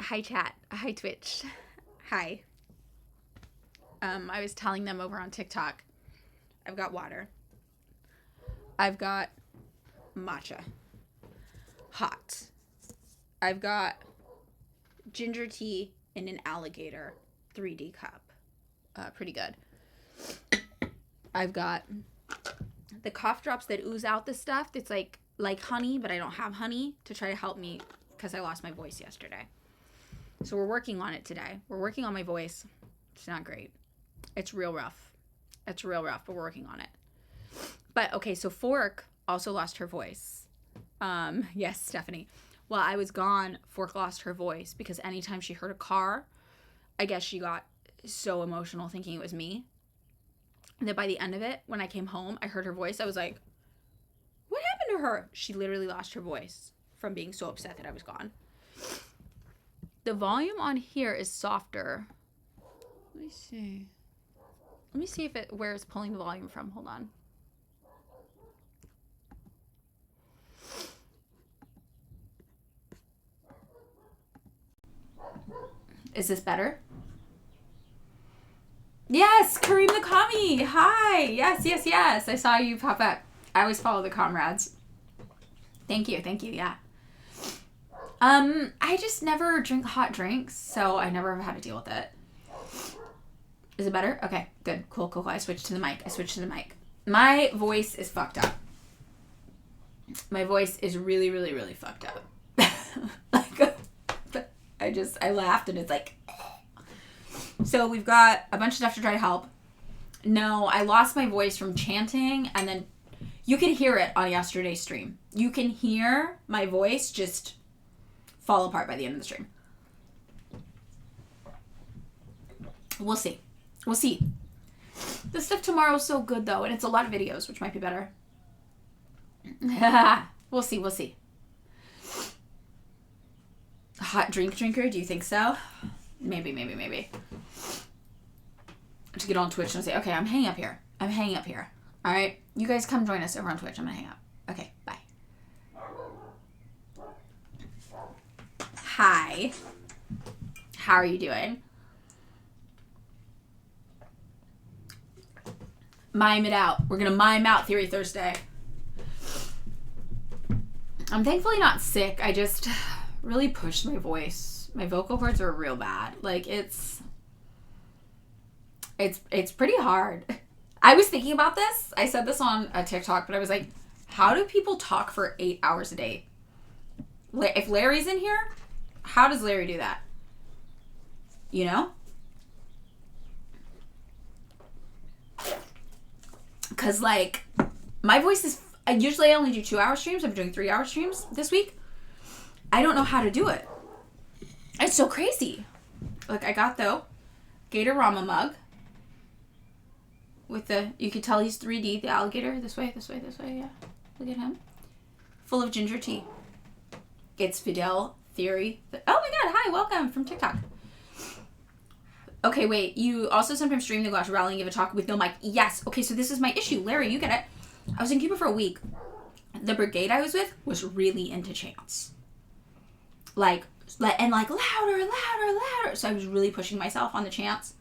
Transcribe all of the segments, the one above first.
Hi chat. Hi Twitch. Hi. I was telling them over on TikTok. I've got water. I've got matcha. Hot. I've got ginger tea in an alligator 3D cup. Pretty good. I've got the cough drops that ooze out the stuff that's like honey, but I don't have honey to try to help me because I lost my voice yesterday. So we're working on it today. We're working on my voice. It's not great. It's real rough. But we're working on it. But okay, so Fork also lost her voice. Yes, Stephanie. While I was gone, Fork lost her voice because anytime she heard a car, I guess she got so emotional thinking it was me that by the end of it, when I came home, I heard her voice. I was like, what happened to her? She literally lost her voice from being so upset that I was gone. The volume on here is softer. Let me see if where it's pulling the volume from. Hold on. Is this better? Yes, Kareem the Commie. Hi. Yes. I saw you pop up. I always follow the comrades. Thank you. Yeah. I just never drink hot drinks, so I never have had to deal with it. Is it better? Okay, good. Cool. I switched to the mic. My voice is fucked up. My voice is really, really, really fucked up. I laughed and it's like... So we've got a bunch of stuff to try to help. No, I lost my voice from chanting, and then you can hear it on yesterday's stream. You can hear my voice just fall apart by the end of the stream. We'll see. The stuff tomorrow is so good, though, and it's a lot of videos, which might be better. We'll see. Hot drinker, do you think so? Maybe. To get on Twitch and say, okay, I'm hanging up here. All right? You guys come join us over on Twitch. I'm going to hang up. Okay, bye. Hi. How are you doing? Mime it out. We're going to mime out Theory Thursday. I'm thankfully not sick. I just really pushed my voice. My vocal cords are real bad. Like, it's pretty hard. I was thinking about this. I said this on a TikTok, but I was like, how do people talk for 8 hours a day? If Larry's in here, how does Larry do that? You know? Because, like, my voice is... Usually I only do 2-hour streams. I'm doing 3-hour streams this week. I don't know how to do it. It's so crazy. Look, I got, though, Gator Rama mug. With the... You could tell he's 3D, the alligator. This way, yeah. Look at him. Full of ginger tea. It's Fidel Theory. Oh my god, hi, welcome from TikTok. Okay, wait, you also sometimes stream the Glash Rally and give a talk with no mic. Yes, okay, so this is my issue. Larry, you get it. I was in Cuba for a week. The brigade I was with was really into chants. Like louder. So I was really pushing myself on the chants.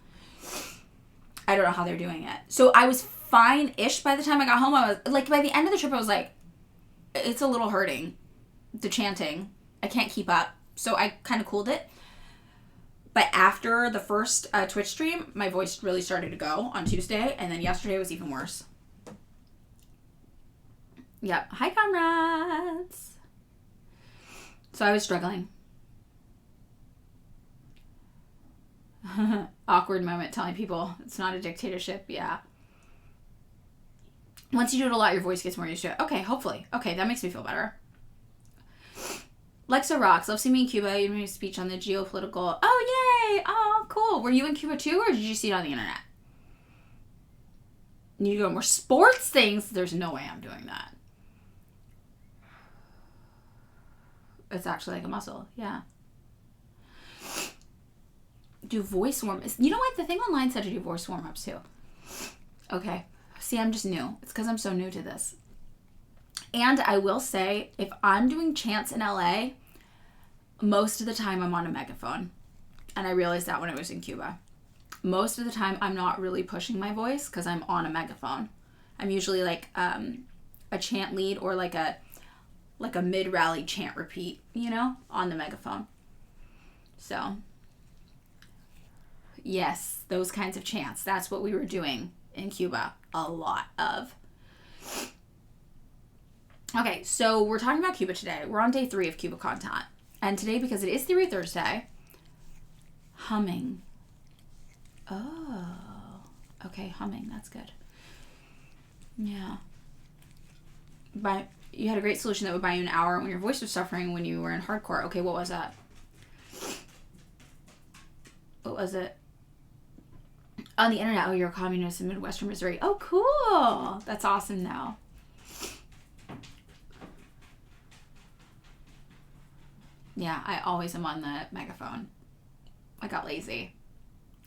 I don't know how they're doing it. So I was fine-ish by the time I got home. I was, like, by the end of the trip, I was like, it's a little hurting, the chanting. I can't keep up. So I kind of cooled it. But after the first Twitch stream, my voice really started to go on Tuesday. And then yesterday was even worse. Yep. Hi, comrades. So I was struggling. Awkward moment telling people it's not a dictatorship. Yeah. Once you do it a lot, your voice gets more used to it. Okay, hopefully. Okay, that makes me feel better. Lexa rocks. Love seeing me in Cuba. You made a speech on the geopolitical. Oh, yay! Oh, cool. Were you in Cuba too, or did you see it on the internet? Need to go to more sports things. There's no way I'm doing that. It's actually like a muscle. Yeah. Do voice warm-ups. You know what? The thing online said to do voice warm-ups too. Okay. See, I'm just new. It's because I'm so new to this. And I will say, if I'm doing chants in LA, most of the time I'm on a megaphone. And I realized that when I was in Cuba. Most of the time I'm not really pushing my voice because I'm on a megaphone. I'm usually like a chant lead or like a mid-rally chant repeat, you know, on the megaphone. So, yes, those kinds of chants. That's what we were doing in Cuba. A lot of. Okay, so we're talking about Cuba today. We're on day 3 of Cuba content. And today, because it is Theory Thursday, humming. Oh, okay, humming. That's good. Yeah. You had a great solution that would buy you an hour when your voice was suffering when you were in hardcore. Okay, what was that? What was it? On the internet. Oh, you're a communist in Midwestern Missouri. Oh, cool. That's awesome now. Yeah, I always am on the megaphone. I got lazy.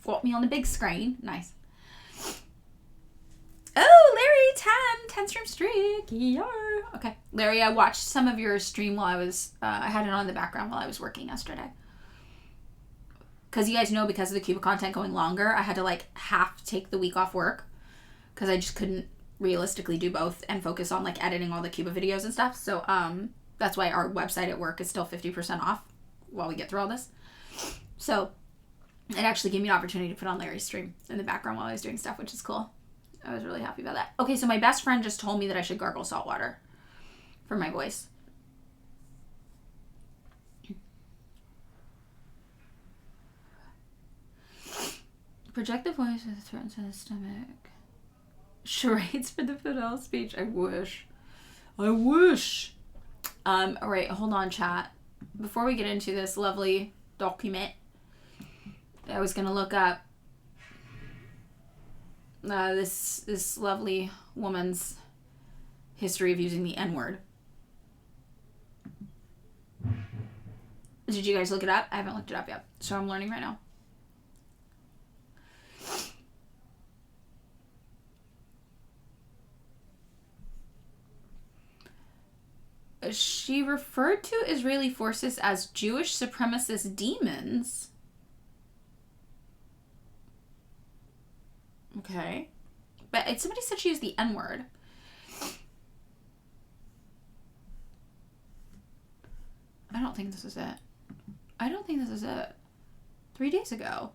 Got me on the big screen. Nice. Oh, Larry, 10 stream streak. Yeah. Okay. Larry, I watched some of your stream while I was, I had it on in the background while I was working yesterday. Because you guys know, because of the Cuba content going longer, I had to like half take the week off work. Because I just couldn't realistically do both and focus on like editing all the Cuba videos and stuff. So, that's why our website at work is still 50% off while we get through all this. So, it actually gave me an opportunity to put on Larry's stream in the background while I was doing stuff, which is cool. I was really happy about that. Okay, so my best friend just told me that I should gargle salt water for my voice. Project the voice with the throat to the stomach. Charades for the Fidel speech. I wish. All right, hold on, chat. Before we get into this lovely document, I was gonna look up this lovely woman's history of using the N-word. Did you guys look it up? I haven't looked it up yet, so I'm learning right now. She referred to Israeli forces as Jewish supremacist demons. Okay. But somebody said she used the N-word. I don't think this is it. 3 days ago.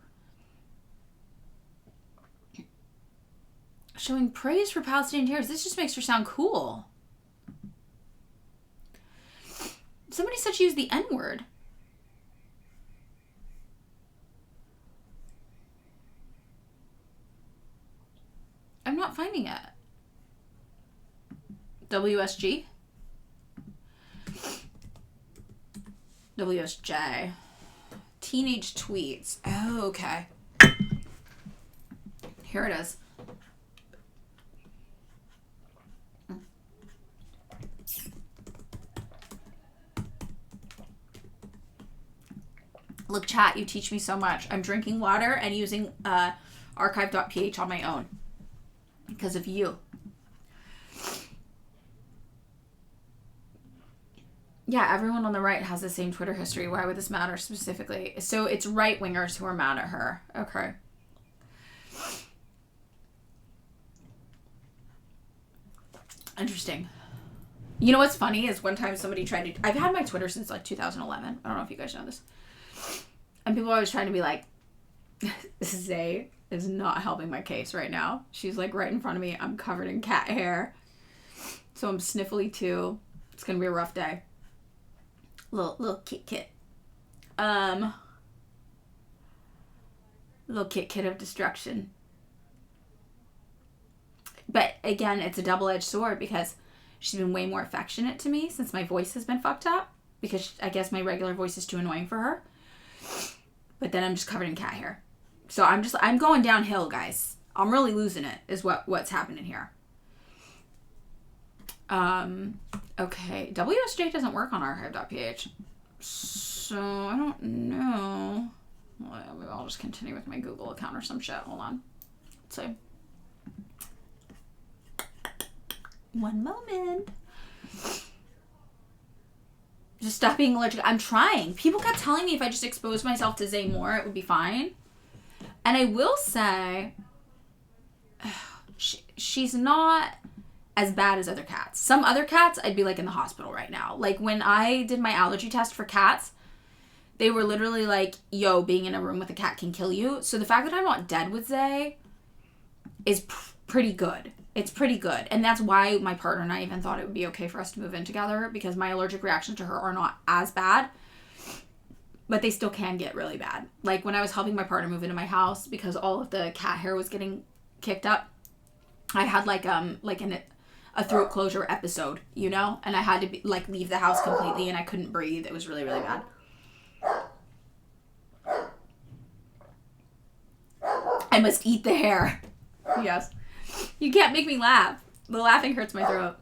Showing praise for Palestinian terrorists. This just makes her sound cool. Somebody said she used the N-word. I'm not finding it. WSG? WSJ. Teenage tweets. Oh, okay. Here it is. Look, chat, you teach me so much. I'm drinking water and using archive.ph on my own. Because of you. Yeah, everyone on the right has the same Twitter history. Why would this matter specifically? So it's right-wingers who are mad at her. Okay. Interesting. You know what's funny is one time somebody tried to... I've had my Twitter since like 2011. I don't know if you guys know this. And people are always trying to be like, Zay is not helping my case right now. She's like right in front of me. I'm covered in cat hair. So I'm sniffly too. It's going to be a rough day. Little kit. Little kit of destruction. But again, it's a double-edged sword because she's been way more affectionate to me since my voice has been fucked up. Because I guess my regular voice is too annoying for her. But then I'm just covered in cat hair. So I'm going downhill, guys. I'm really losing it, is what's happening here. Okay. WSJ doesn't work on archive.ph. So, I don't know. Well, maybe I'll just continue with my Google account or some shit. Hold on. Let's see. One moment. Just stop being allergic. I'm trying. People kept telling me if I just exposed myself to Zay more, it would be fine. And I will say, she's not as bad as other cats. Some other cats, I'd be like in the hospital right now. Like when I did my allergy test for cats, they were literally like, yo, being in a room with a cat can kill you. So the fact that I'm not dead with Zay is pretty good. It's pretty good. And that's why my partner and I even thought it would be okay for us to move in together, because my allergic reactions to her are not as bad, but they still can get really bad. Like when I was helping my partner move into my house, because all of the cat hair was getting kicked up, I had a throat closure episode, you know? And I had to leave the house completely, and I couldn't breathe. It was really, really bad. I must eat the hair. Yes. You can't make me laugh. The laughing hurts my throat.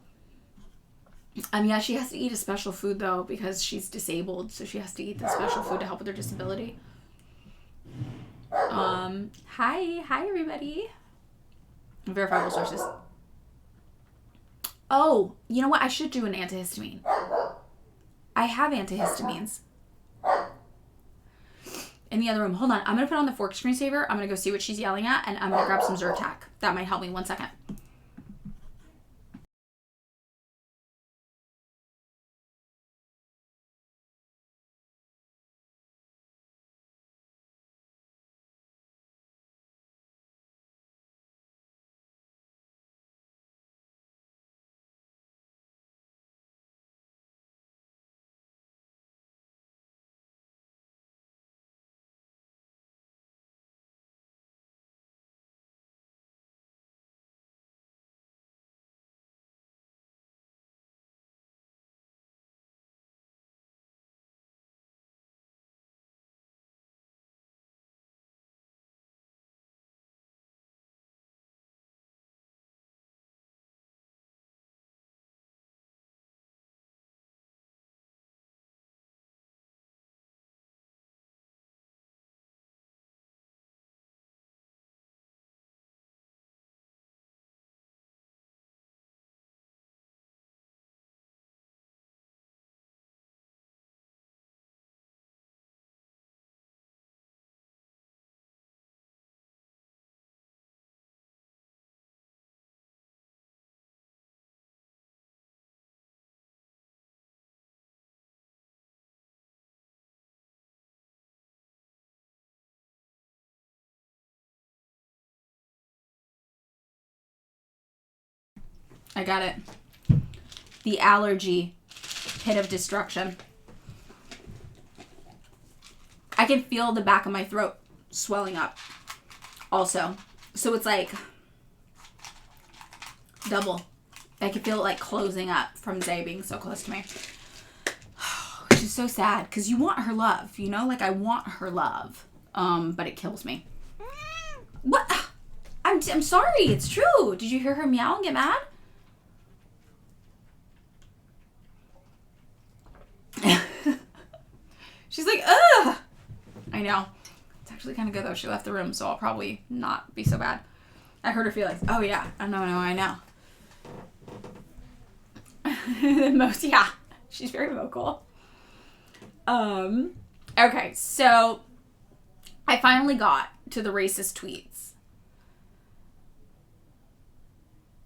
Yeah, she has to eat a special food, though, because she's disabled, so she has to eat the special food to help with her disability. Hi, everybody. Verifiable sources. Oh, you know what? I should do an antihistamine. I have antihistamines in the other room. Hold on. I'm going to put on the fork screensaver. I'm going to go see what she's yelling at, and I'm going to grab some Zyrtec. That might help me. 1 second. I got it. The allergy pit of destruction. I can feel the back of my throat swelling up also. So it's like double. I can feel it like closing up from Zay being so close to me. Which is so sad, because you want her love, you know? Like, I want her love. But it kills me. What? I'm sorry. It's true. Did you hear her meow and get mad? She's like, ugh. I know. It's actually kind of good, though. She left the room, so I'll probably not be so bad. I heard her feelings. Oh, yeah. I know. Yeah. She's very vocal. Okay, so I finally got to the racist tweets.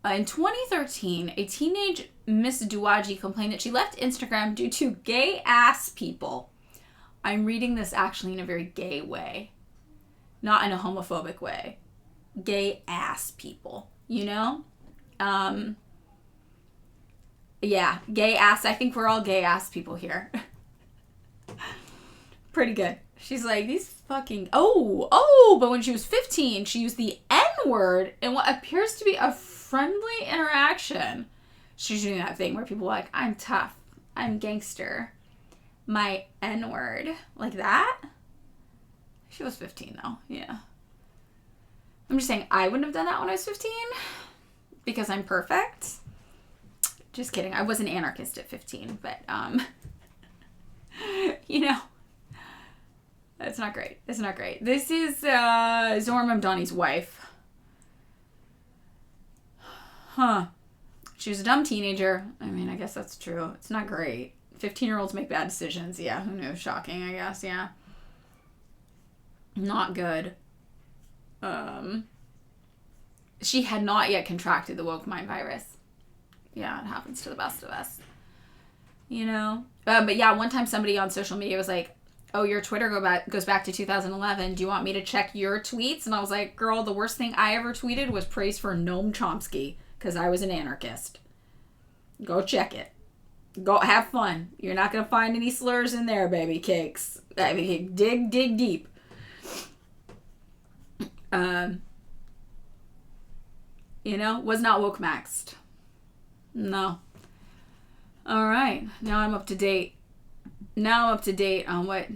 In 2013, a teenage Miss Duwaji complained that she left Instagram due to gay ass people. I'm reading this actually in a very gay way, not in a homophobic way. Gay ass people, you know? Yeah, gay ass. I think we're all gay ass people here. Pretty good. She's like, these fucking... Oh, but when she was 15, she used the N-word in what appears to be a friendly interaction. She's doing that thing where people are like, I'm tough. I'm gangster. My N-word. Like that? She was 15, though. Yeah. I'm just saying, I wouldn't have done that when I was 15. Because I'm perfect. Just kidding. I was an anarchist at 15. But, you know. It's not great. It's not great. This is Zohar Mamdani's wife. Huh. She was a dumb teenager. I mean, I guess that's true. It's not great. 15-year-olds make bad decisions. Yeah, who knew? Shocking, I guess. Yeah. Not good. She had not yet contracted the woke mind virus. Yeah, it happens to the best of us. You know? But yeah, one time somebody on social media was like, oh, your Twitter goes back to 2011. Do you want me to check your tweets? And I was like, girl, the worst thing I ever tweeted was praise for Noam Chomsky because I was an anarchist. Go check it. Go have fun. You're not going to find any slurs in there, baby cakes. I mean, dig deep. You know, was not woke maxed. No. All right. Now I'm up to date. On what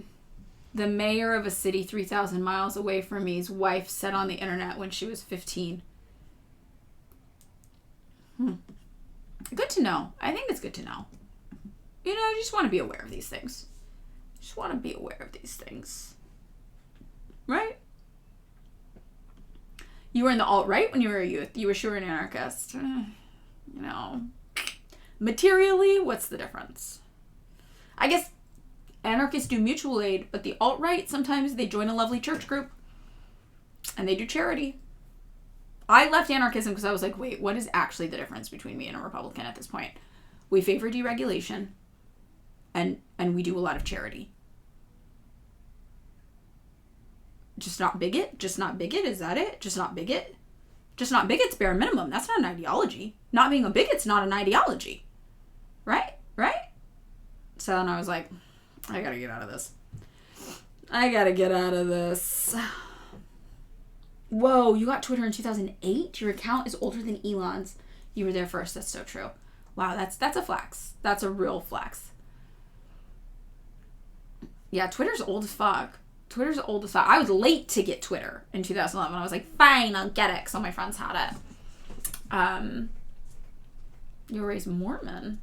the mayor of a city 3,000 miles away from me's wife said on the internet when she was 15. Good to know. I think it's good to know. You know, you just want to be aware of these things. Just want to be aware of these things. Right? You were in the alt-right when you were a youth. You were sure an anarchist. You know. Materially, what's the difference? I guess anarchists do mutual aid, but the alt-right, sometimes they join a lovely church group. And they do charity. I left anarchism because I was like, wait, what is actually the difference between me and a Republican at this point? We favor deregulation, and we do a lot of charity. Just not bigot? Just not bigot? Is that it? Just not bigot? Just not bigot's bare minimum. That's not an ideology. Not being a bigot's not an ideology. Right? Right? So then I was like, I gotta get out of this. I gotta get out of this. Whoa, you got Twitter in 2008? Your account is older than Elon's. You were there first. That's so true. Wow, that's a flex. That's a real flex. Yeah, Twitter's old as fuck. Twitter's old as fuck. I was late to get Twitter in 2011. I was like, fine, I'll get it, because all my friends had it. You were raised Mormon.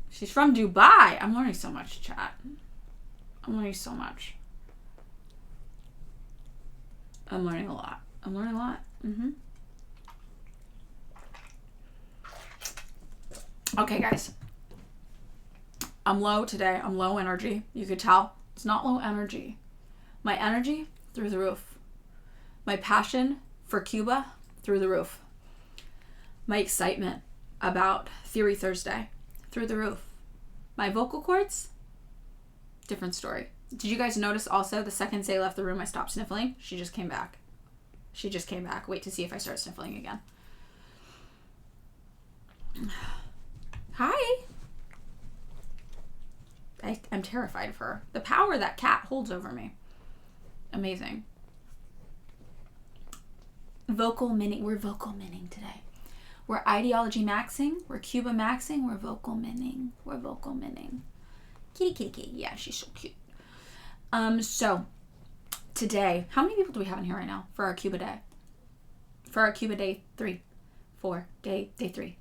She's from Dubai. I'm learning so much, chat. I'm learning so much. I'm learning a lot. Okay, guys. I'm low today. I'm low energy. You could tell. It's not low energy. My energy, through the roof. My passion for Cuba, through the roof. My excitement about Theory Thursday, through the roof. My vocal cords, different story. Did you guys notice also the second Zay left the room, I stopped sniffling? She just came back. Wait to see if I start sniffling again. Hi. I'm terrified of her. The power that cat holds over me. Amazing. Vocal minning. We're vocal minning today. We're ideology maxing. We're Cuba maxing. We're vocal minning. Kitty, kitty, kitty. Yeah, she's so cute. So today, how many people do we have in here right now for our Cuba day? For our Cuba day 3, 4, day 3.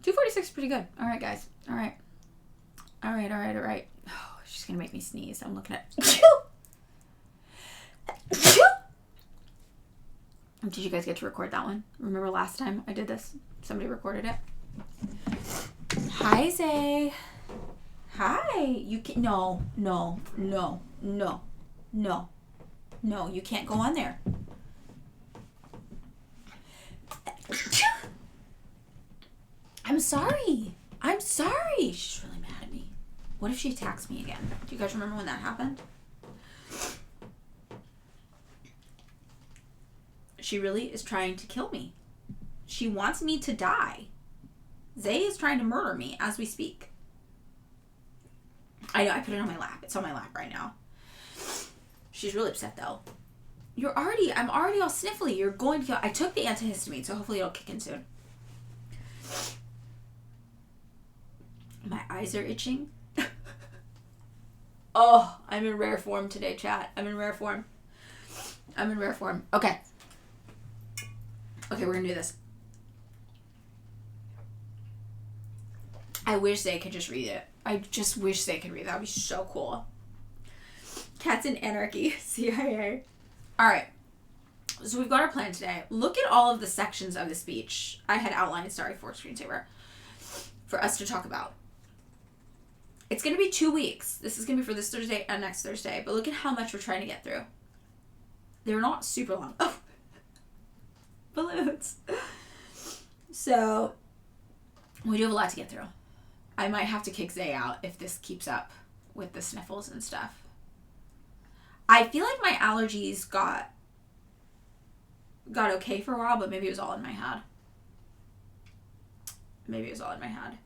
246 is pretty good. All right, guys. All right. Oh, she's gonna make me sneeze. I'm looking at. Did you guys get to record that one? Remember last time I did this? Somebody recorded it. Hi, Zay. Hi. You can no. You can't go on there. I'm sorry. She's really mad at me. What if she attacks me again? Do you guys remember when that happened? She really is trying to kill me. She wants me to die. Zay is trying to murder me as we speak. I know, I put it on my lap. It's on my lap right now. She's really upset though. I'm already all sniffly. You're going to I took the antihistamine, so hopefully it'll kick in soon. My eyes are itching. Oh, I'm in rare form today, chat. I'm in rare form. Okay. Okay, we're gonna do this. I wish Zay could just read it. I just wish Zay could read it. That would be so cool. Cats in Anarchy, CIA. All right. So we've got our plan today. Look at all of the sections of the speech. I had outlined, sorry, for screensaver. for us to talk about. It's going to be 2 weeks. This is going to be for this Thursday and next Thursday. But look at how much we're trying to get through. They're not super long. Oh, balloons. So, we do have a lot to get through. I might have to kick Zay out if this keeps up with the sniffles and stuff. I feel like my allergies got okay for a while, but maybe it was all in my head. Maybe it was all in my head.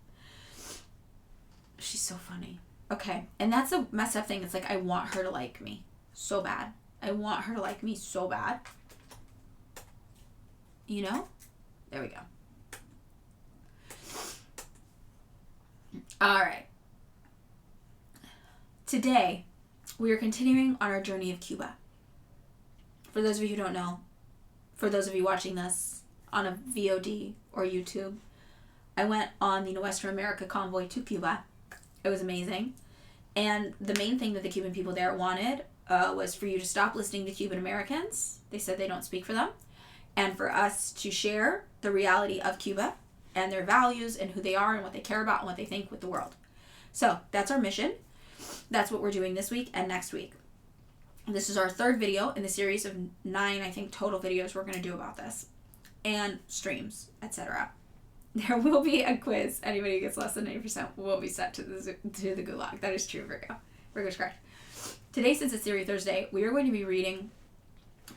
She's so funny. Okay, and that's a messed up thing. It's like I want her to like me so bad. I want her to like me so bad. You know? There we go. All right. Today, we are continuing on our journey of Cuba. For those of you who don't know, for those of you watching this on a VOD or YouTube, I went on the Nuestra America convoy to Cuba. It was amazing. And the main thing that the Cuban people there wanted was for you to stop listening to Cuban Americans. They said they don't speak for them. And for us to share the reality of Cuba and their values and who they are and what they care about and what they think with the world. So that's our mission. That's what we're doing this week and next week. This is our third video in the series of 9, I think, total videos we're going to do about this. And streams, etc. There will be a quiz. Anybody who gets less than 80% will be sent to the gulag. That is true, Virgo. Virgo's correct. Today, since it's Theory Thursday, we are going to be reading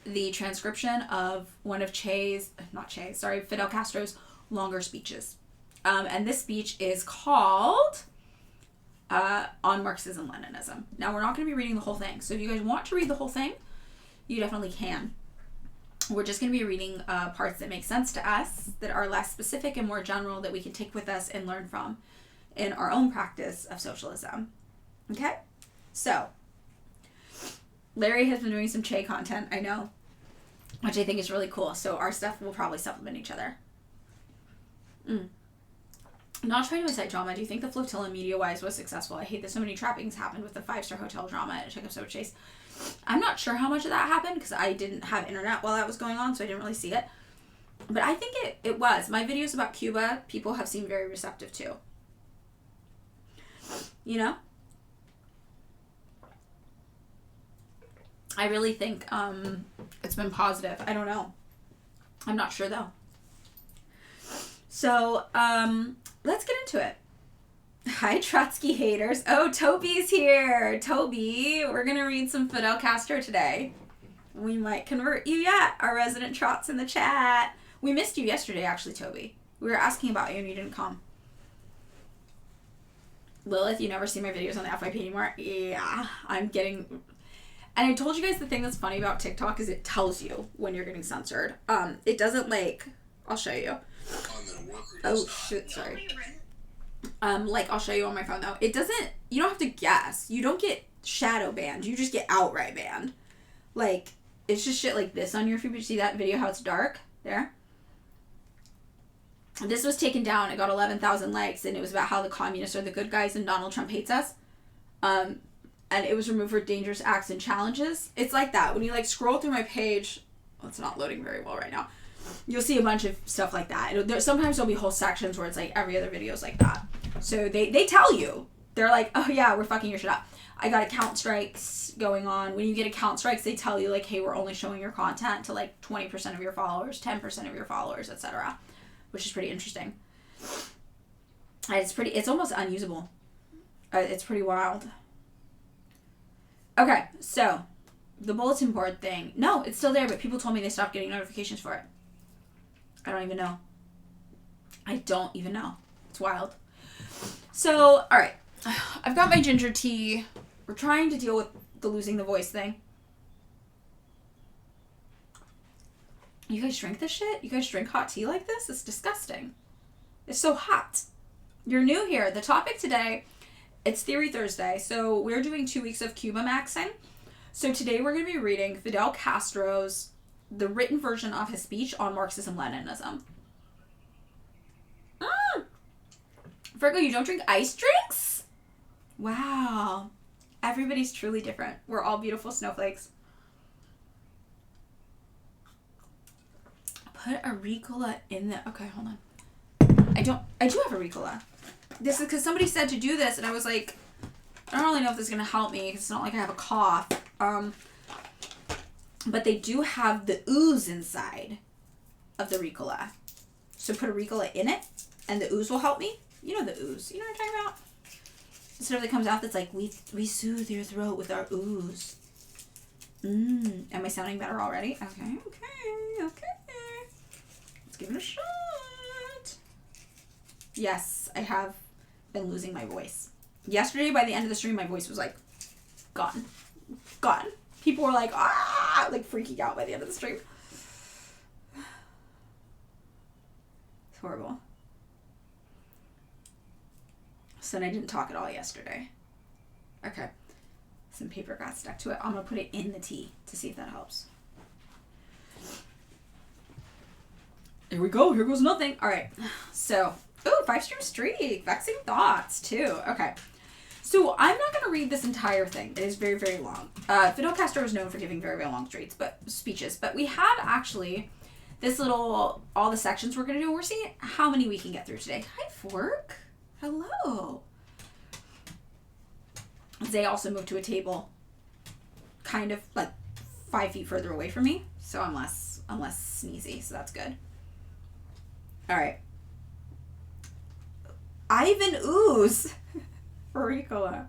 the transcription of one of Fidel Castro's longer speeches. And this speech is called On Marxism-Leninism. Now, we're not going to be reading the whole thing. So if you guys want to read the whole thing, you definitely can. We're just going to be reading parts that make sense to us, that are less specific and more general, that we can take with us and learn from in our own practice of socialism. Okay? So, Larry has been doing some Che content, I know, which I think is really cool. So our stuff will probably supplement each other. Not trying to incite drama. Do you think the flotilla media-wise was successful? I hate that so many trappings happened with the 5-star hotel drama and took up so much chase. I'm not sure how much of that happened because I didn't have internet while that was going on, so I didn't really see it. But I think it was. My videos about Cuba, people have seemed very receptive to. You know? I really think it's been positive. I don't know. I'm not sure, though. So, let's get into it. Hi, Trotsky haters. Oh, Toby's here. Toby, we're going to read some Fidel Castro today. We might convert you yet, our resident Trots in the chat. We missed you yesterday, actually, Toby. We were asking about you and you didn't come. Lilith, you never see my videos on the FYP anymore? Yeah, I'm getting... And I told you guys the thing that's funny about TikTok is it tells you when you're getting censored. It doesn't like... I'll show you. Oh, shit, sorry. I'll show you on my phone, though. It doesn't... You don't have to guess. You don't get shadow banned. You just get outright banned. Like, it's just shit like this on your feed. You see that video, how it's dark? There. This was taken down. It got 11,000 likes, and it was about how the communists are the good guys and Donald Trump hates us. And it was removed for dangerous acts and challenges. It's like that. When you, like, scroll through my page... Well, it's not loading very well right now. You'll see a bunch of stuff like that. Sometimes there'll be whole sections where it's like every other video is like that. So they tell you. They're like, oh yeah, we're fucking your shit up. I got account strikes going on. When you get account strikes, they tell you like, hey, we're only showing your content to like 20% of your followers, 10% of your followers, etc. Which is pretty interesting. And it's almost unusable. It's pretty wild. Okay, so the bulletin board thing. No, it's still there, but people told me they stopped getting notifications for it. I don't even know. I don't even know. It's wild. So, alright. I've got my ginger tea. We're trying to deal with the losing the voice thing. You guys drink this shit? You guys drink hot tea like this? It's disgusting. It's so hot. You're new here. The topic today, it's Theory Thursday. So we're doing 2 weeks of Cuba maxing. So today we're going to be reading Fidel Castro's the written version of his speech on Marxism-Leninism. Virgo, you don't drink ice drinks? Wow. Everybody's truly different. We're all beautiful snowflakes. Put a Ricola in the... Okay, hold on. I do have a Ricola. This is because somebody said to do this, and I was like, I don't really know if this is going to help me, because it's not like I have a cough. But they do have the ooze inside of the Ricola. So put a Ricola in it, and the ooze will help me. You know the ooze. You know what I'm talking about? Instead of that comes out that's like, we soothe your throat with our ooze. Am I sounding better already? Okay. Let's give it a shot. Yes, I have been losing my voice. Yesterday, by the end of the stream, my voice was like, gone. People were like, like freaking out by the end of the stream. It's horrible. So then I didn't talk at all yesterday. Okay. Some paper got stuck to it. I'm going to put it in the tea to see if that helps. Here we go. Here goes nothing. All right. So, 5-stream streak. Vexing thoughts, too. Okay. So, I'm not going to read this entire thing. It is very, very long. Fidel Castro is known for giving very, very long speeches. But we have actually this little, all the sections we're going to do. We're seeing how many we can get through today. Hi, Fork. Hello. Zay also moved to a table kind of like 5 feet further away from me. So I'm less sneezy. So that's good. All right. Ivan Ooze. Ricola.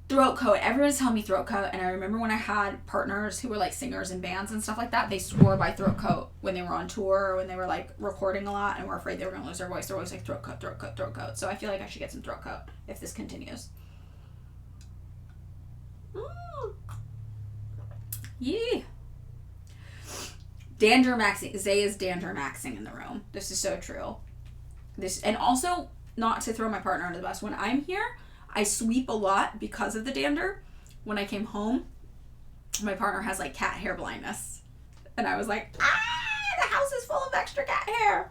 Throat coat. Everyone's telling me throat coat. And I remember when I had partners who were like singers in bands and stuff like that, they swore by throat coat when they were on tour or when they were like recording a lot and were afraid they were going to lose their voice. They're always like throat coat, throat coat, throat coat. So I feel like I should get some throat coat if this continues. Yeah. Dander maxing. Zay is dander maxing in the room. This is so true. And also, not to throw my partner under the bus, when I'm here, I sweep a lot because of the dander. When I came home, my partner has like cat hair blindness. And I was like, the house is full of extra cat hair.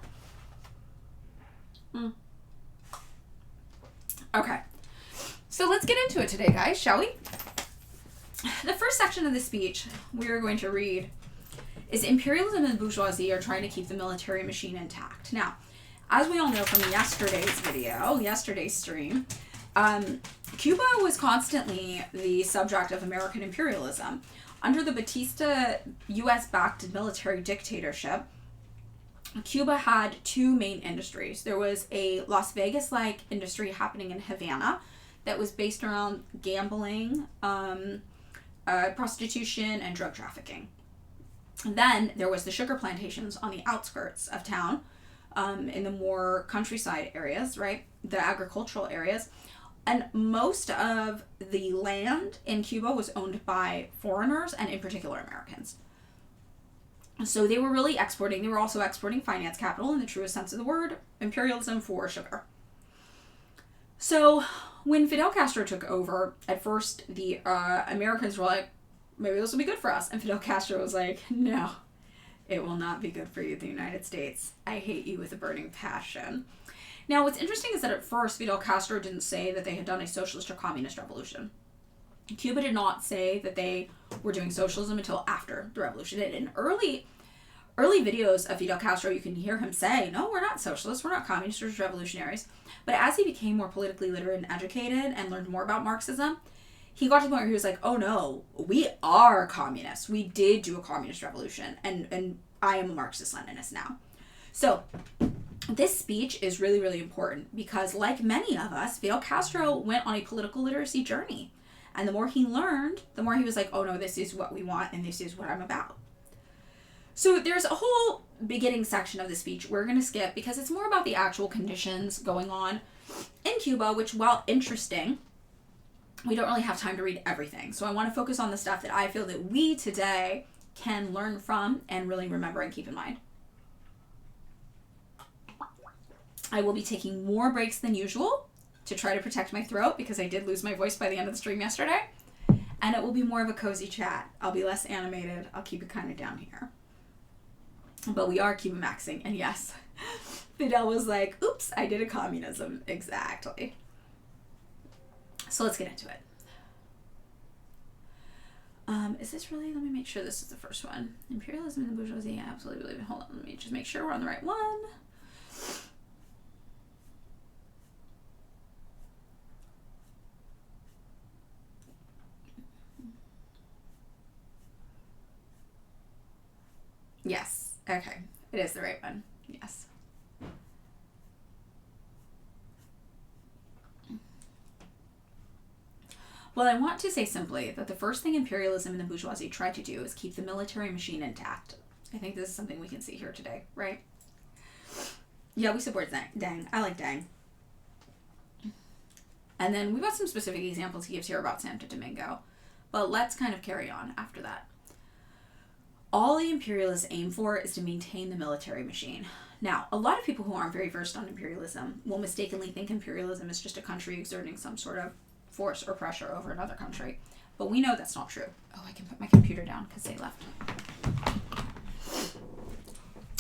Okay. So let's get into it today, guys, shall we? The first section of the speech we are going to read is Imperialism and bourgeoisie are trying to keep the military machine intact. Now, as we all know from yesterday's stream, Cuba was constantly the subject of American imperialism. Under the Batista U.S.-backed military dictatorship, Cuba had two main industries. There was a Las Vegas-like industry happening in Havana that was based around gambling, prostitution, and drug trafficking. And then there was the sugar plantations on the outskirts of town, in the more countryside areas, right? The agricultural areas. And most of the land in Cuba was owned by foreigners and in particular Americans. So they were really exporting. They were also exporting finance capital in the truest sense of the word, imperialism for sugar. So when Fidel Castro took over, at first the Americans were like, maybe this will be good for us. And Fidel Castro was like, no, it will not be good for you, the United States. I hate you with a burning passion. Now, what's interesting is that at first, Fidel Castro didn't say that they had done a socialist or communist revolution. Cuba did not say that they were doing socialism until after the revolution. And in early videos of Fidel Castro, you can hear him say, no, we're not socialists, we're not communists, we're revolutionaries. But as he became more politically literate and educated and learned more about Marxism, he got to the point where he was like, oh no, we are communists. We did do a communist revolution. And I am a Marxist-Leninist now. So this speech is really, really important because like many of us, Fidel Castro went on a political literacy journey. And the more he learned, the more he was like, oh no, this is what we want and this is what I'm about. So there's a whole beginning section of the speech we're going to skip because it's more about the actual conditions going on in Cuba, which, while interesting, we don't really have time to read everything. So I want to focus on the stuff that I feel that we today can learn from and really remember and keep in mind. I will be taking more breaks than usual to try to protect my throat because I did lose my voice by the end of the stream yesterday. And it will be more of a cozy chat. I'll be less animated. I'll keep it kind of down here. But we are Cuba maxing. And yes, Fidel was like, oops, I did a communism. Exactly. So let's get into it. Is this really? Let me make sure this is the first one. Imperialism and the bourgeoisie. I absolutely believe it. Hold on. Let me just make sure we're on the right one. Okay, it is the right one. Yes. Well, I want to say simply that the first thing imperialism and the bourgeoisie tried to do is keep the military machine intact. I think this is something we can see here today, right? Yeah, we support Deng. I like Deng. And then we've got some specific examples he gives here about Santo Domingo. But let's kind of carry on after that. All the imperialists aim for is to maintain the military machine. Now, a lot of people who aren't very versed on imperialism will mistakenly think imperialism is just a country exerting some sort of force or pressure over another country. But we know that's not true. Oh, I can put my computer down because they left.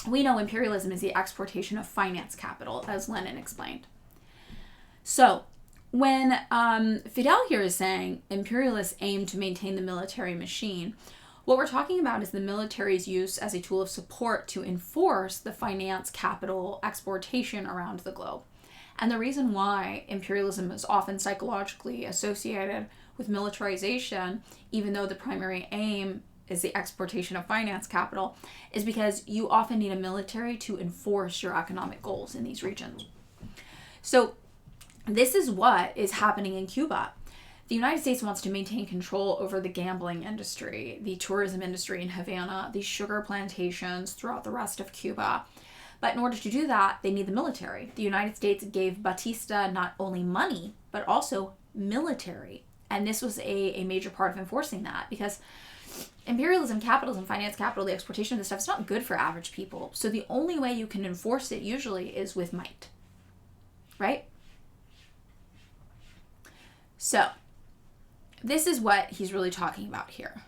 We know imperialism is the exportation of finance capital, as Lenin explained. So, when Fidel here is saying imperialists aim to maintain the military machine, what we're talking about is the military's use as a tool of support to enforce the finance capital exportation around the globe. And the reason why imperialism is often psychologically associated with militarization, even though the primary aim is the exportation of finance capital, is because you often need a military to enforce your economic goals in these regions. So this is what is happening in Cuba. The United States wants to maintain control over the gambling industry, the tourism industry in Havana, the sugar plantations throughout the rest of Cuba. But in order to do that, they need the military. The United States gave Batista not only money, but also military. And this was a major part of enforcing that, because imperialism, capitalism, finance capital, the exportation of this stuff, it's not good for average people. So the only way you can enforce it usually is with might. Right? So, this is what he's really talking about here.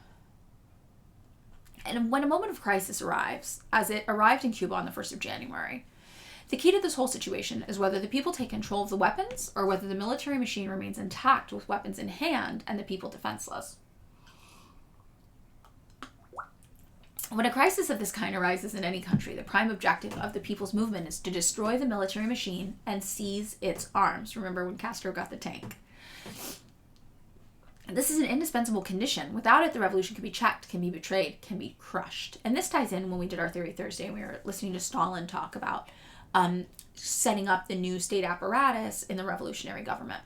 And when a moment of crisis arrives, as it arrived in Cuba on the 1st of January, the key to this whole situation is whether the people take control of the weapons or whether the military machine remains intact with weapons in hand and the people defenseless. When a crisis of this kind arises in any country, the prime objective of the people's movement is to destroy the military machine and seize its arms. Remember when Castro got the tank? This is an indispensable condition. Without it, the revolution can be checked, can be betrayed, can be crushed. And this ties in when we did our Theory Thursday and we were listening to Stalin talk about setting up the new state apparatus in the revolutionary government.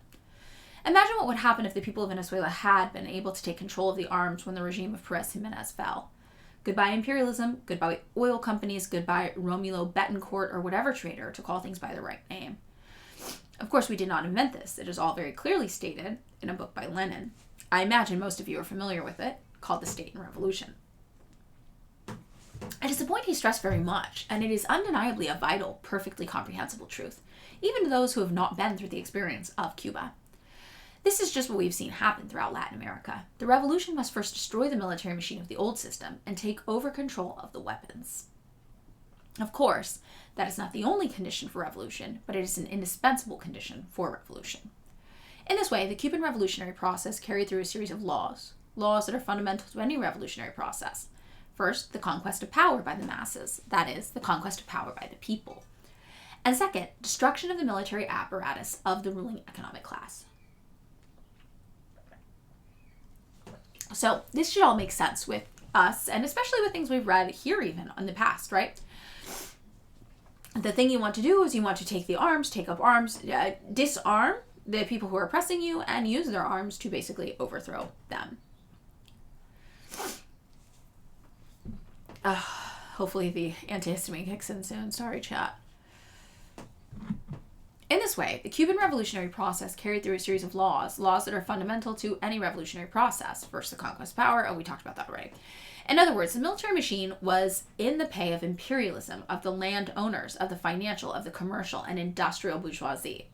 Imagine what would happen if the people of Venezuela had been able to take control of the arms when the regime of Perez Jimenez fell. Goodbye imperialism, goodbye oil companies, goodbye Romulo Betancourt or whatever traitor to call things by the right name. Of course, we did not invent this. It is all very clearly stated in a book by Lenin. I imagine most of you are familiar with it, called The State and Revolution. It is a point he stressed very much, and it is undeniably a vital, perfectly comprehensible truth, even to those who have not been through the experience of Cuba. This is just what we've seen happen throughout Latin America. The revolution must first destroy the military machine of the old system and take over control of the weapons. Of course, that is not the only condition for revolution, but it is an indispensable condition for revolution. In this way, the Cuban revolutionary process carried through a series of laws that are fundamental to any revolutionary process. First, the conquest of power by the masses, that is, the conquest of power by the people. And second, destruction of the military apparatus of the ruling economic class. So this should all make sense with us, and especially with things we've read here even in the past, right? The thing you want to do is you want to take the arms, take up arms, disarm the people who are oppressing you, and use their arms to basically overthrow them. Hopefully the antihistamine kicks in soon. Sorry, chat. In this way, the Cuban revolutionary process carried through a series of laws that are fundamental to any revolutionary process. First, the conquest of power. Oh, we talked about that already. In other words, the military machine was in the pay of imperialism, of the landowners, of the financial, of the commercial, and industrial bourgeoisie.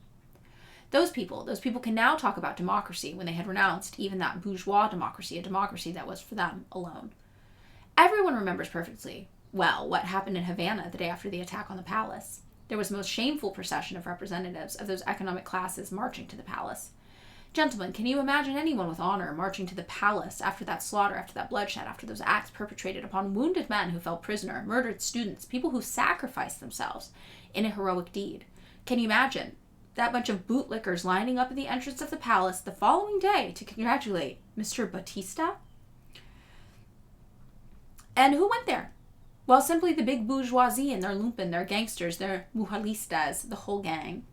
Those people can now talk about democracy when they had renounced even that bourgeois democracy, a democracy that was for them alone. Everyone remembers perfectly well what happened in Havana the day after the attack on the palace. There was the most shameful procession of representatives of those economic classes marching to the palace. Gentlemen, can you imagine anyone with honor marching to the palace after that slaughter, after that bloodshed, after those acts perpetrated upon wounded men who fell prisoner, murdered students, people who sacrificed themselves in a heroic deed? Can you imagine that bunch of bootlickers lining up at the entrance of the palace the following day to congratulate Mr. Batista? And who went there? while simply the big bourgeoisie and their lumpen, their gangsters, their mujalistas, the whole gang.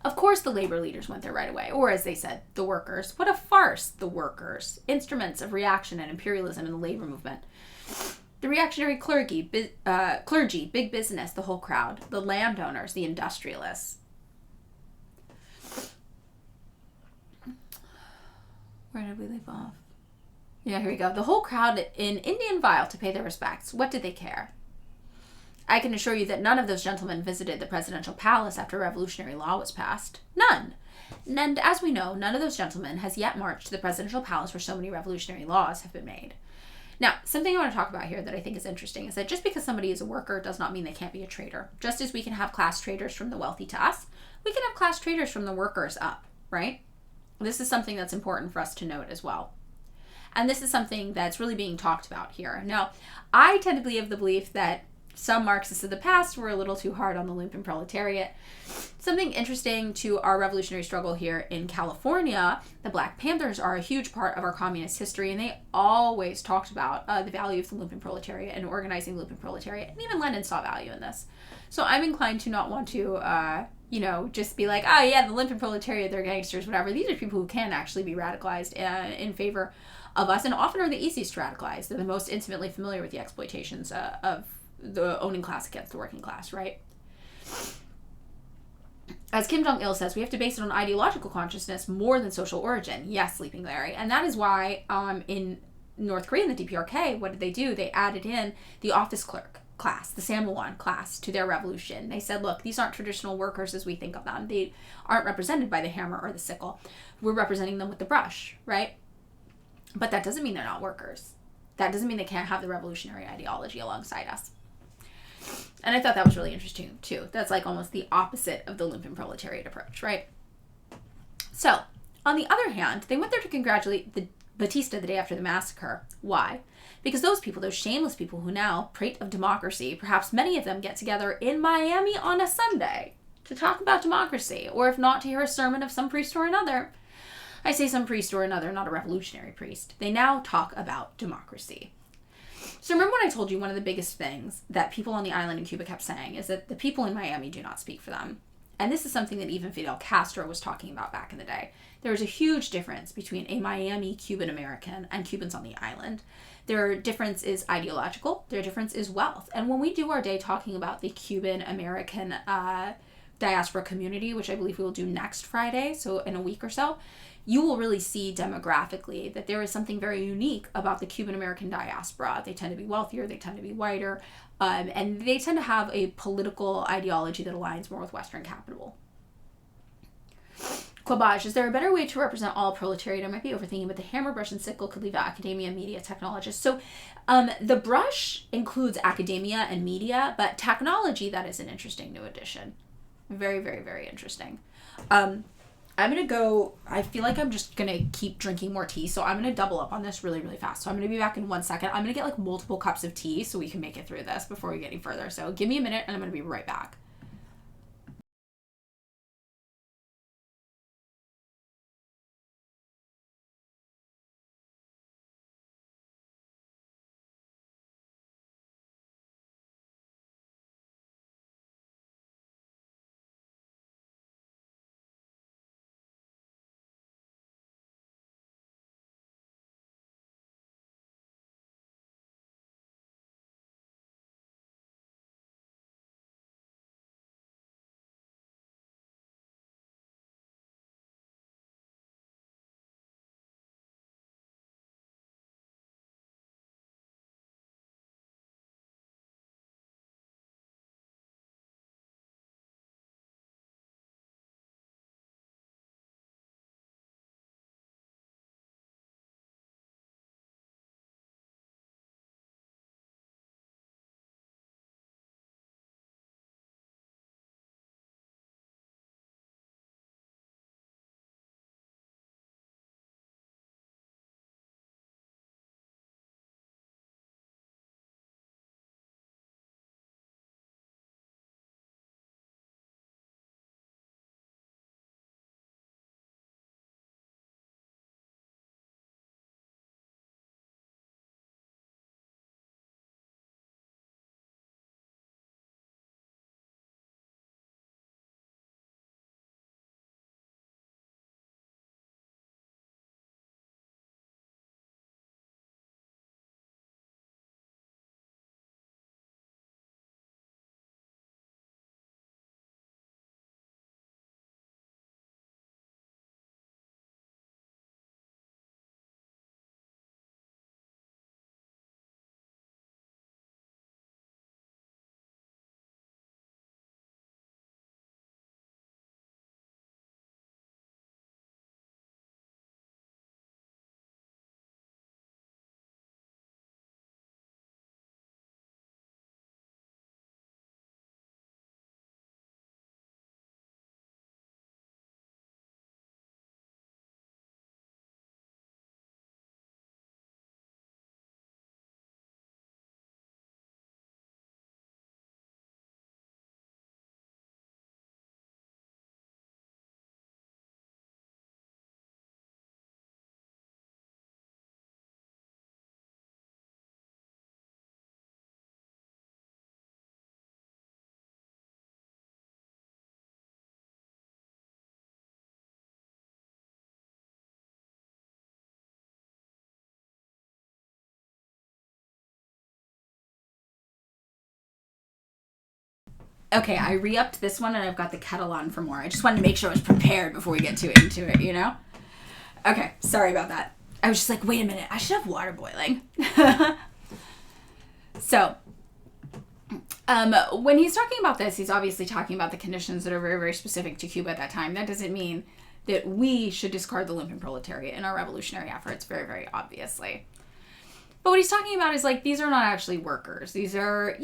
Of course the labor leaders went there right away, or as they said, the workers. What a farce, the workers. Instruments of reaction and imperialism in the labor movement. The reactionary clergy, big business, the whole crowd. The landowners, the industrialists. Where did we leave off? Yeah, here we go. The whole crowd in Indian file to pay their respects. What did they care? I can assure you that none of those gentlemen visited the presidential palace after revolutionary law was passed. None. And as we know, none of those gentlemen has yet marched to the presidential palace where so many revolutionary laws have been made. Now, something I want to talk about here that I think is interesting is that just because somebody is a worker does not mean they can't be a trader. Just as we can have class traders from the wealthy to us, we can have class traders from the workers up, right? This is something that's important for us to note as well. And this is something that's really being talked about here. Now, I tend to be of the belief that some Marxists of the past were a little too hard on the lumpen proletariat. Something interesting to our revolutionary struggle here in California, the Black Panthers are a huge part of our communist history, and they always talked about the value of the lumpen proletariat and organizing the lumpen proletariat, and even Lenin saw value in this. So I'm inclined to not want to, just be like, oh yeah, the lumpen proletariat, they're gangsters, whatever. These are people who can actually be radicalized in favor of us, and often are the easiest to radicalize. They're the most intimately familiar with the exploitations of the owning class against the working class, right? As Kim Jong-il says, we have to base it on ideological consciousness more than social origin. Yes, Sleeping Larry. And that is why in North Korea, in the DPRK, what did they do? They added in the office clerk class, the Samoan class, to their revolution. They said, look, these aren't traditional workers as we think of them. They aren't represented by the hammer or the sickle. We're representing them with the brush, right? But that doesn't mean they're not workers. That doesn't mean they can't have the revolutionary ideology alongside us. And I thought that was really interesting, too. That's like almost the opposite of the lumpen proletariat approach, right? So, on the other hand, they went there to congratulate the Batista the day after the massacre. Why? Because those people, those shameless people who now prate of democracy, perhaps many of them get together in Miami on a Sunday to talk about democracy, or if not, to hear a sermon of some priest or another. I say some priest or another, not a revolutionary priest. They now talk about democracy. So remember when I told you one of the biggest things that people on the island in Cuba kept saying is that the people in Miami do not speak for them. And this is something that even Fidel Castro was talking about back in the day. There is a huge difference between a Miami Cuban American and Cubans on the island. Their difference is ideological. Their difference is wealth. And when we do our day talking about the Cuban American diaspora community, which I believe we will do next Friday, so in a week or so, you will really see demographically that there is something very unique about the Cuban American diaspora. They tend to be wealthier, they tend to be whiter, and they tend to have a political ideology that aligns more with Western capital. Clobage, is there a better way to represent all proletariat? I might be overthinking, but the hammer, brush, and sickle could leave out academia, media, technologists. So the brush includes academia and media, but technology, that is an interesting new addition. Very, very, very interesting. I'm going to go, I feel like I'm just going to keep drinking more tea, so I'm going to double up on this really, really fast. So I'm going to be back in 1 second. I'm going to get like multiple cups of tea so we can make it through this before we get any further. So give me a minute and I'm going to be right back. Okay, I re-upped this one and I've got the kettle on for more. I just wanted to make sure I was prepared before we get into it, you know? Okay, sorry about that. I was just like, wait a minute, I should have water boiling. So, when he's talking about this, he's obviously talking about the conditions that are very, very specific to Cuba at that time. That doesn't mean that we should discard the lumpen proletariat in our revolutionary efforts, very, very obviously. But what he's talking about is like, these are not actually workers. These are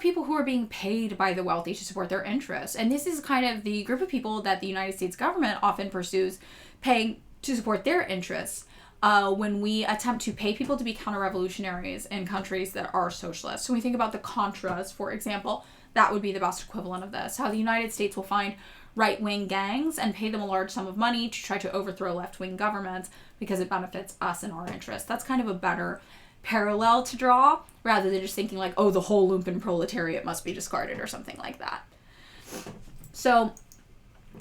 people who are being paid by the wealthy to support their interests. And this is kind of the group of people that the United States government often pursues paying to support their interests when we attempt to pay people to be counter-revolutionaries in countries that are socialist. So when we think about the Contras, for example, that would be the best equivalent of this. How the United States will find right-wing gangs and pay them a large sum of money to try to overthrow left-wing governments because it benefits us and our interests. That's kind of a better parallel to draw rather than just thinking like, oh, the whole lumpen proletariat must be discarded or something like that. So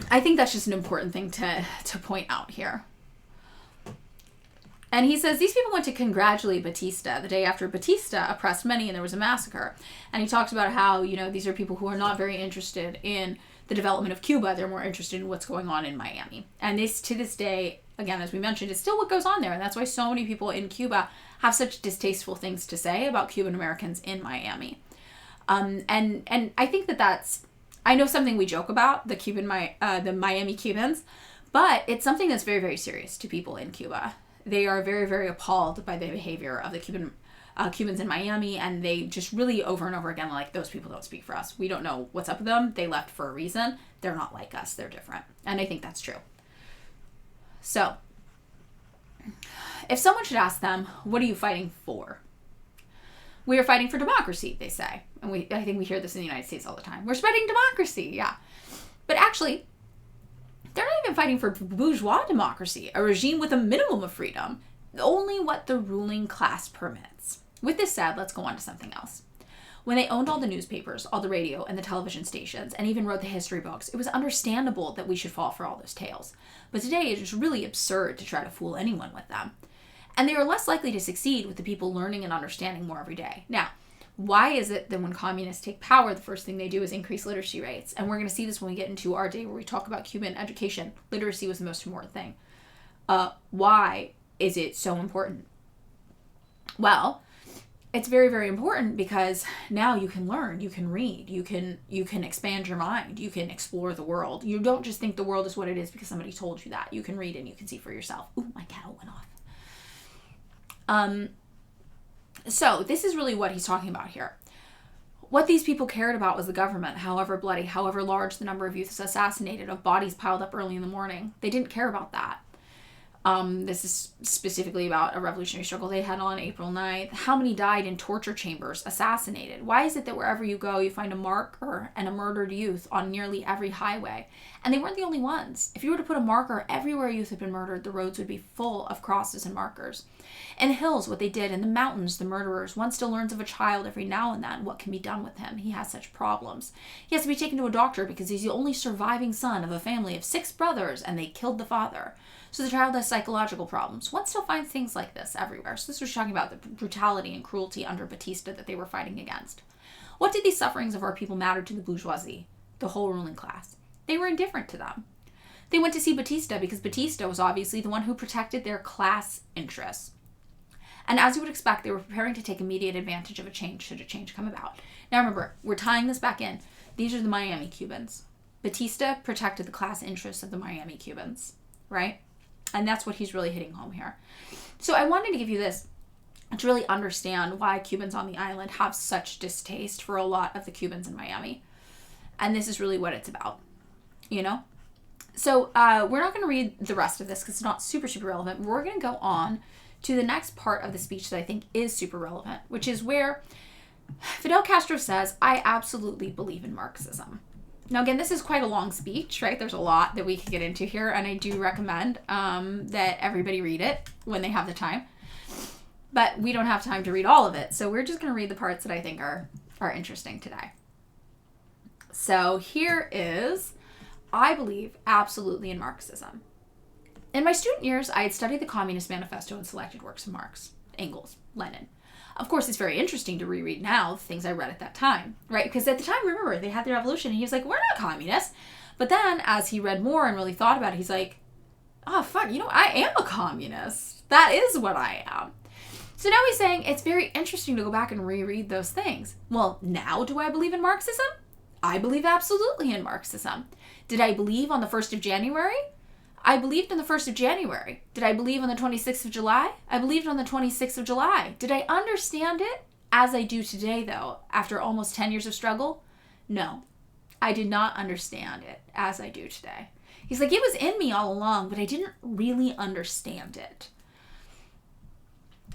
I think that's just an important thing to point out here. And he says these people went to congratulate Batista the day after Batista oppressed many and there was a massacre. And he talks about how, these are people who are not very interested in the development of Cuba. They're more interested in what's going on in Miami. And this, to this day, again, as we mentioned, is still what goes on there. And that's why so many people in Cuba have such distasteful things to say about Cuban Americans in Miami. And I think that's, I know something we joke about, the Miami Cubans, but it's something that's very, very serious to people in Cuba. They are very, very appalled by the behavior of the Cubans in Miami, and they just really over and over again like, those people don't speak for us. We don't know what's up with them. They left for a reason. They're not like us. They're different. And I think that's true. So, if someone should ask them, what are you fighting for? We are fighting for democracy, they say. And I think we hear this in the United States all the time. We're spreading democracy, yeah. But actually, they're not even fighting for bourgeois democracy, a regime with a minimum of freedom, only what the ruling class permits. With this said, let's go on to something else. When they owned all the newspapers, all the radio and the television stations, and even wrote the history books, it was understandable that we should fall for all those tales. But today, it is really absurd to try to fool anyone with them. And they are less likely to succeed with the people learning and understanding more every day. Now, why is it that when communists take power, the first thing they do is increase literacy rates? And we're going to see this when we get into our day where we talk about Cuban education. Literacy was the most important thing. Why is it so important? Well, it's very, very important because now you can learn, you can read, you can expand your mind, you can explore the world. You don't just think the world is what it is because somebody told you that. You can read and you can see for yourself. Ooh, my kettle went off. So this is really what he's talking about here. What these people cared about was the government, however bloody, however large the number of youths assassinated, of bodies piled up early in the morning. They didn't care about that. This is specifically about a revolutionary struggle they had on April 9th. How many died in torture chambers, assassinated? Why is it that wherever you go, you find a marker and a murdered youth on nearly every highway? And they weren't the only ones. If you were to put a marker everywhere a youth had been murdered, the roads would be full of crosses and markers. In the hills, what they did. In the mountains, the murderers. One still learns of a child every now and then what can be done with him. He has such problems. He has to be taken to a doctor because he's the only surviving son of a family of 6 brothers, and they killed the father. So the child has psychological problems. One still finds things like this everywhere. So this was talking about the brutality and cruelty under Batista that they were fighting against. What did these sufferings of our people matter to the bourgeoisie, the whole ruling class? They were indifferent to them. They went to see Batista because Batista was obviously the one who protected their class interests. And as you would expect, they were preparing to take immediate advantage of a change should a change come about. Now remember, we're tying this back in. These are the Miami Cubans. Batista protected the class interests of the Miami Cubans, right? And that's what he's really hitting home here. So I wanted to give you this to really understand why Cubans on the island have such distaste for a lot of the Cubans in Miami. And this is really what it's about, you know? So we're not going to read the rest of this because it's not super, super relevant. We're going to go on to the next part of the speech that I think is super relevant, which is where Fidel Castro says, I absolutely believe in Marxism. Now, again, this is quite a long speech, right? There's a lot that we could get into here, and I do recommend that everybody read it when they have the time. But we don't have time to read all of it, so we're just going to read the parts that I think are interesting today. So here is, I believe absolutely in Marxism. In my student years, I had studied the Communist Manifesto and selected works of Marx, Engels, Lenin. Of course, it's very interesting to reread now things I read at that time, right? Because at the time, remember, they had the revolution, and he was like, we're not communists. But then, as he read more and really thought about it, he's like, oh, fuck, I am a communist. That is what I am. So now he's saying it's very interesting to go back and reread those things. Well, now do I believe in Marxism? I believe absolutely in Marxism. Did I believe on the 1st of January? I believed on the 1st of January. Did I believe on the 26th of July? I believed on the 26th of July. Did I understand it as I do today, though, after almost 10 years of struggle? No, I did not understand it as I do today. He's like, it was in me all along, but I didn't really understand it.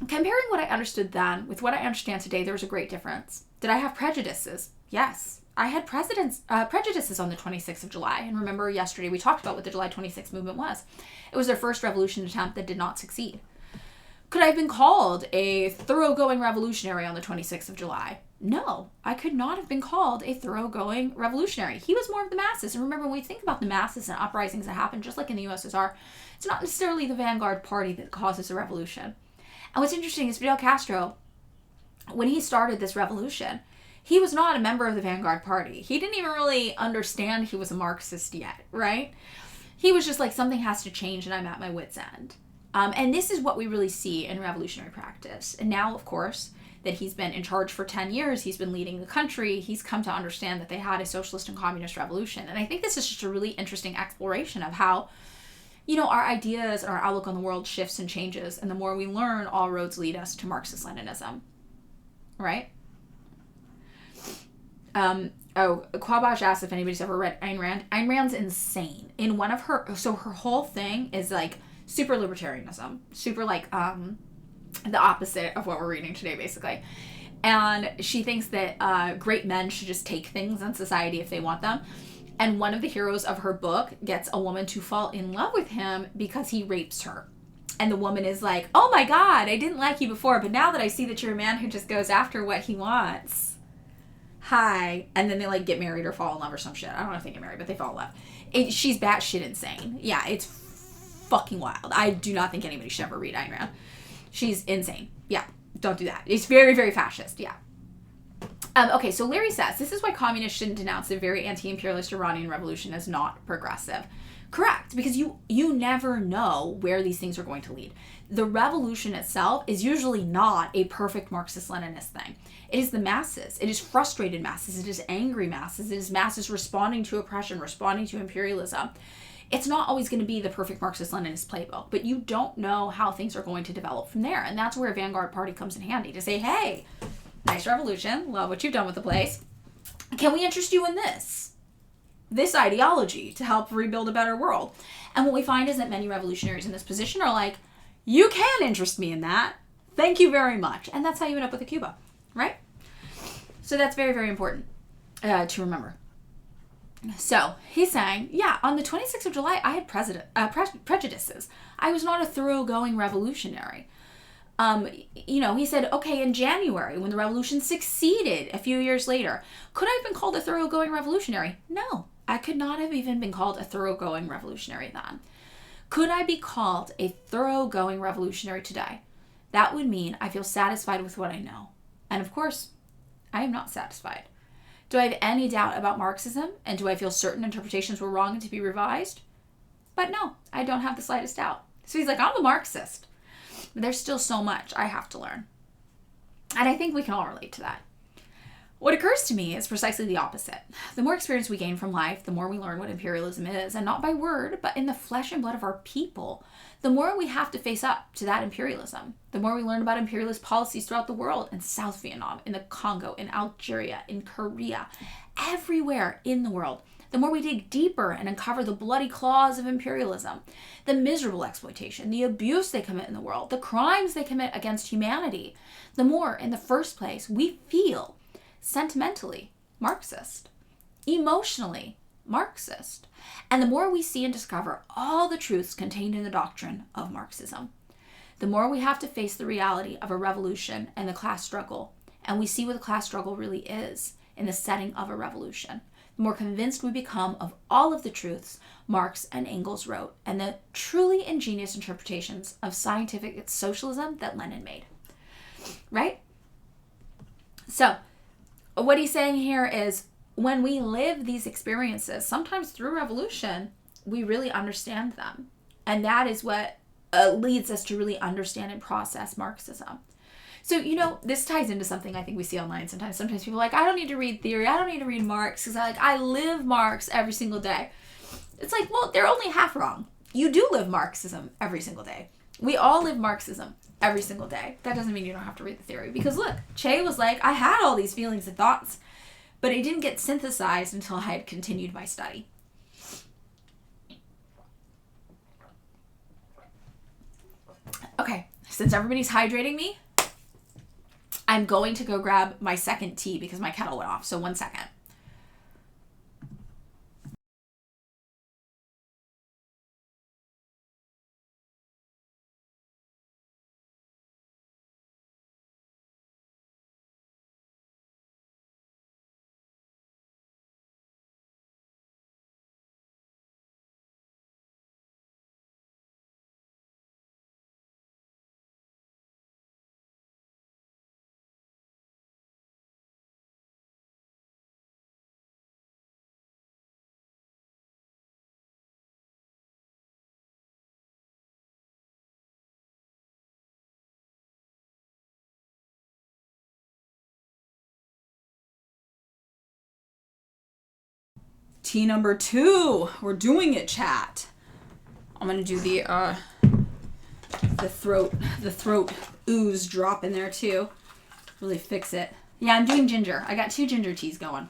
Comparing what I understood then with what I understand today, there was a great difference. Did I have prejudices? Yes. I had prejudices on the 26th of July. And remember, yesterday we talked about what the July 26th movement was. It was their first revolution attempt that did not succeed. Could I have been called a thoroughgoing revolutionary on the 26th of July? No, I could not have been called a thoroughgoing revolutionary. He was more of the masses. And remember, when we think about the masses and uprisings that happen, just like in the USSR, it's not necessarily the Vanguard party that causes a revolution. And what's interesting is Fidel Castro, when he started this revolution, he was not a member of the Vanguard party. He didn't even really understand he was a Marxist yet, right? He was just like, something has to change and I'm at my wit's end. And this is what we really see in revolutionary practice. And now, of course, that he's been in charge for 10 years, he's been leading the country, he's come to understand that they had a socialist and communist revolution. And I think this is just a really interesting exploration of how, our ideas and our outlook on the world shifts and changes. And the more we learn, all roads lead us to Marxist-Leninism, right? Quabash asked if anybody's ever read Ayn Rand. Ayn Rand's insane. In one of her whole thing is like super libertarianism, super like the opposite of what we're reading today, basically. And she thinks that great men should just take things in society if they want them. And one of the heroes of her book gets a woman to fall in love with him because he rapes her. And the woman is like, oh my God, I didn't like you before, but now that I see that you're a man who just goes after what he wants. Hi. And then they like get married or fall in love or some shit. I don't know if they get married, but they fall in love. She's batshit insane. Yeah, it's fucking wild. I do not think anybody should ever read Ayn Rand. She's insane. Yeah, don't do that. It's very, very fascist. Yeah. Okay, so Larry says, this is why communists shouldn't denounce the very anti-imperialist Iranian revolution as not progressive. Correct, because you never know where these things are going to lead. The revolution itself is usually not a perfect Marxist-Leninist thing. It is the masses. It is frustrated masses. It is angry masses. It is masses responding to oppression, responding to imperialism. It's not always going to be the perfect Marxist-Leninist playbook, but you don't know how things are going to develop from there. And that's where a Vanguard party comes in handy to say, hey, nice revolution. Love what you've done with the place. Can we interest you in this ideology to help rebuild a better world? And what we find is that many revolutionaries in this position are like, you can interest me in that. Thank you very much. And that's how you end up with a Cuba, right? So that's very, very important to remember. So he's saying, yeah, on the 26th of July, I had prejudices. I was not a thoroughgoing revolutionary. He said, okay, in January, when the revolution succeeded a few years later, could I have been called a thoroughgoing revolutionary? No, I could not have even been called a thoroughgoing revolutionary then. Could I be called a thoroughgoing revolutionary today? That would mean I feel satisfied with what I know. And of course, I am not satisfied. Do I have any doubt about Marxism? And do I feel certain interpretations were wrong and to be revised? But no, I don't have the slightest doubt. So he's like, I'm a Marxist. But there's still so much I have to learn. And I think we can all relate to that. What occurs to me is precisely the opposite. The more experience we gain from life, the more we learn what imperialism is, and not by word, but in the flesh and blood of our people, the more we have to face up to that imperialism. The more we learn about imperialist policies throughout the world, in South Vietnam, in the Congo, in Algeria, in Korea, everywhere in the world, the more we dig deeper and uncover the bloody claws of imperialism, the miserable exploitation, the abuse they commit in the world, the crimes they commit against humanity, the more, in the first place, we feel sentimentally Marxist, emotionally Marxist, and the more we see and discover all the truths contained in the doctrine of Marxism, the more we have to face the reality of a revolution and the class struggle, and we see what the class struggle really is in the setting of a revolution. The more convinced we become of all of the truths Marx and Engels wrote and the truly ingenious interpretations of scientific socialism that Lenin made. Right? So what he's saying here is when we live these experiences, sometimes through revolution, we really understand them. And that is what leads us to really understand and process Marxism. So, this ties into something I think we see online sometimes. Sometimes people are like, I don't need to read theory. I don't need to read Marx because I live Marx every single day. It's like, well, they're only half wrong. You do live Marxism every single day. We all live Marxism every single day. That doesn't mean you don't have to read the theory. Because look, Che was like, I had all these feelings and thoughts, but it didn't get synthesized until I had continued my study. Okay, since everybody's hydrating me, I'm going to go grab my second tea because my kettle went off. So 1 second. Tea number 2. We're doing it, chat. I'm gonna do the throat ooze drop in there too. Really fix it. Yeah, I'm doing ginger. I got 2 ginger teas going.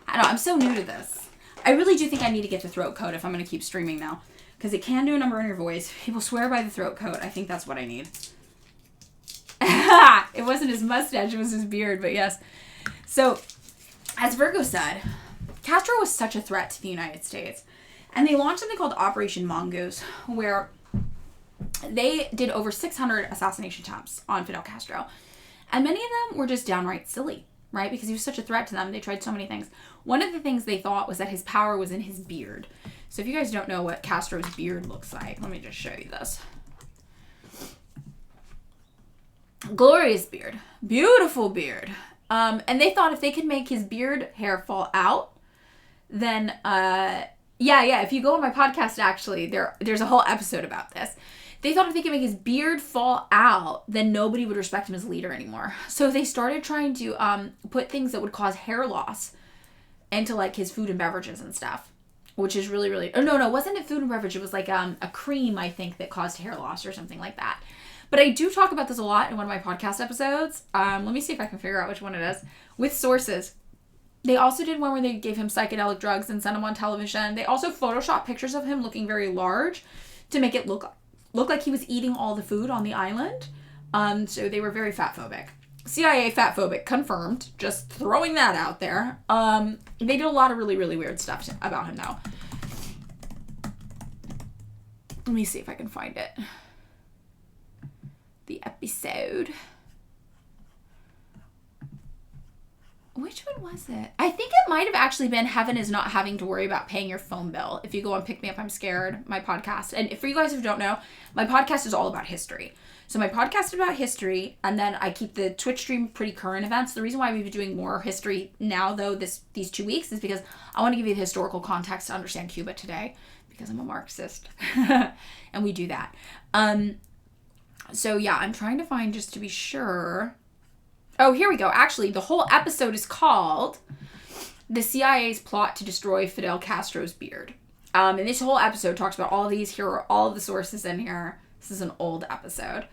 I know, I'm so new to this. I really do think I need to get the throat coat if I'm gonna keep streaming now. Because it can do a number on your voice. People swear by the throat coat. I think that's what I need. It wasn't his mustache, it was his beard, but yes. So, as Virgo said, Castro was such a threat to the United States. And they launched something called Operation Mongoose, where they did over 600 assassination attempts on Fidel Castro. And many of them were just downright silly, right? Because he was such a threat to them. They tried so many things. One of the things they thought was that his power was in his beard. So if you guys don't know what Castro's beard looks like, let me just show you this. Glorious beard. Beautiful beard. And they thought if they could make his beard hair fall out, then, if you go on my podcast, actually, there's a whole episode about this. They thought if they could make his beard fall out, then nobody would respect him as a leader anymore. So they started trying to put things that would cause hair loss into, like, his food and beverages and stuff, which is really, really... Oh, no, it wasn't a food and beverage. It was, like, a cream, I think, that caused hair loss or something like that. But I do talk about this a lot in one of my podcast episodes. Let me see if I can figure out which one it is. With sources. They also did one where they gave him psychedelic drugs and sent him on television. They also photoshopped pictures of him looking very large to make it look like he was eating all the food on the island. So they were very fatphobic. CIA fatphobic, confirmed. Just throwing that out there. They did a lot of really, really weird stuff about him, though. Let me see if I can find it. The episode. Which one was it? I think it might have actually been Heaven is Not Having to Worry About Paying Your Phone Bill. If you go on Pick Me Up, I'm Scared, my podcast. And for you guys who don't know, my podcast is all about history. So my podcast is about history, and then I keep the Twitch stream pretty current events. The reason why we've been doing more history now, though, these 2 weeks is because I want to give you the historical context to understand Cuba today, because I'm a Marxist. And we do that. So yeah, I'm trying to find, just to be sure... Oh, here we go. Actually, the whole episode is called The CIA's Plot to Destroy Fidel Castro's Beard. And this whole episode talks about all of these. Here are all of the sources in here. This is an old episode.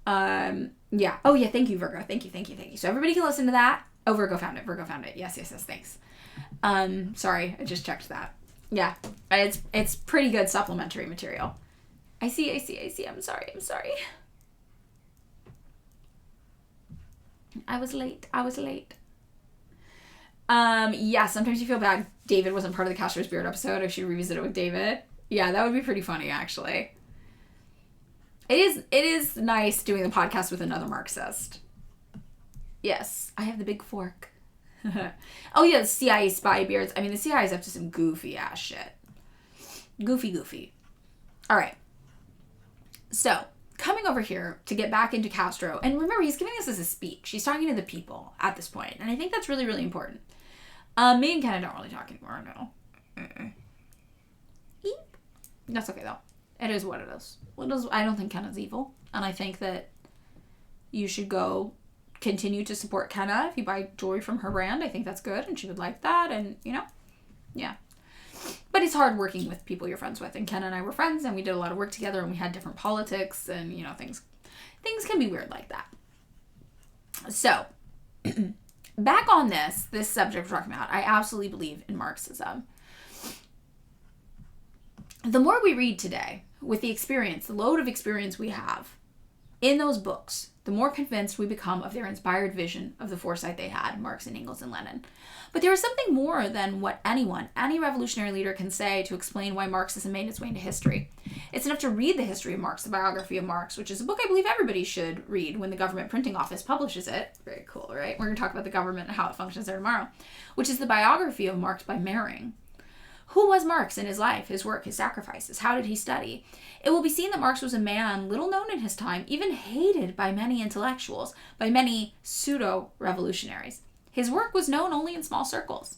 Yeah. Oh, yeah. Thank you, Virgo. Thank you. So everybody can listen to that. Oh, Virgo found it. Yes. Thanks. Sorry. I just checked that. Yeah. It's pretty good supplementary material. I see. I'm sorry. I was late. Yeah, sometimes you feel bad David wasn't part of the Castro's Beard episode. I should revisit it with David. Yeah, that would be pretty funny, actually. It is nice doing the podcast with another Marxist. Yes, I have the big fork. Oh, yeah, the CIA spy beards. I mean, the CIA is up to some goofy-ass shit. Goofy. All right. So, coming over here to get back into Castro, and remember, he's giving this as a speech. He's talking to the people at this point, and I think that's really, really important. Me and Kenna don't really talk anymore, no. Eep. That's okay, though. It is what it is. I don't think Kenna's evil, and I think that you should go continue to support Kenna if you buy jewelry from her brand. I think that's good, and she would like that, and, yeah. But it's hard working with people you're friends with, and Kenna and I were friends, and we did a lot of work together, and we had different politics, and, things can be weird like that. So, back on this subject we're talking about, I absolutely believe in Marxism. The more we read today, with the experience, the load of experience we have in those books, the more convinced we become of their inspired vision of the foresight they had, Marx and Engels and Lenin. But there is something more than what any revolutionary leader can say to explain why Marxism made its way into history. It's enough to read the history of Marx, the biography of Marx, which is a book I believe everybody should read when the government printing office publishes it. Very cool, right? We're going to talk about the government and how it functions there tomorrow, which is the biography of Marx by Mehring. Who was Marx in his life, his work, his sacrifices? How did he study? It will be seen that Marx was a man little known in his time, even hated by many intellectuals, by many pseudo-revolutionaries. His work was known only in small circles.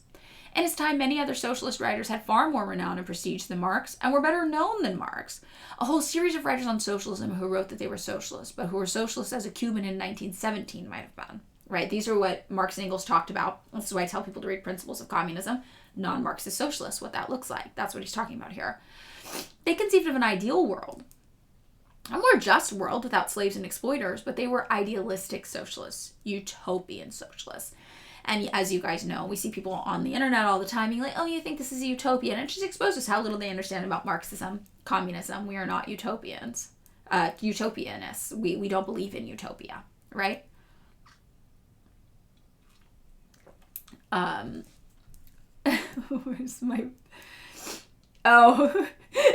In his time, many other socialist writers had far more renown and prestige than Marx, and were better known than Marx. A whole series of writers on socialism who wrote that they were socialists, but who were socialists as a Cuban in 1917 might have been. Right? These are what Marx and Engels talked about. This is why I tell people to read Principles of Communism. Non-Marxist socialists, what that looks like. That's what he's talking about here. They conceived of an ideal world, a more just world without slaves and exploiters, but they were idealistic socialists, utopian socialists. And as you guys know, we see people on the internet all the time being like, oh, you think this is a utopia? And it just exposes how little they understand about Marxism, communism. We are not utopians, utopianists. We don't believe in utopia, right? Where's my... Oh,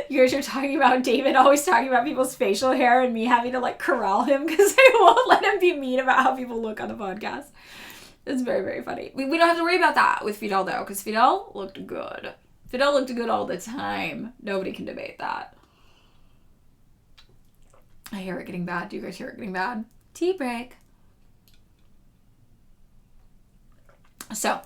you guys are talking about David always talking about people's facial hair and me having to corral him because I won't let him be mean about how people look on the podcast. It's very, very funny. We don't have to worry about that with Fidel, though, because Fidel looked good. Fidel looked good all the time. Nobody can debate that. I hear it getting bad. Do you guys hear it getting bad? Tea break. So,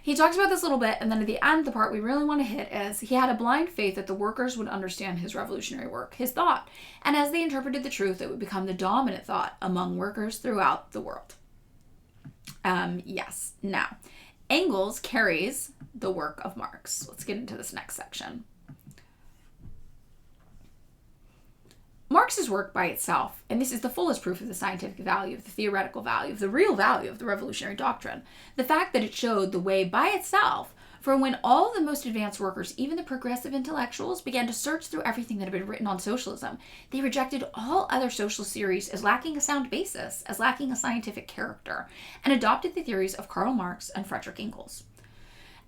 he talks about this a little bit, and then at the end, the part we really want to hit is he had a blind faith that the workers would understand his revolutionary work, his thought, and as they interpreted the truth, it would become the dominant thought among workers throughout the world. Yes. Now, Engels carries the work of Marx. Let's get into this next section. Marx's work by itself, and this is the fullest proof of the scientific value, of the theoretical value, of the real value of the revolutionary doctrine, the fact that it showed the way by itself for when all the most advanced workers, even the progressive intellectuals, began to search through everything that had been written on socialism. They rejected all other socialist theories as lacking a sound basis, as lacking a scientific character, and adopted the theories of Karl Marx and Friedrich Engels.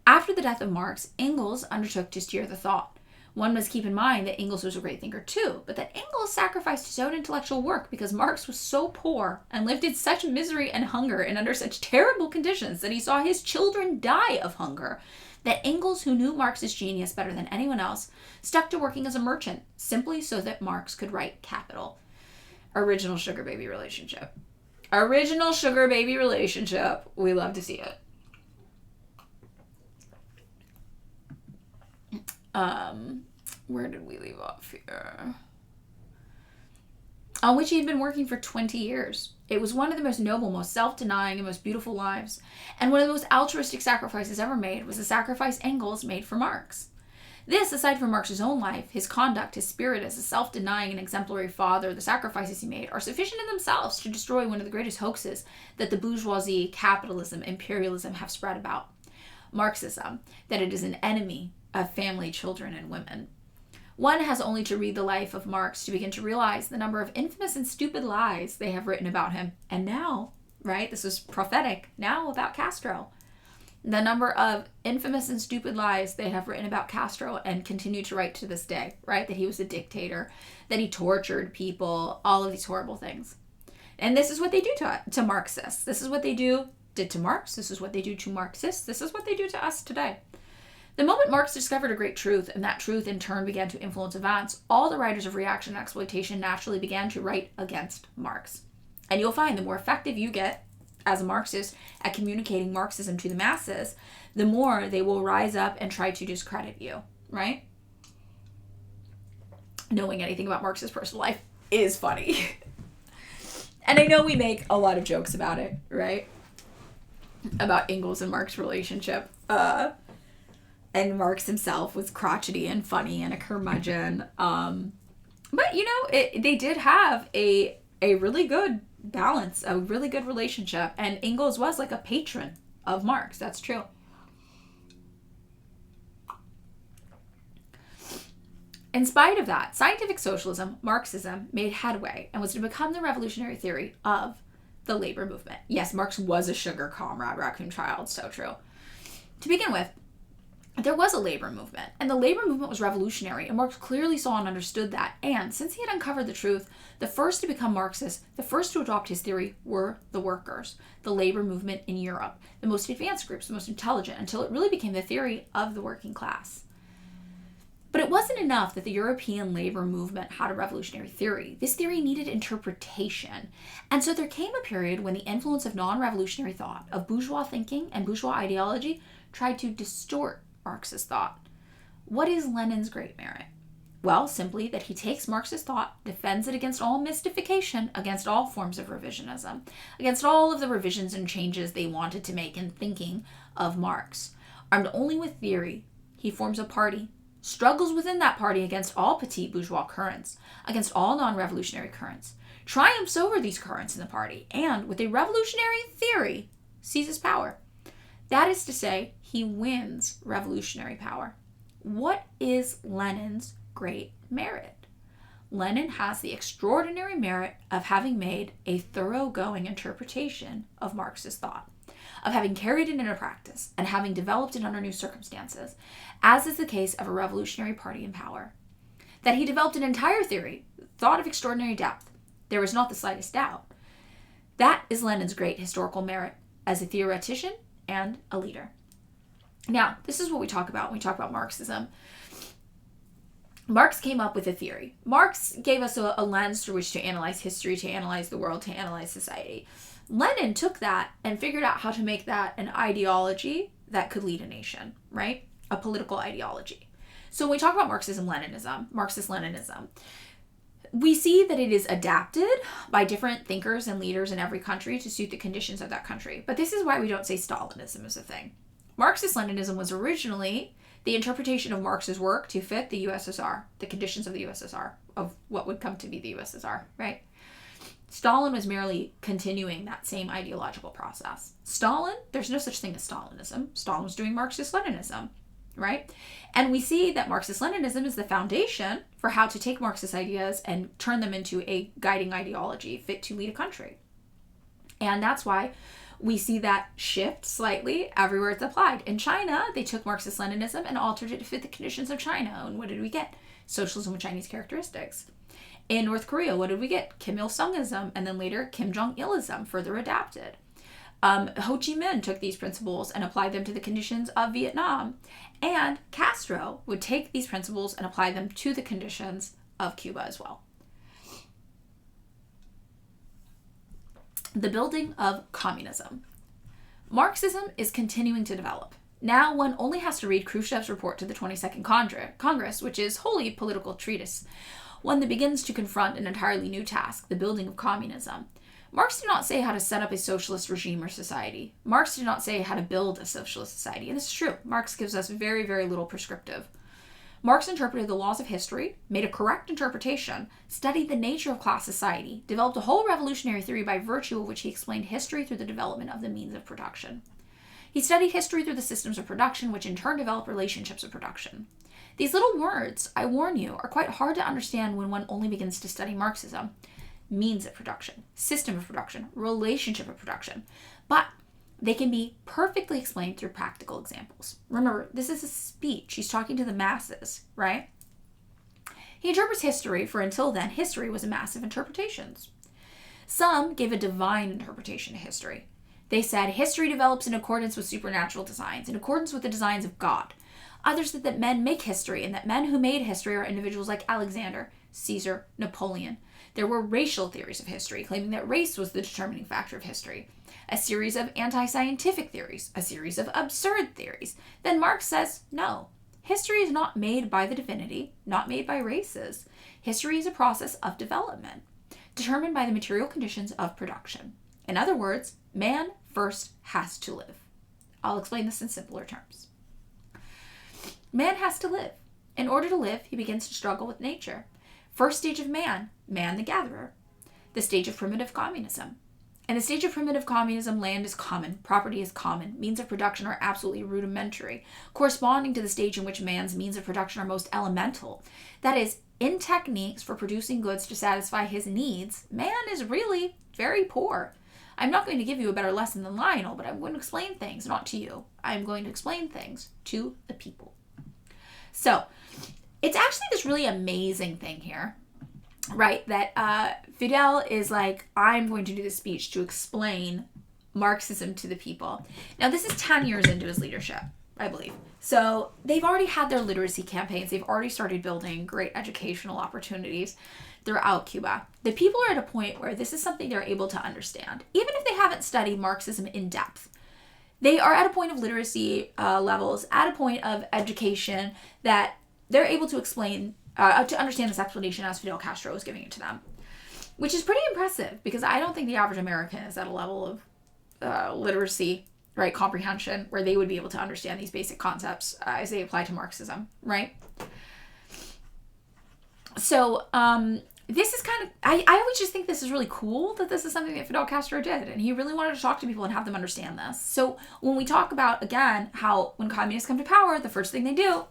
After the death of Marx, Engels undertook to steer the thought. One must keep in mind that Engels was a great thinker too, but that Engels sacrificed his own intellectual work because Marx was so poor and lived in such misery and hunger and under such terrible conditions that he saw his children die of hunger, that Engels, who knew Marx's genius better than anyone else, stuck to working as a merchant simply so that Marx could write Capital. Original sugar baby relationship. Original sugar baby relationship. We love to see it. Where did we leave off here? On which he had been working for 20 years. It was one of the most noble, most self-denying, and most beautiful lives. And one of the most altruistic sacrifices ever made was the sacrifice Engels made for Marx. This, aside from Marx's own life, his conduct, his spirit as a self-denying and exemplary father, the sacrifices he made, are sufficient in themselves to destroy one of the greatest hoaxes that the bourgeoisie, capitalism, imperialism have spread about. Marxism, that it is an enemy of family, children, and women. One has only to read the life of Marx to begin to realize the number of infamous and stupid lies they have written about him. And now, right, this is prophetic, now about Castro. The number of infamous and stupid lies they have written about Castro and continue to write to this day, right? That he was a dictator, that he tortured people, all of these horrible things. And this is what they do to Marxists. This is what they did to Marx. This is what they do to Marxists. This is what they do to us today. The moment Marx discovered a great truth, and that truth in turn began to influence events, all the writers of reaction and exploitation naturally began to write against Marx. And you'll find the more effective you get as a Marxist at communicating Marxism to the masses, the more they will rise up and try to discredit you, right? Knowing anything about Marx's personal life is funny. And I know we make a lot of jokes about it, right? About Engels and Marx relationship. And Marx himself was crotchety and funny and a curmudgeon. But, you know, they did have a really good balance, a really good relationship. And Engels was like a patron of Marx. That's true. In spite of that, scientific socialism, Marxism, made headway and was to become the revolutionary theory of the labor movement. Yes, Marx was a sugar comrade, raccoon child, so true. To begin with, there was a labor movement, and the labor movement was revolutionary, and Marx clearly saw and understood that. And since he had uncovered the truth, the first to become Marxist, the first to adopt his theory, were the workers, the labor movement in Europe, the most advanced groups, the most intelligent, until it really became the theory of the working class. But it wasn't enough that the European labor movement had a revolutionary theory. This theory needed interpretation. And so there came a period when the influence of non-revolutionary thought, of bourgeois thinking and bourgeois ideology, tried to distort Marx's thought. What is Lenin's great merit? Well, simply that he takes Marxist thought, defends it against all mystification, against all forms of revisionism, against all of the revisions and changes they wanted to make in thinking of Marx. Armed only with theory, he forms a party, struggles within that party against all petite bourgeois currents, against all non-revolutionary currents, triumphs over these currents in the party, and with a revolutionary theory, seizes power. That is to say, he wins revolutionary power. What is Lenin's great merit? Lenin has the extraordinary merit of having made a thoroughgoing interpretation of Marxist thought, of having carried it into practice, and having developed it under new circumstances, as is the case of a revolutionary party in power. That he developed an entire theory, thought of extraordinary depth, there is not the slightest doubt. That is Lenin's great historical merit as a theoretician and a leader. Now, this is what we talk about when we talk about Marxism. Marx came up with a theory. Marx gave us a lens through which to analyze history, to analyze the world, to analyze society. Lenin took that and figured out how to make that an ideology that could lead a nation, right? A political ideology. So when we talk about Marxism-Leninism, Marxist-Leninism, we see that it is adapted by different thinkers and leaders in every country to suit the conditions of that country. But this is why we don't say Stalinism is a thing. Marxist-Leninism was originally the interpretation of Marx's work to fit the USSR, the conditions of the USSR, of what would come to be the USSR, right? Stalin was merely continuing that same ideological process. Stalin, there's no such thing as Stalinism. Stalin was doing Marxist-Leninism, right? And we see that Marxist-Leninism is the foundation for how to take Marxist ideas and turn them into a guiding ideology fit to lead a country. And that's why we see that shift slightly everywhere it's applied. In China, they took Marxist-Leninism and altered it to fit the conditions of China. And what did we get? Socialism with Chinese characteristics. In North Korea, what did we get? Kim Il-sungism, and then later Kim Jong-ilism, further adapted. Ho Chi Minh took these principles and applied them to the conditions of Vietnam. And Castro would take these principles and apply them to the conditions of Cuba as well. The building of communism. Marxism is continuing to develop. Now one only has to read Khrushchev's report to the 22nd Congress, which is wholly political treatise, one that begins to confront an entirely new task, the building of communism. Marx did not say how to set up a socialist regime or society. Marx did not say how to build a socialist society, and this is true. Marx gives us very, very little prescriptive. Marx interpreted the laws of history, made a correct interpretation, studied the nature of class society, developed a whole revolutionary theory by virtue of which he explained history through the development of the means of production. He studied history through the systems of production, which in turn developed relationships of production. These little words, I warn you, are quite hard to understand when one only begins to study Marxism. Means of production, system of production, relationship of production. But they can be perfectly explained through practical examples. Remember, this is a speech. He's talking to the masses, right? He interprets history, for until then, history was a mass of interpretations. Some gave a divine interpretation of history. They said history develops in accordance with supernatural designs, in accordance with the designs of God. Others said that men make history, and that men who made history are individuals like Alexander, Caesar, Napoleon. There were racial theories of history, claiming that race was the determining factor of history. A series of anti-scientific theories, a series of absurd theories. Then Marx says, no, history is not made by the divinity, not made by races. History is a process of development, determined by the material conditions of production. In other words, man first has to live. I'll explain this in simpler terms. Man has to live. In order to live, he begins to struggle with nature. First stage of man, man the gatherer. The stage of primitive communism. In the stage of primitive communism, land is common, property is common, means of production are absolutely rudimentary, corresponding to the stage in which man's means of production are most elemental. That is, in techniques for producing goods to satisfy his needs, man is really very poor. I'm not going to give you a better lesson than Lionel, but I'm going to explain things, not to you. I'm going to explain things to the people. So, it's actually this really amazing thing here, right? That Fidel is like, I'm going to do this speech to explain Marxism to the people. Now, this is 10 years into his leadership, I believe. So they've already had their literacy campaigns. They've already started building great educational opportunities throughout Cuba. The people are at a point where this is something they're able to understand. Even if they haven't studied Marxism in depth, they are at a point of literacy levels, at a point of education that they're able to explain, to understand this explanation as Fidel Castro is giving it to them, which is pretty impressive because I don't think the average American is at a level of literacy, right, comprehension, where they would be able to understand these basic concepts as they apply to Marxism, right? So this is kind of, I always just think this is really cool that this is something that Fidel Castro did, and he really wanted to talk to people and have them understand this. So when we talk about, again, how when communists come to power, the first thing they do,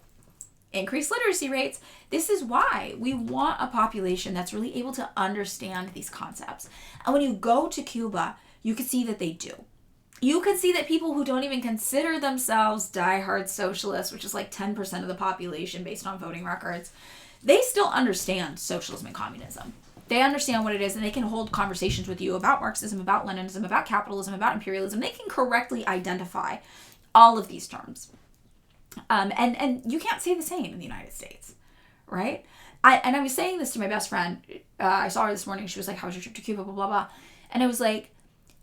increase literacy rates, this is why we want a population that's really able to understand these concepts. And when you go to Cuba, you can see that they do. You can see that people who don't even consider themselves diehard socialists, which is like 10% of the population based on voting records, they still understand socialism and communism. They understand what it is, and they can hold conversations with you about Marxism, about Leninism, about capitalism, about imperialism. They can correctly identify all of these terms. And you can't say the same in the United States, right? I was saying this to my best friend. I saw her this morning. She was like, how was your trip to Cuba, blah, blah, blah. And I was like,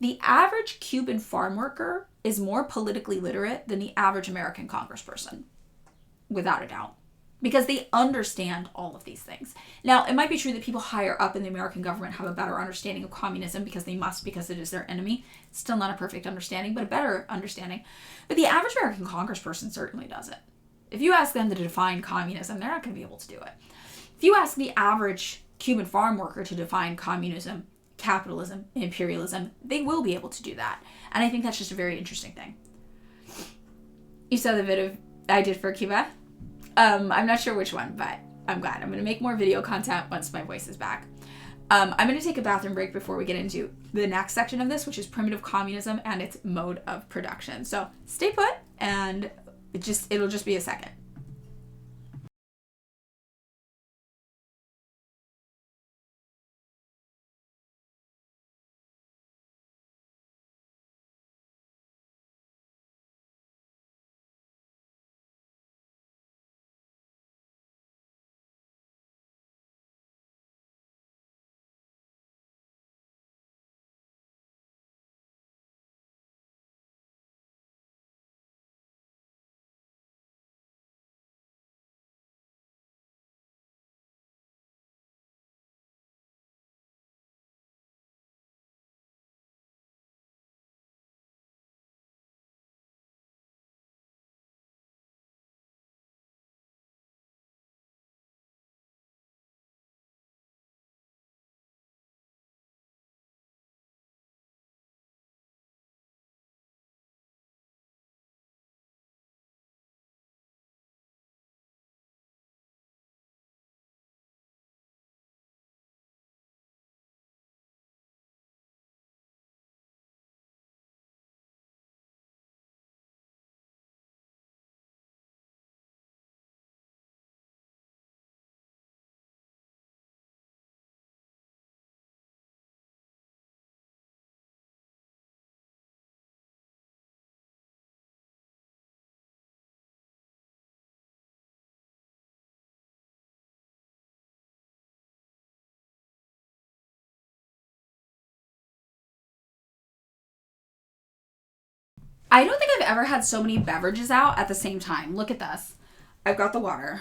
the average Cuban farm worker is more politically literate than the average American congressperson, without a doubt, because they understand all of these things. Now, it might be true that people higher up in the American government have a better understanding of communism because they must, because it is their enemy. It's still not a perfect understanding, but a better understanding. But the average American congressperson certainly doesn't. If you ask them to define communism, they're not going to be able to do it. If you ask the average Cuban farm worker to define communism, capitalism, imperialism, they will be able to do that. And I think that's just a very interesting thing. You saw the video I did for Cuba? I'm not sure which one, but I'm glad. I'm going to make more video content once my voice is back. I'm going to take a bathroom break before we get into the next section of this, which is primitive communism and its mode of production. So stay put, and it'll just be a second. I don't think I've ever had so many beverages out at the same time. Look at this. I've got the water.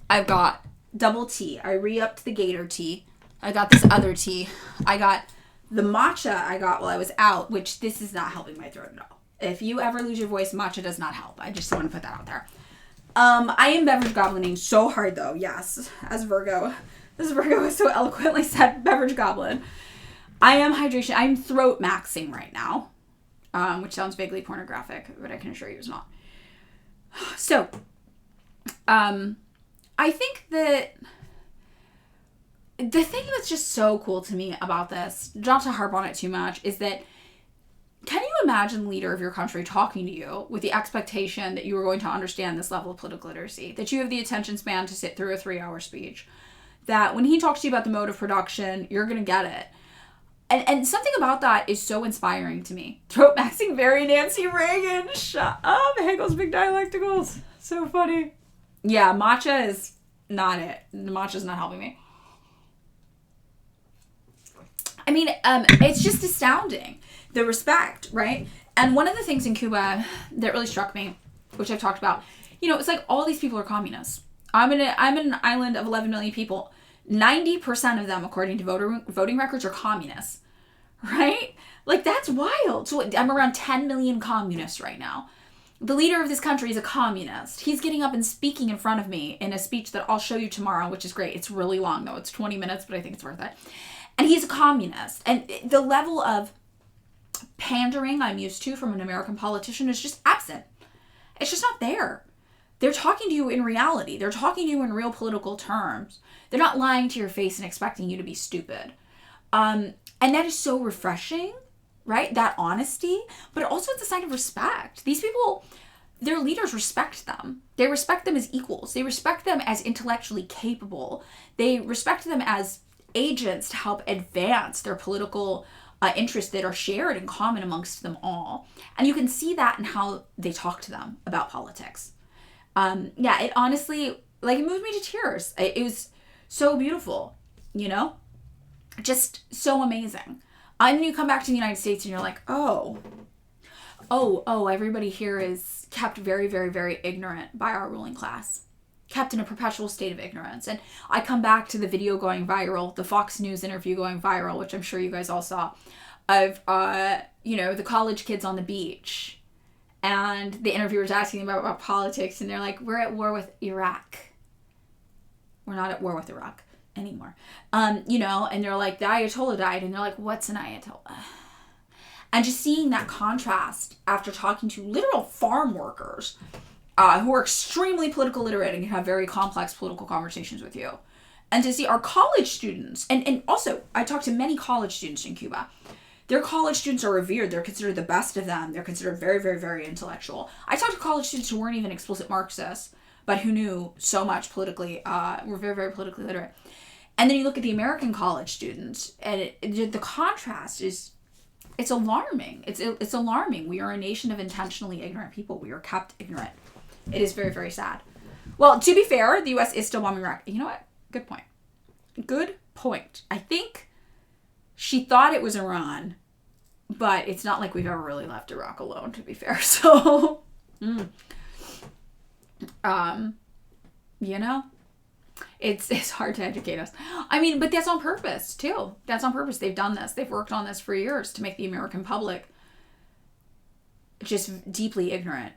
I've got double tea. I re-upped the Gator tea. I got this other tea. I got the matcha I got while I was out, which this is not helping my throat at all. If you ever lose your voice, matcha does not help. I just want to put that out there. I am beverage goblining so hard though. Yes, as Virgo. As Virgo has so eloquently said, beverage goblin. I am hydration. I'm throat maxing right now. Which sounds vaguely pornographic, but I can assure you it's not. So, I think that the thing that's just so cool to me about this, not to harp on it too much, is that can you imagine the leader of your country talking to you with the expectation that you are going to understand this level of political literacy, that you have the attention span to sit through a 3-hour speech, that when he talks to you about the mode of production, you're going to get it. And something about that is so inspiring to me. Throat maxing very Nancy Reagan. Shut up. Hegel's big dialecticals. So funny. Yeah, matcha is not it. The matcha's not helping me. I mean, it's just astounding. The respect, right? And one of the things in Cuba that really struck me, which I've talked about, it's like all these people are communists. I'm in an island of 11 million people. 90% of them, according to voting records, are communists, right? Like, that's wild. So I'm around 10 million communists right now. The leader of this country is a communist. He's getting up and speaking in front of me in a speech that I'll show you tomorrow, which is great. It's really long, though. It's 20 minutes, but I think it's worth it. And he's a communist. And the level of pandering I'm used to from an American politician is just absent. It's just not there. They're talking to you in reality. They're talking to you in real political terms. They're not lying to your face and expecting you to be stupid. And that is so refreshing, right? That honesty, but also it's a sign of respect. These people, their leaders respect them. They respect them as equals. They respect them as intellectually capable. They respect them as agents to help advance their political interests that are shared in common amongst them all. And you can see that in how they talk to them about politics. It honestly, it moved me to tears. It was so beautiful, just so amazing. And you come back to the United States and you're like, oh, everybody here is kept very, very, very ignorant by our ruling class, kept in a perpetual state of ignorance. And I come back to the video going viral, the Fox News interview going viral, which I'm sure you guys all saw, of, the college kids on the beach. And the interviewer's asking them about politics, and they're like, we're at war with Iraq. We're not at war with Iraq anymore. And they're like, the Ayatollah died. And they're like, what's an Ayatollah? And just seeing that contrast after talking to literal farm workers who are extremely political literate and can have very complex political conversations with you. And to see our college students, and also I talked to many college students in Cuba. Their college students are revered. They're considered the best of them. They're considered very, very, very intellectual. I talked to college students who weren't even explicit Marxists, but who knew so much politically, were very, very politically literate. And then you look at the American college students, and the contrast is, it's alarming. It's alarming. We are a nation of intentionally ignorant people. We are kept ignorant. It is very, very sad. Well, to be fair, the U.S. is still bombing Iraq. You know what? Good point. Good point. I think she thought it was Iran, but it's not like we've ever really left Iraq alone, to be fair. So, it's hard to educate us. I mean, but that's on purpose, too. That's on purpose. They've done this. They've worked on this for years to make the American public just deeply ignorant.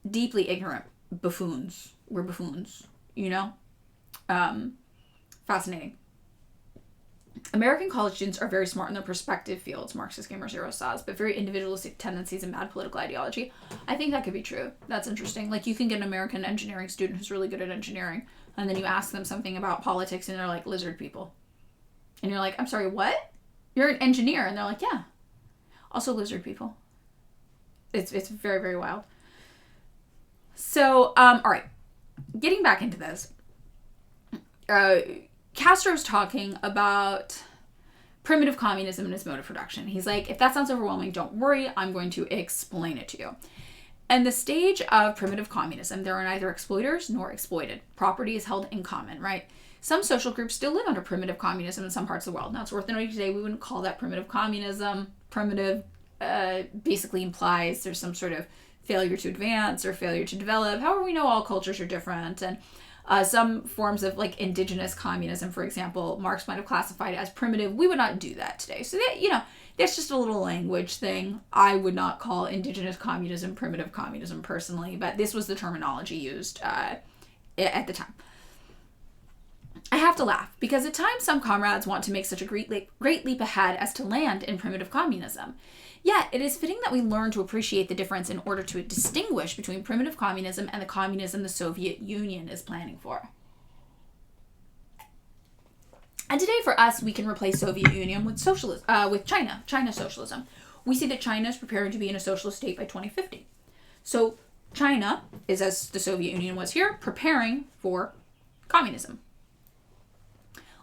Deeply ignorant buffoons. We're buffoons, Fascinating. American college students are very smart in their perspective fields, Marxist Gamer Zero says, but very individualistic tendencies and bad political ideology. I think that could be true. That's interesting. Like, you can get an American engineering student who's really good at engineering, and then you ask them something about politics, and they're like, lizard people. And you're like, I'm sorry, what? You're an engineer. And they're like, yeah. Also lizard people. It's very, very wild. So, all right. Getting back into this. Castro's talking about primitive communism and its mode of production. He's like, if that sounds overwhelming, don't worry, I'm going to explain it to you. In the stage of primitive communism, there are neither exploiters nor exploited. Property is held in common, right? Some social groups still live under primitive communism in some parts of the world. Now, it's worth noting today, we wouldn't call that primitive communism. Primitive basically implies there's some sort of failure to advance or failure to develop. However, we know all cultures are different, and some forms of like indigenous communism, for example, Marx might have classified as primitive. We would not do that today. So that, that's just a little language thing. I would not call indigenous communism primitive communism personally, but this was the terminology used at the time. I have to laugh because at times some comrades want to make such a great leap ahead as to land in primitive communism. Yet, it is fitting that we learn to appreciate the difference in order to distinguish between primitive communism and the communism the Soviet Union is planning for. And today, for us, we can replace Soviet Union with socialism, with China socialism. We see that China is preparing to be in a socialist state by 2050. So, China is, as the Soviet Union was here, preparing for communism.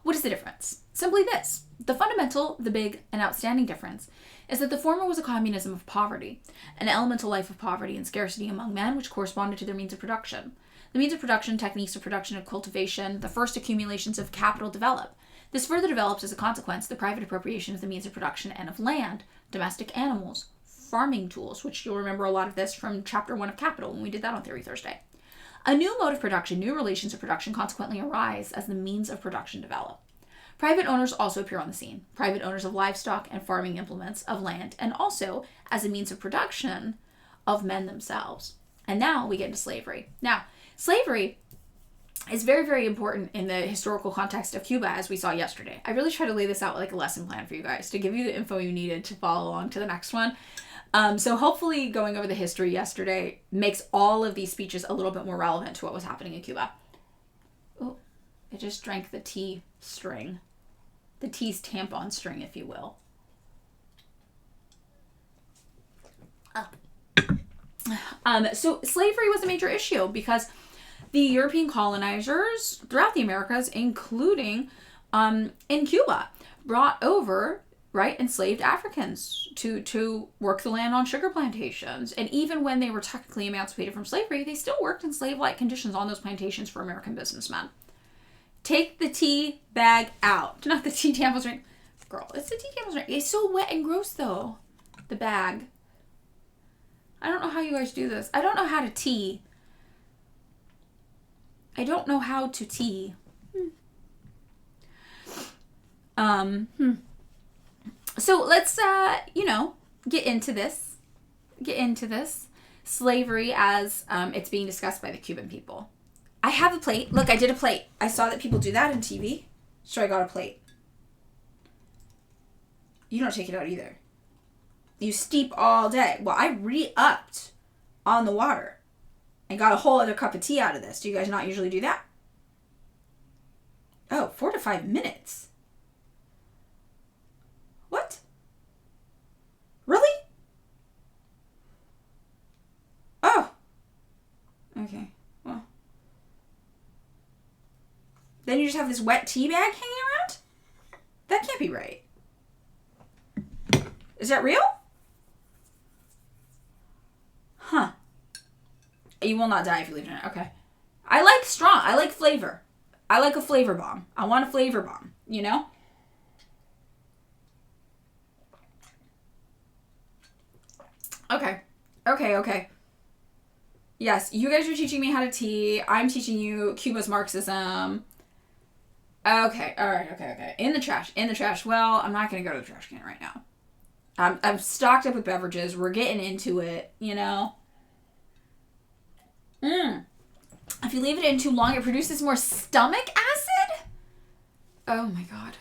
What is the difference? Simply this. The fundamental, the big, and outstanding difference is that the former was a communism of poverty, an elemental life of poverty and scarcity among men which corresponded to their means of production. The means of production, techniques of production and cultivation, the first accumulations of capital develop. This further develops as a consequence the private appropriation of the means of production and of land, domestic animals, farming tools, which you'll remember a lot of this from chapter 1 of Capital when we did that on Theory Thursday. A new mode of production, new relations of production consequently arise as the means of production develop. Private owners also appear on the scene, private owners of livestock and farming implements, of land, and also as a means of production of men themselves. And now we get into slavery. Now, slavery is very, very important in the historical context of Cuba, as we saw yesterday. I really try to lay this out like a lesson plan for you guys to give you the info you needed to follow along to the next one. So hopefully going over the history yesterday makes all of these speeches a little bit more relevant to what was happening in Cuba. Oh, I just drank the tea string. The tea's tampon string, if you will. So slavery was a major issue because the European colonizers throughout the Americas, including in Cuba, brought over enslaved Africans to work the land on sugar plantations. And even when they were technically emancipated from slavery, they still worked in slave-like conditions on those plantations for American businessmen. Take the tea bag out. Not the tea tampon string. Girl, it's the tea tampon string. It's so wet and gross, though. The bag. I don't know how you guys do this. I don't know how to tea. I don't know how to tea. So let's, get into this. Slavery as it's being discussed by the Cuban people. I have a plate. Look, I did a plate. I saw that people do that on TV. So I got a plate. You don't take it out either. You steep all day. Well, I re-upped on the water and got a whole other cup of tea out of this. Do you guys not usually do that? Oh, 4 to 5 minutes. What? Really? Oh. Okay. Well. Then you just have this wet tea bag hanging around? That can't be right. Is that real? Huh. You will not die if you leave it in. Okay. I like strong. I like flavor. I like a flavor bomb. I want a flavor bomb, you know? Okay. Yes, you guys are teaching me how to tea. I'm teaching you Cuba's Marxism. Okay, alright, okay. In the trash. Well, I'm not going to go to the trash can right now. I'm stocked up with beverages. We're getting into it, you know? If you leave it in too long, it produces more stomach acid? Oh my god.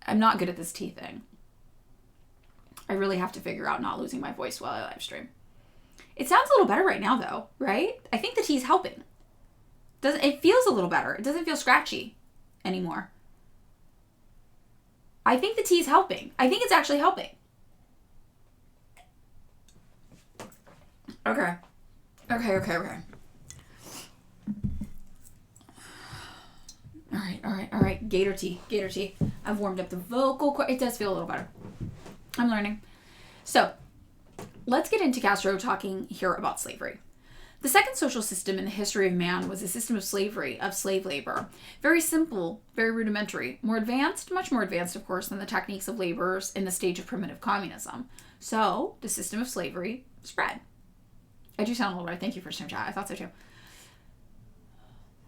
I'm not good at this tea thing. I really have to figure out not losing my voice while I live stream. It sounds a little better right now, though, right? I think the tea's helping. It feels a little better. It doesn't feel scratchy anymore. I think the tea's helping. I think it's actually helping. Okay. All right. Gator tea. I've warmed up the vocal cord. It does feel a little better. I'm learning. So, let's get into Castro talking here about slavery. The second social system in the history of man was a system of slavery, of slave labor. Very simple, very rudimentary. More advanced, much more advanced, of course, than the techniques of laborers in the stage of primitive communism. So, the system of slavery spread. I do sound a little right. Thank you for sharing chat. I thought so too.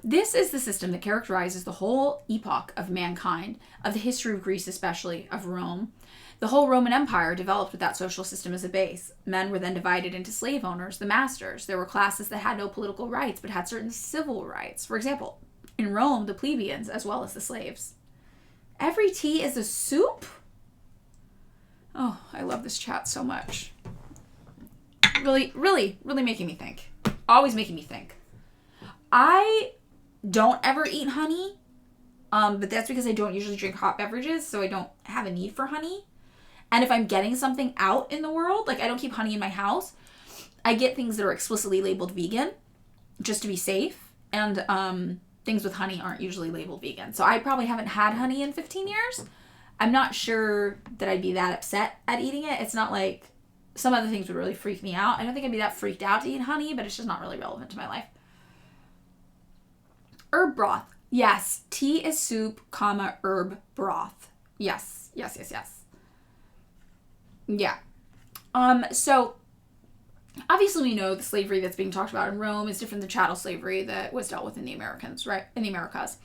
This is the system that characterizes the whole epoch of mankind, of the history of Greece especially, of Rome. The whole Roman Empire developed with that social system as a base. Men were then divided into slave owners, the masters. There were classes that had no political rights but had certain civil rights. For example, in Rome, the plebeians as well as the slaves. Every tea is a soup? Oh, I love this chat so much. Really, really, really making me think. Always making me think. I don't ever eat honey, but that's because I don't usually drink hot beverages, so I don't have a need for honey. And if I'm getting something out in the world, like I don't keep honey in my house, I get things that are explicitly labeled vegan, just to be safe. And things with honey aren't usually labeled vegan. So I probably haven't had honey in 15 years. I'm not sure that I'd be that upset at eating it. It's not like some other things would really freak me out. I don't think I'd be that freaked out to eat honey, but it's just not really relevant to my life. Herb broth. Yes. Tea is soup, comma, herb broth. Yes. Yes, yes, yes. Yeah. So obviously we know the slavery that's being talked about in Rome is different than chattel slavery that was dealt with in the Americans, right? In the Americas.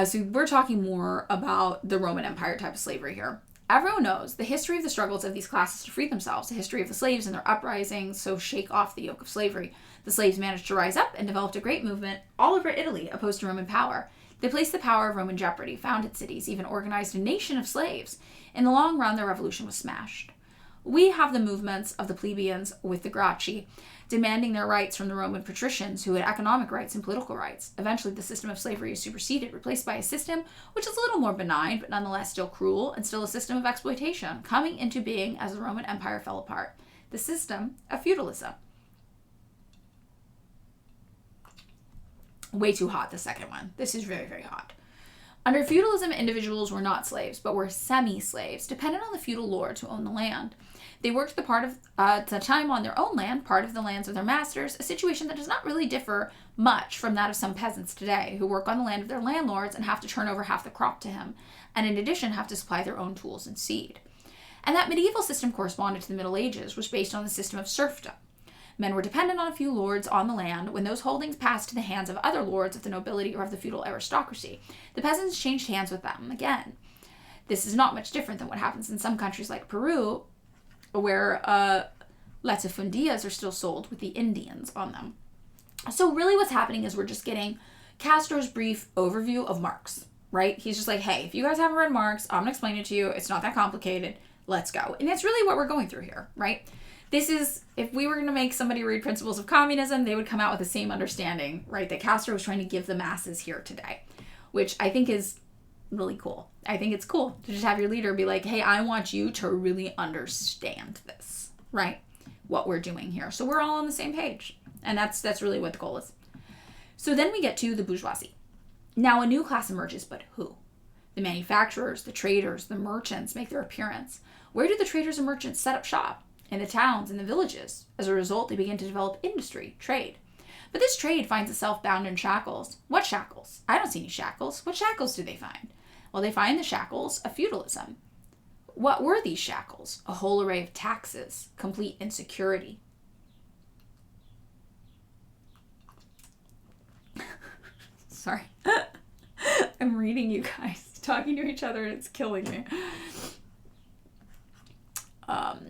So we're talking more about the Roman Empire type of slavery here. Everyone knows the history of the struggles of these classes to free themselves, the history of the slaves and their uprisings, so shake off the yoke of slavery. The slaves managed to rise up and developed a great movement all over Italy opposed to Roman power. They placed the power of Rome in jeopardy, founded cities, even organized a nation of slaves. In the long run, their revolution was smashed. We have the movements of the plebeians with the Gracchi, demanding their rights from the Roman patricians who had economic rights and political rights. Eventually, the system of slavery is superseded, replaced by a system which is a little more benign, but nonetheless still cruel, and still a system of exploitation, coming into being as the Roman Empire fell apart. The system of feudalism. Way too hot, the second one. This is very, very hot. Under feudalism, individuals were not slaves, but were semi-slaves, dependent on the feudal lords who owned the land. They worked the time on their own land, part of the lands of their masters, a situation that does not really differ much from that of some peasants today, who work on the land of their landlords and have to turn over half the crop to him, and in addition have to supply their own tools and seed. And that medieval system corresponded to the Middle Ages, was based on the system of serfdom. Men were dependent on a few lords on the land. When those holdings passed to the hands of other lords of the nobility or of the feudal aristocracy, the peasants changed hands with them again. This is not much different than what happens in some countries like Peru, where latifundias are still sold with the Indians on them. So really what's happening is we're just getting Castro's brief overview of Marx, right? He's just like, hey, if you guys haven't read Marx, I'm going to explain it to you. It's not that complicated. Let's go. And that's really what we're going through here, right? This is, if we were going to make somebody read Principles of Communism, they would come out with the same understanding, right, that Castro was trying to give the masses here today, which I think is really cool. I think it's cool to just have your leader be like, hey, I want you to really understand this, right, what we're doing here. So we're all on the same page, and that's really what the goal is. So then we get to the bourgeoisie. Now a new class emerges, but who? The manufacturers, the traders, the merchants make their appearance. Where do the traders and merchants set up shop? In the towns, in the villages. As a result, they begin to develop industry, trade. But this trade finds itself bound in shackles. What shackles? I don't see any shackles. What shackles do they find? Well, they find the shackles of feudalism. What were these shackles? A whole array of taxes, complete insecurity. Sorry. I'm reading you guys talking to each other and it's killing me.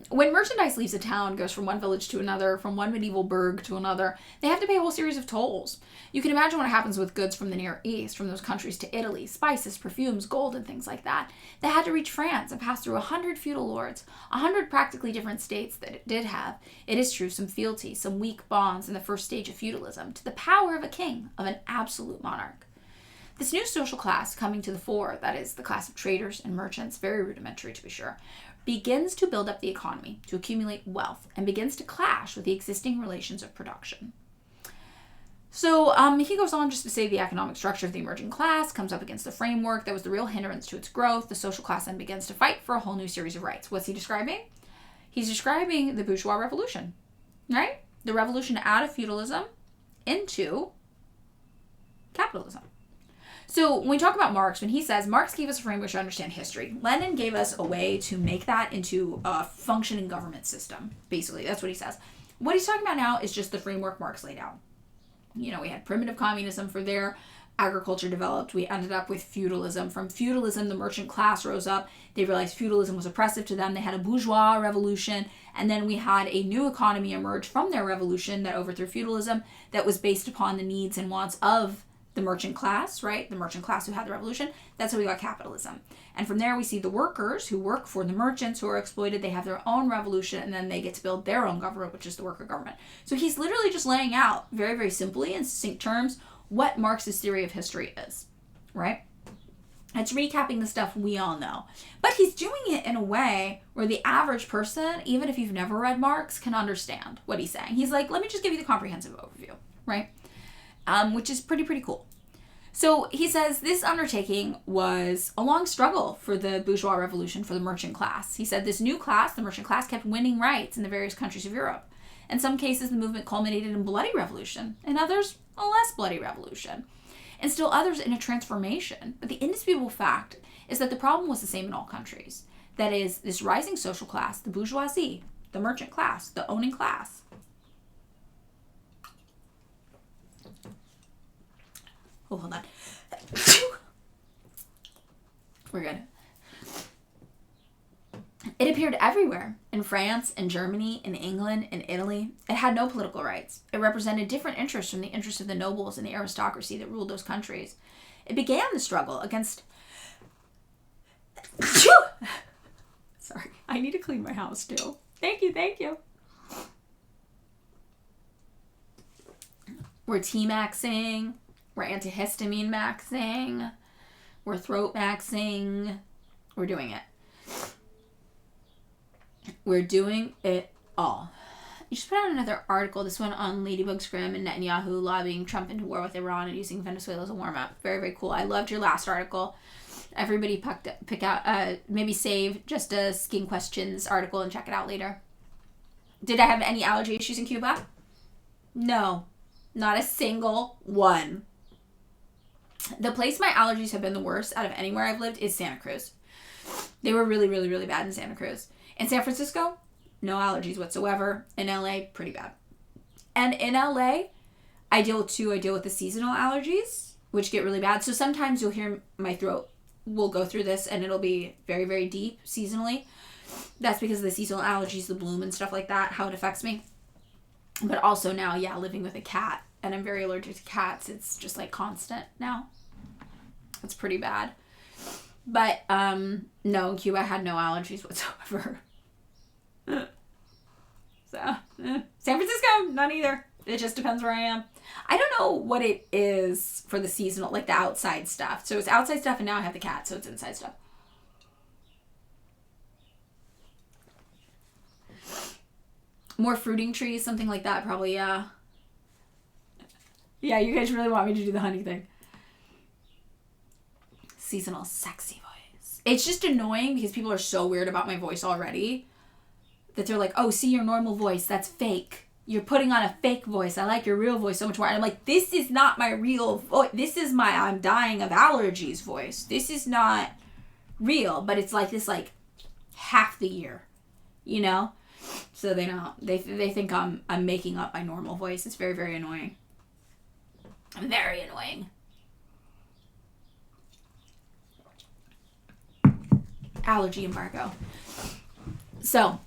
When merchandise leaves a town, goes from one village to another, from one medieval burg to another, they have to pay a whole series of tolls. You can imagine what happens with goods from the Near East, from those countries to Italy, spices, perfumes, gold, and things like that. They had to reach France and pass through 100 feudal lords, 100 practically different states that it did have, it is true, some fealty, some weak bonds in the first stage of feudalism, to the power of a king, of an absolute monarch. This new social class coming to the fore, that is, the class of traders and merchants, very rudimentary to be sure, begins to build up the economy, to accumulate wealth, and begins to clash with the existing relations of production. So he goes on just to say the economic structure of the emerging class comes up against the framework that was the real hindrance to its growth. The social class then begins to fight for a whole new series of rights. What's he describing? He's describing the bourgeois revolution, right? the revolution out of feudalism into capitalism. So when we talk about Marx, when he says Marx gave us a framework to understand history, Lenin gave us a way to make that into a functioning government system. Basically, that's what he says. What he's talking about now is just the framework Marx laid out. We had primitive communism for there. Agriculture developed. We ended up with feudalism. From feudalism, the merchant class rose up. They realized feudalism was oppressive to them. They had a bourgeois revolution. And then we had a new economy emerge from their revolution that overthrew feudalism that was based upon the needs and wants of the merchant class, right? The merchant class who had the revolution. That's how we got capitalism. And from there, we see the workers who work for the merchants who are exploited. They have their own revolution, and then they get to build their own government, which is the worker government. So he's literally just laying out very, very simply in succinct terms what Marx's theory of history is, right? It's recapping the stuff we all know. But he's doing it in a way where the average person, even if you've never read Marx, can understand what he's saying. He's like, let me just give you the comprehensive overview, right? Which is pretty cool. So he says this undertaking was a long struggle for the bourgeois revolution, for the merchant class. He said this new class, the merchant class, kept winning rights in the various countries of Europe. In some cases, the movement culminated in bloody revolution. In others, a less bloody revolution. And still others in a transformation. But the indisputable fact is that the problem was the same in all countries. That is, this rising social class, the bourgeoisie, the merchant class, the owning class, oh, hold on. We're good. It appeared everywhere. In France, in Germany, in England, in Italy. It had no political rights. It represented different interests from the interests of the nobles and the aristocracy that ruled those countries. It began the struggle against... Sorry, I need to clean my house too. Thank you. We're T-maxing. We're antihistamine maxing. We're throat maxing. We're doing it. We're doing it all. You just put out another article, this one on Ladybug Scrim and Netanyahu lobbying Trump into war with Iran and using Venezuela as a warm-up. Very, very cool. I loved your last article. Everybody pick out, maybe save just a Skin Questions article and check it out later. Did I have any allergy issues in Cuba? No. Not a single one. The place my allergies have been the worst out of anywhere I've lived is Santa Cruz. They were really, really, really bad in Santa Cruz. In San Francisco, no allergies whatsoever. In LA, pretty bad. And in LA, I deal with the seasonal allergies, which get really bad. So sometimes you'll hear my throat will go through this and it'll be very, very deep seasonally. That's because of the seasonal allergies, the bloom and stuff like that, how it affects me. But also now, living with a cat, and I'm very allergic to cats. It's just like constant now. It's pretty bad. But no, in Cuba I had no allergies whatsoever. So, San Francisco, none either. It just depends where I am. I don't know what it is for the seasonal, like the outside stuff. So it's outside stuff, and now I have the cat, so it's inside stuff. More fruiting trees, something like that, probably, yeah. Yeah, you guys really want me to do the honey thing. Seasonal sexy voice. It's just annoying because people are so weird about my voice already that they're like, oh, see your normal voice, that's fake. You're putting on a fake voice. I like your real voice so much more. And I'm like, this is not my real voice. This is my I'm dying of allergies voice. This is not real, but it's like this like half the year, you know? So they don't. They think I'm making up my normal voice. It's very, very annoying. Very annoying. Allergy embargo. So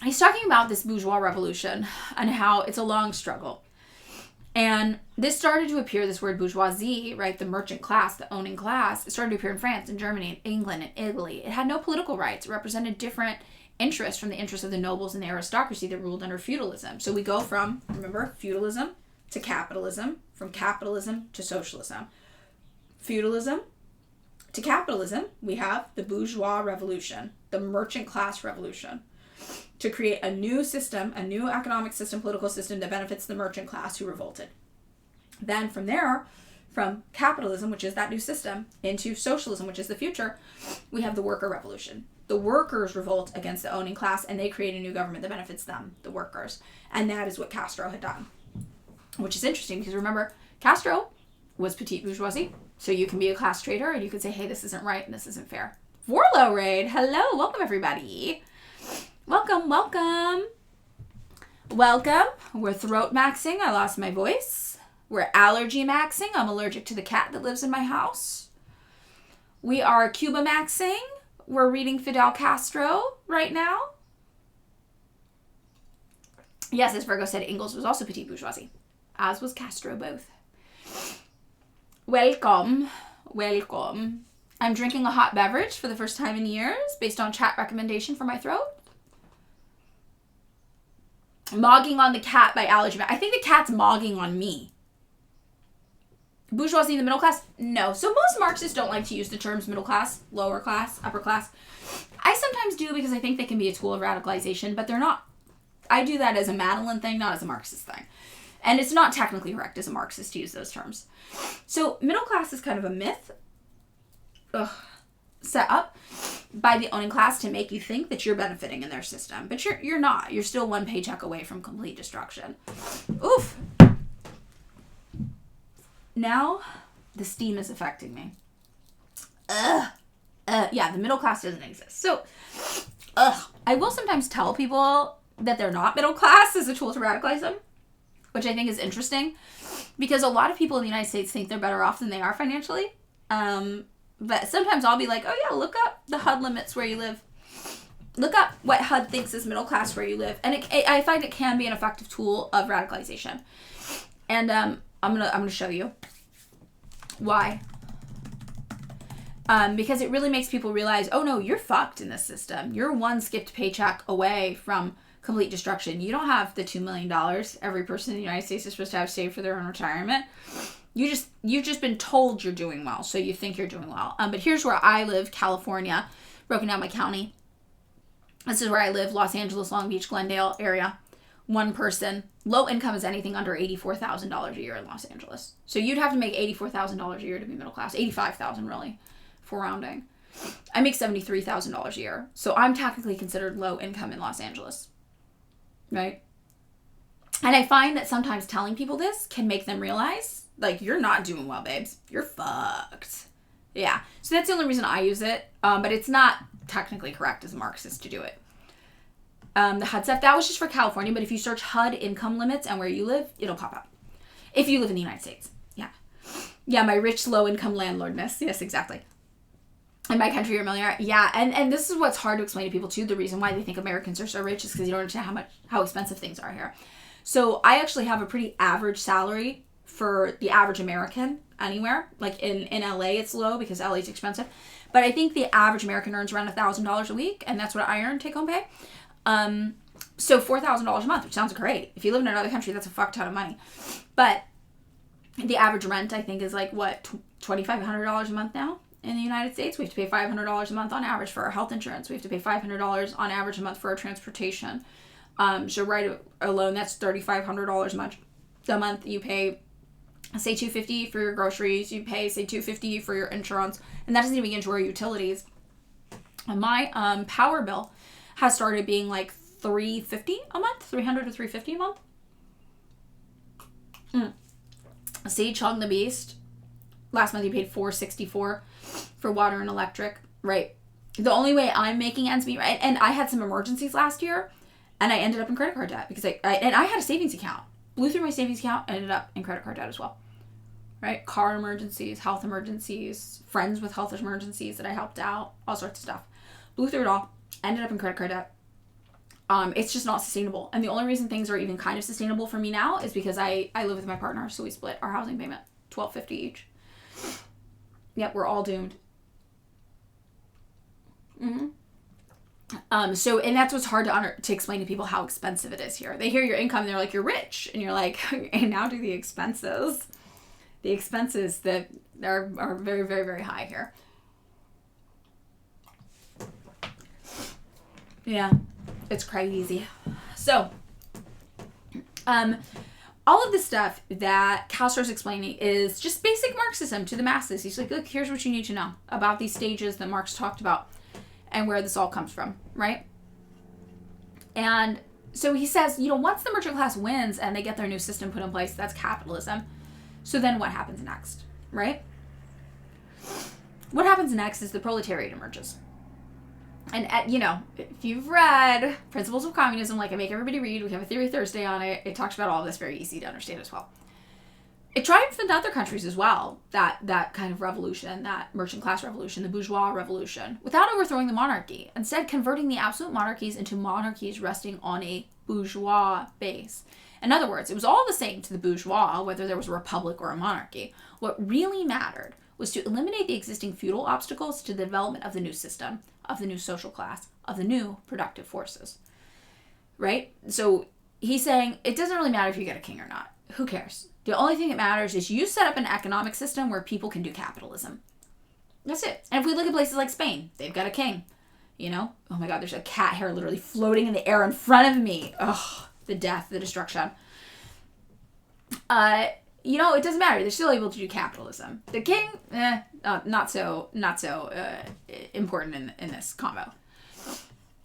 he's talking about this bourgeois revolution and how it's a long struggle. And this started to appear, this word bourgeoisie, right? The merchant class, the owning class, it started to appear in France and Germany and England and Italy. It had no political rights. It represented different interests from the interests of the nobles and the aristocracy that ruled under feudalism. So we go from, remember, feudalism to capitalism, from capitalism to socialism. Feudalism to capitalism, we have the bourgeois revolution, the merchant class revolution, to create a new system, a new economic system, political system that benefits the merchant class who revolted. Then from there, from capitalism, which is that new system, into socialism, which is the future, we have the worker revolution. the workers revolt against the owning class, and they create a new government that benefits them, the workers. And that is what Castro had done. Which is interesting, because remember, Castro was petite bourgeoisie, so you can be a class traitor, and you can say, hey, this isn't right, and this isn't fair. Warlow Raid, hello, welcome everybody. Welcome, welcome. Welcome. We're throat maxing, I lost my voice. We're allergy maxing, I'm allergic to the cat that lives in my house. We are Cuba maxing. We're reading Fidel Castro right now. Yes, as Virgo said, Engels was also petite bourgeoisie, as was Castro both. Welcome. Welcome. I'm drinking a hot beverage for the first time in years based on chat recommendation for my throat. Mogging on the cat by allergy. I think the cat's mogging on me. Bourgeoisie in the middle class? No. So most Marxists don't like to use the terms middle class, lower class, upper class. I sometimes do because I think they can be a tool of radicalization, but they're not. I do that as a Madeline thing, not as a Marxist thing. And it's not technically correct as a Marxist to use those terms. So middle class is kind of a myth set up by the owning class to make you think that you're benefiting in their system. But you're not. You're still one paycheck away from complete destruction. Oof. Now, the steam is affecting me. Yeah, the middle class doesn't exist. So, I will sometimes tell people that they're not middle class as a tool to radicalize them, which I think is interesting, because a lot of people in the United States think they're better off than they are financially. But sometimes I'll be like, oh yeah, look up the HUD limits where you live. Look up what HUD thinks is middle class where you live. And I find it can be an effective tool of radicalization. And I'm gonna show you why. Because it really makes people realize, oh no, you're fucked in this system. You're one skipped paycheck away from complete destruction. You don't have the $2 million every person in the United States is supposed to have saved for their own retirement. You've just been told you're doing well, so you think you're doing well. But here's where I live, California, broken down by county. This is where I live, Los Angeles, Long Beach, Glendale area. One person, low income is anything under $84,000 a year in Los Angeles. So you'd have to make $84,000 a year to be middle class. $85,000 really, for rounding. I make $73,000 a year. So I'm technically considered low income in Los Angeles. Right? And I find that sometimes telling people this can make them realize, like, you're not doing well, babes. You're fucked. Yeah. So that's the only reason I use it. But it's not technically correct as a Marxist to do it. The HUD stuff, that was just for California, but if you search HUD income limits and where you live, it'll pop up. If you live in the United States. Yeah. Yeah, my rich, low-income landlordness. Yes, exactly. In my country, you're a millionaire. Yeah, and this is what's hard to explain to people, too. The reason why they think Americans are so rich is because you don't understand how expensive things are here. So I actually have a pretty average salary for the average American anywhere. Like in LA, it's low because LA is expensive. But I think the average American earns around $1,000 a week, and that's what I earn take-home pay. So $4,000 a month, which sounds great. If you live in another country, that's a fuck ton of money. But the average rent, I think, is like, what, $2,500 a month now in the United States? We have to pay $500 a month on average for our health insurance. We have to pay $500 on average a month for our transportation. So right alone, that's $3,500 a month. You pay, say, $250 for your groceries. You pay, say, $250 for your insurance. And that doesn't even get into our utilities. And my power bill has started being like $350 a month, $300 to $350 a month. See, Chung the Beast. Last month you paid $464 for water and electric, right? The only way I'm making ends meet, right? And I had some emergencies last year, and I ended up in credit card debt because I had a savings account. Blew through my savings account, ended up in credit card debt as well. Right? Car emergencies, health emergencies, friends with health emergencies that I helped out, all sorts of stuff. Blew through it all, ended up in credit card debt. It's just not sustainable. And the only reason things are even kind of sustainable for me now is because I live with my partner, so we split our housing payment, $1,250 each. Yep, we're all doomed. So, and that's what's hard to explain to people how expensive it is here. They hear your income and they're like, you're rich. And you're like, and now do the expenses. The expenses that are very, very, very high here. Yeah, it's crazy. So, all of the stuff that Castro's explaining is just basic Marxism to the masses. He's like, look, here's what you need to know about these stages that Marx talked about. and where this all comes from, right? And so he says, once the merchant class wins and they get their new system put in place, that's capitalism. So then what happens next, right? What happens next is the proletariat emerges. And, if you've read Principles of Communism, like I make everybody read, we have a Theory Thursday on it, it talks about all of this, very easy to understand as well. It triumphed in other countries as well, that kind of revolution, that merchant class revolution, the bourgeois revolution, without overthrowing the monarchy, instead converting the absolute monarchies into monarchies resting on a bourgeois base. In other words, it was all the same to the bourgeois, whether there was a republic or a monarchy. What really mattered was to eliminate the existing feudal obstacles to the development of the new system, of the new social class, of the new productive forces. Right? So he's saying it doesn't really matter if you get a king or not. Who cares? The only thing that matters is you set up an economic system where people can do capitalism. That's it. And if we look at places like Spain, they've got a king. Oh my God, there's a cat hair literally floating in the air in front of me. Ugh, the death, the destruction. It doesn't matter. They're still able to do capitalism. The king, not so important in this combo.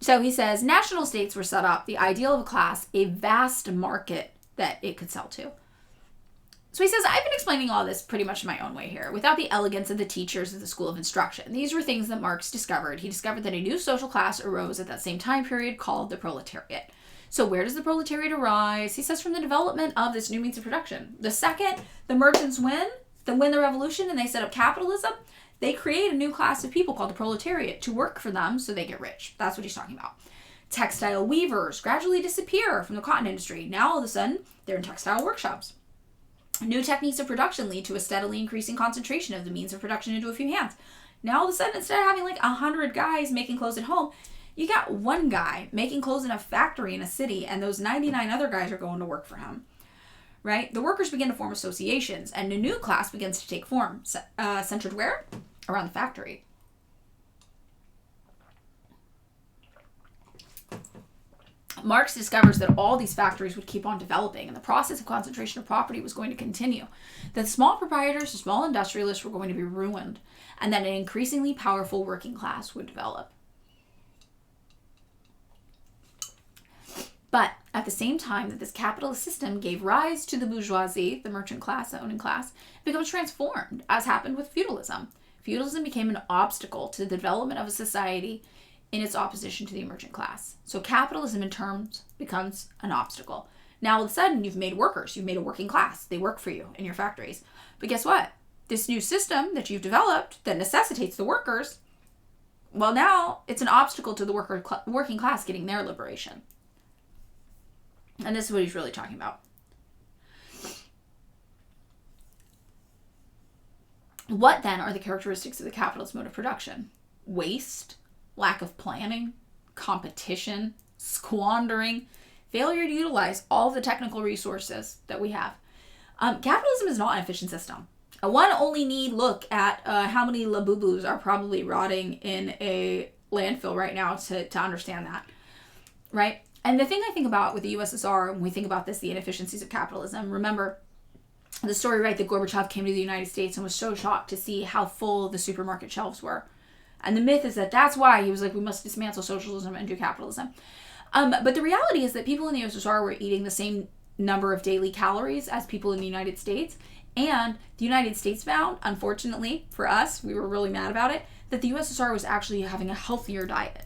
So he says, national states were set up, the ideal of a class, a vast market that it could sell to. So he says, I've been explaining all this pretty much my own way here, without the elegance of the teachers of the school of instruction. These were things that Marx discovered. He discovered that a new social class arose at that same time period called the proletariat. So where does the proletariat arise? He says from the development of this new means of production. The second the merchants win the revolution and they set up capitalism, they create a new class of people called the proletariat to work for them so they get rich. That's what he's talking about. Textile weavers gradually disappear from the cotton industry. Now all of a sudden, they're in textile workshops. New techniques of production lead to a steadily increasing concentration of the means of production into a few hands. Now all of a sudden, instead of having 100 guys making clothes at home, you got one guy making clothes in a factory in a city, and those 99 other guys are going to work for him, right? The workers begin to form associations, and a new class begins to take form, centered where? Around the factory. Marx discovers that all these factories would keep on developing, and the process of concentration of property was going to continue. That small proprietors, the small industrialists were going to be ruined, and that an increasingly powerful working class would develop. But at the same time that this capitalist system gave rise to the bourgeoisie, the merchant class, the owning class, it becomes transformed, as happened with feudalism. Feudalism became an obstacle to the development of a society in its opposition to the emergent class. So capitalism in terms becomes an obstacle. Now all of a sudden you've made workers, you've made a working class. They work for you in your factories. But guess what? This new system that you've developed that necessitates the workers, well now it's an obstacle to the working class getting their liberation. And this is what he's really talking about. What then are the characteristics of the capitalist mode of production? Waste, lack of planning, competition, squandering, failure to utilize all of the technical resources that we have. Capitalism is not an efficient system. One only need look at how many labubus are probably rotting in a landfill right now to understand that, right? And the thing I think about with the USSR, when we think about this, the inefficiencies of capitalism, remember the story, right, that Gorbachev came to the United States and was so shocked to see how full the supermarket shelves were. And the myth is that that's why he was like, we must dismantle socialism and do capitalism. But the reality is that people in the USSR were eating the same number of daily calories as people in the United States. And the United States found, unfortunately for us, we were really mad about it, that the USSR was actually having a healthier diet.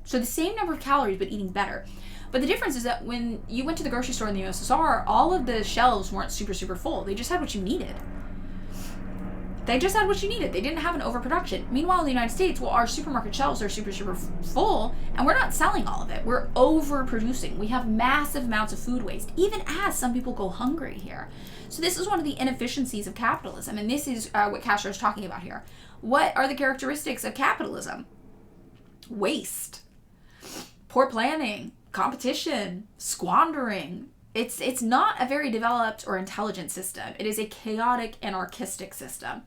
So the same number of calories, but eating better. But the difference is that when you went to the grocery store in the USSR, all of the shelves weren't super, super full. They just had what you needed. They didn't have an overproduction. Meanwhile, in the United States, well, our supermarket shelves are super, super full, and we're not selling all of it. We're overproducing. We have massive amounts of food waste, even as some people go hungry here. So this is one of the inefficiencies of capitalism, and this is what Castro is talking about here. What are the characteristics of capitalism? Waste, poor planning, competition, squandering. It's not a very developed or intelligent system. It is a chaotic, anarchistic system.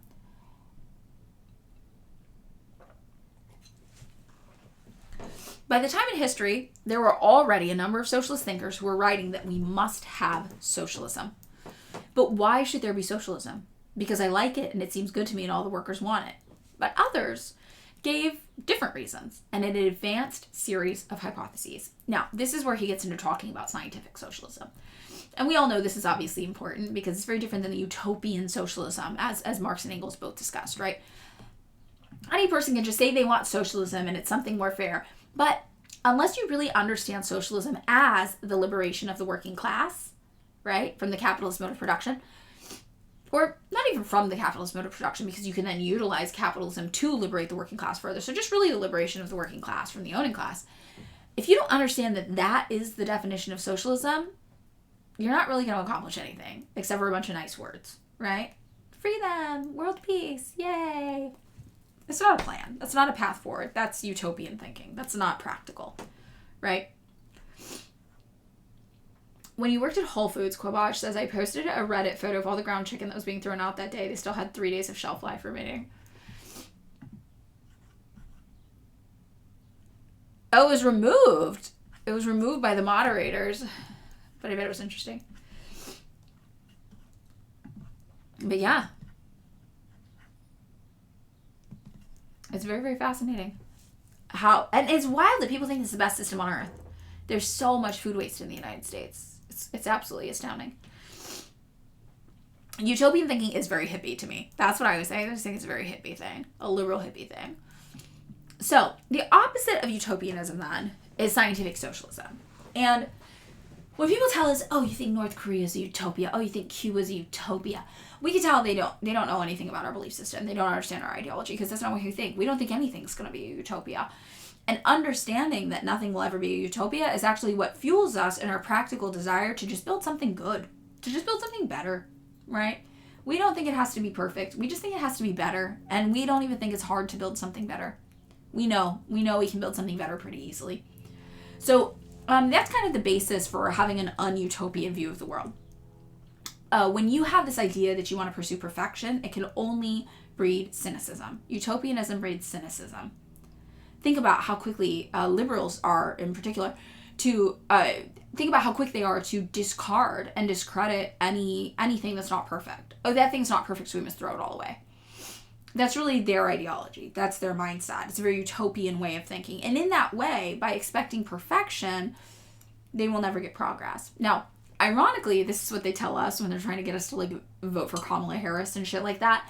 By the time in history, there were already a number of socialist thinkers who were writing that we must have socialism. But why should there be socialism? Because I like it and it seems good to me and all the workers want it. But others gave different reasons and an advanced series of hypotheses. Now, this is where he gets into talking about scientific socialism. And we all know this is obviously important because it's very different than the utopian socialism, as Marx and Engels both discussed, right? Any person can just say they want socialism and it's something more fair. But unless you really understand socialism as the liberation of the working class, right, from the capitalist mode of production, or not even from the capitalist mode of production, because you can then utilize capitalism to liberate the working class further. So just really the liberation of the working class from the owning class. If you don't understand that that is the definition of socialism, you're not really going to accomplish anything except for a bunch of nice words, right? Freedom, world peace, yay. It's not a plan. That's not a path forward. That's utopian thinking. That's not practical, right? When you worked at Whole Foods, Quabash says, I posted a Reddit photo of all the ground chicken that was being thrown out that day. They still had 3 days of shelf life remaining. Oh, it was removed. It was removed by the moderators. But I bet it was interesting. But yeah. It's very, very fascinating. And it's wild that people think it's the best system on earth. There's so much food waste in the United States. It's absolutely astounding. Utopian thinking is very hippie to me. That's what I would say. I just think it's a very hippie thing. A liberal hippie thing. So, the opposite of utopianism, then, is scientific socialism. And when people tell us, oh, you think North Korea is a utopia, oh, you think Cuba is a utopia, we can tell they don't know anything about our belief system. They don't understand our ideology, because that's not what we think. We don't think anything's going to be a utopia. And understanding that nothing will ever be a utopia is actually what fuels us in our practical desire to just build something good, to just build something better, right? We don't think it has to be perfect. We just think it has to be better. And we don't even think it's hard to build something better. We know we can build something better pretty easily. So that's kind of the basis for having an unutopian view of the world. When you have this idea that you want to pursue perfection, it can only breed cynicism. Utopianism breeds cynicism. Think about how quickly liberals are, in particular, think about how quick they are to discard and discredit anything that's not perfect. Oh, that thing's not perfect, so we must throw it all away. That's really their ideology. That's their mindset. It's a very utopian way of thinking. And in that way, by expecting perfection, they will never get progress. Now, ironically, this is what they tell us when they're trying to get us to vote for Kamala Harris and shit like that,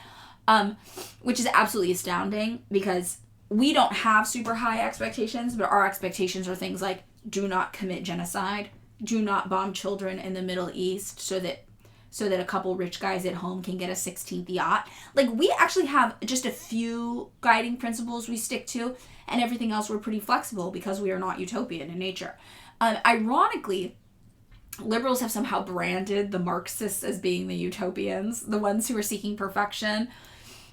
which is absolutely astounding because we don't have super high expectations, but our expectations are things like do not commit genocide, do not bomb children in the Middle East so that a couple rich guys at home can get a 16th yacht. We actually have just a few guiding principles we stick to, and everything else we're pretty flexible because we are not utopian in nature. Ironically, liberals have somehow branded the Marxists as being the utopians, the ones who are seeking perfection,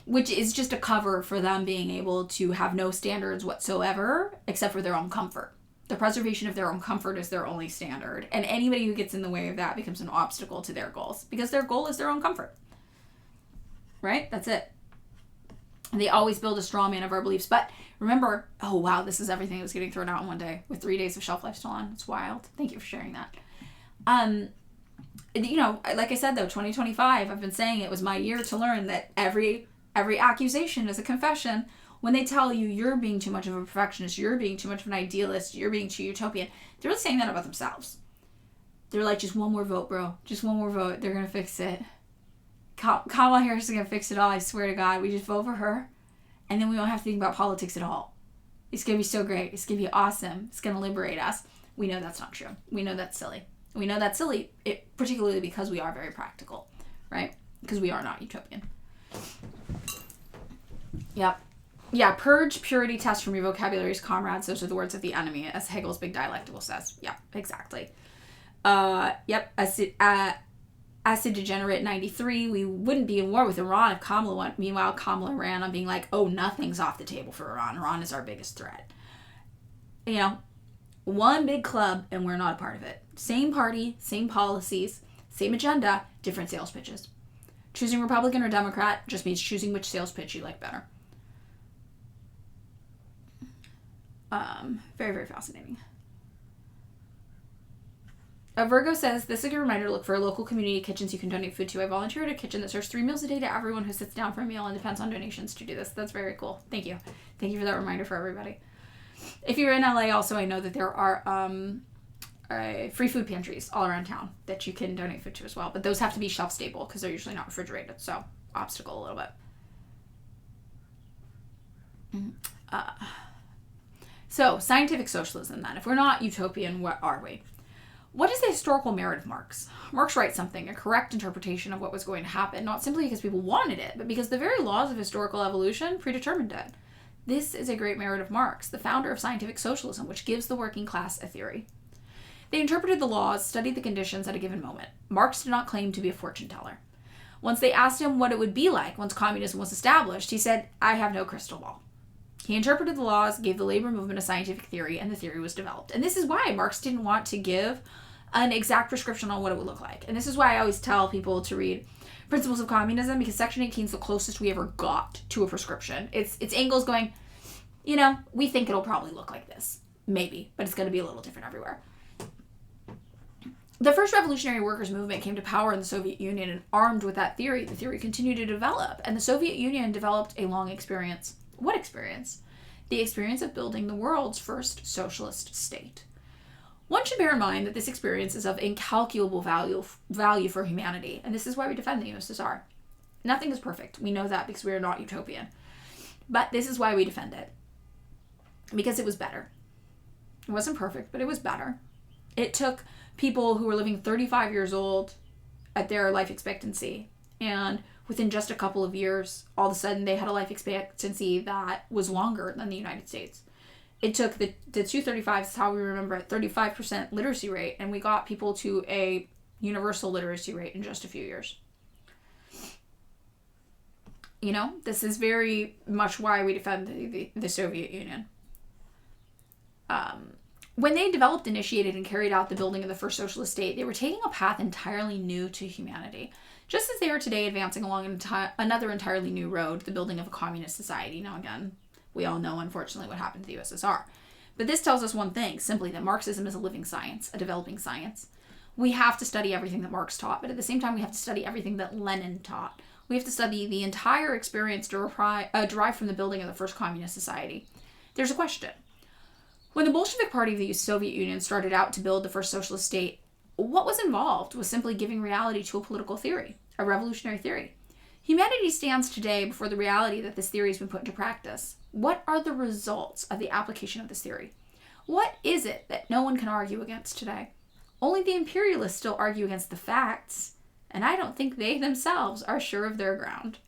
which is just a cover for them being able to have no standards whatsoever except for their own comfort. The preservation of their own comfort is their only standard. And anybody who gets in the way of that becomes an obstacle to their goals because their goal is their own comfort. Right? That's it. And they always build a straw man of our beliefs. But remember, oh wow, this is everything that was getting thrown out in one day with 3 days of shelf life still on. It's wild. Thank you for sharing that. Like I said though, 2025, I've been saying it was my year to learn that every accusation is a confession. When they tell you you're being too much of a perfectionist, you're being too much of an idealist, you're being too utopian, they're really saying that about themselves. They're like, just one more vote, bro. Just one more vote. They're going to fix it. Kamala Harris is going to fix it all. I swear to God. We just vote for her. And then we won't have to think about politics at all. It's going to be so great. It's going to be awesome. It's going to liberate us. We know that's not true. We know that's silly. We know that's silly, particularly because we are very practical, right? Because we are not utopian. Yep. Yeah, purge purity test from your vocabularies, comrades. Those are the words of the enemy, as Hegel's Big Dialectical says. Yeah, exactly. Yep. Acid Degenerate 93. We wouldn't be in war with Iran if Kamala went. Meanwhile, Kamala ran on being like, oh, nothing's off the table for Iran. Iran is our biggest threat. One big club, and we're not a part of it. Same party, same policies, same agenda, different sales pitches. Choosing Republican or Democrat just means choosing which sales pitch you like better. Very, very fascinating. Virgo says, this is a good reminder to look for local community kitchens you can donate food to. I volunteer at a kitchen that serves 3 meals a day to everyone who sits down for a meal and depends on donations to do this. That's very cool. Thank you. Thank you for that reminder for everybody. If you're in LA also, I know that there are free food pantries all around town that you can donate food to as well. But those have to be shelf stable because they're usually not refrigerated. So, obstacle a little bit. So, scientific socialism then. If we're not utopian, what are we? What is the historical merit of Marx? Marx writes something, a correct interpretation of what was going to happen, not simply because people wanted it, but because the very laws of historical evolution predetermined it. This is a great merit of Marx, the founder of scientific socialism, which gives the working class a theory. They interpreted the laws, studied the conditions at a given moment. Marx did not claim to be a fortune teller. Once they asked him what it would be like once communism was established, he said, I have no crystal ball. He interpreted the laws, gave the labor movement a scientific theory, and the theory was developed. And this is why Marx didn't want to give an exact prescription on what it would look like. And this is why I always tell people to read Principles of Communism, because Section 18 is the closest we ever got to a prescription. It's Engels going, we think it'll probably look like this. Maybe, but it's going to be a little different everywhere. The first revolutionary workers' movement came to power in the Soviet Union, and armed with that theory, the theory continued to develop, and the Soviet Union developed a long experience. What experience? The experience of building the world's first socialist state. One should bear in mind that this experience is of incalculable value for humanity, and this is why we defend the USSR. Nothing is perfect. We know that because we are not utopian. But this is why we defend it. Because it was better. It wasn't perfect, but it was better. It took people who were living 35 years old at their life expectancy, and within just a couple of years, all of a sudden they had a life expectancy that was longer than the United States. It took the 235s, how we remember it, 35% literacy rate, and we got people to a universal literacy rate in just a few years. This is very much why we defend the Soviet Union. When they developed, initiated, and carried out the building of the first socialist state, they were taking a path entirely new to humanity. Just as they are today advancing along another entirely new road, the building of a communist society. Now again, we all know, unfortunately, what happened to the USSR. But this tells us one thing, simply that Marxism is a living science, a developing science. We have to study everything that Marx taught, but at the same time, we have to study everything that Lenin taught. We have to study the entire experience derived from the building of the first communist society. There's a question. When the Bolshevik Party of the Soviet Union started out to build the first socialist state, what was involved was simply giving reality to a political theory, a revolutionary theory. Humanity stands today before the reality that this theory has been put into practice. What are the results of the application of this theory? What is it that no one can argue against today? Only the imperialists still argue against the facts, and I don't think they themselves are sure of their ground.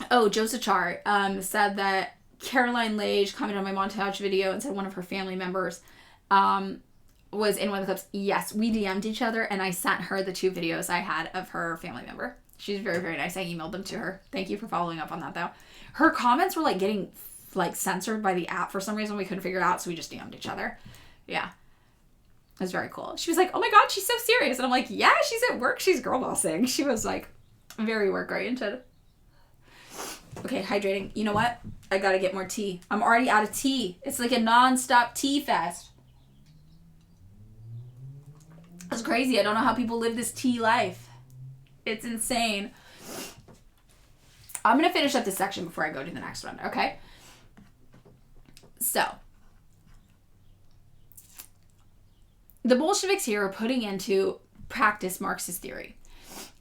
Oh, Josachar said that Caroline Lage commented on my montage video and said one of her family members was in one of the clips. Yes, we DM'd each other, and I sent her the 2 videos I had of her family member. She's very, very nice. I emailed them to her. Thank you for following up on that, though. Her comments were, getting, censored by the app for some reason. We couldn't figure it out, so we just DM'd each other. Yeah. It was very cool. She was like, oh my god, she's so serious. And I'm like, yeah, she's at work. She's girl bossing. She was, very work-oriented. Okay, hydrating. You know what? I gotta get more tea. I'm already out of tea. It's like a non-stop tea fest. It's crazy. I don't know how people live this tea life. It's insane. I'm going to finish up this section before I go to the next one, okay? So, the Bolsheviks here are putting into practice Marxist theory.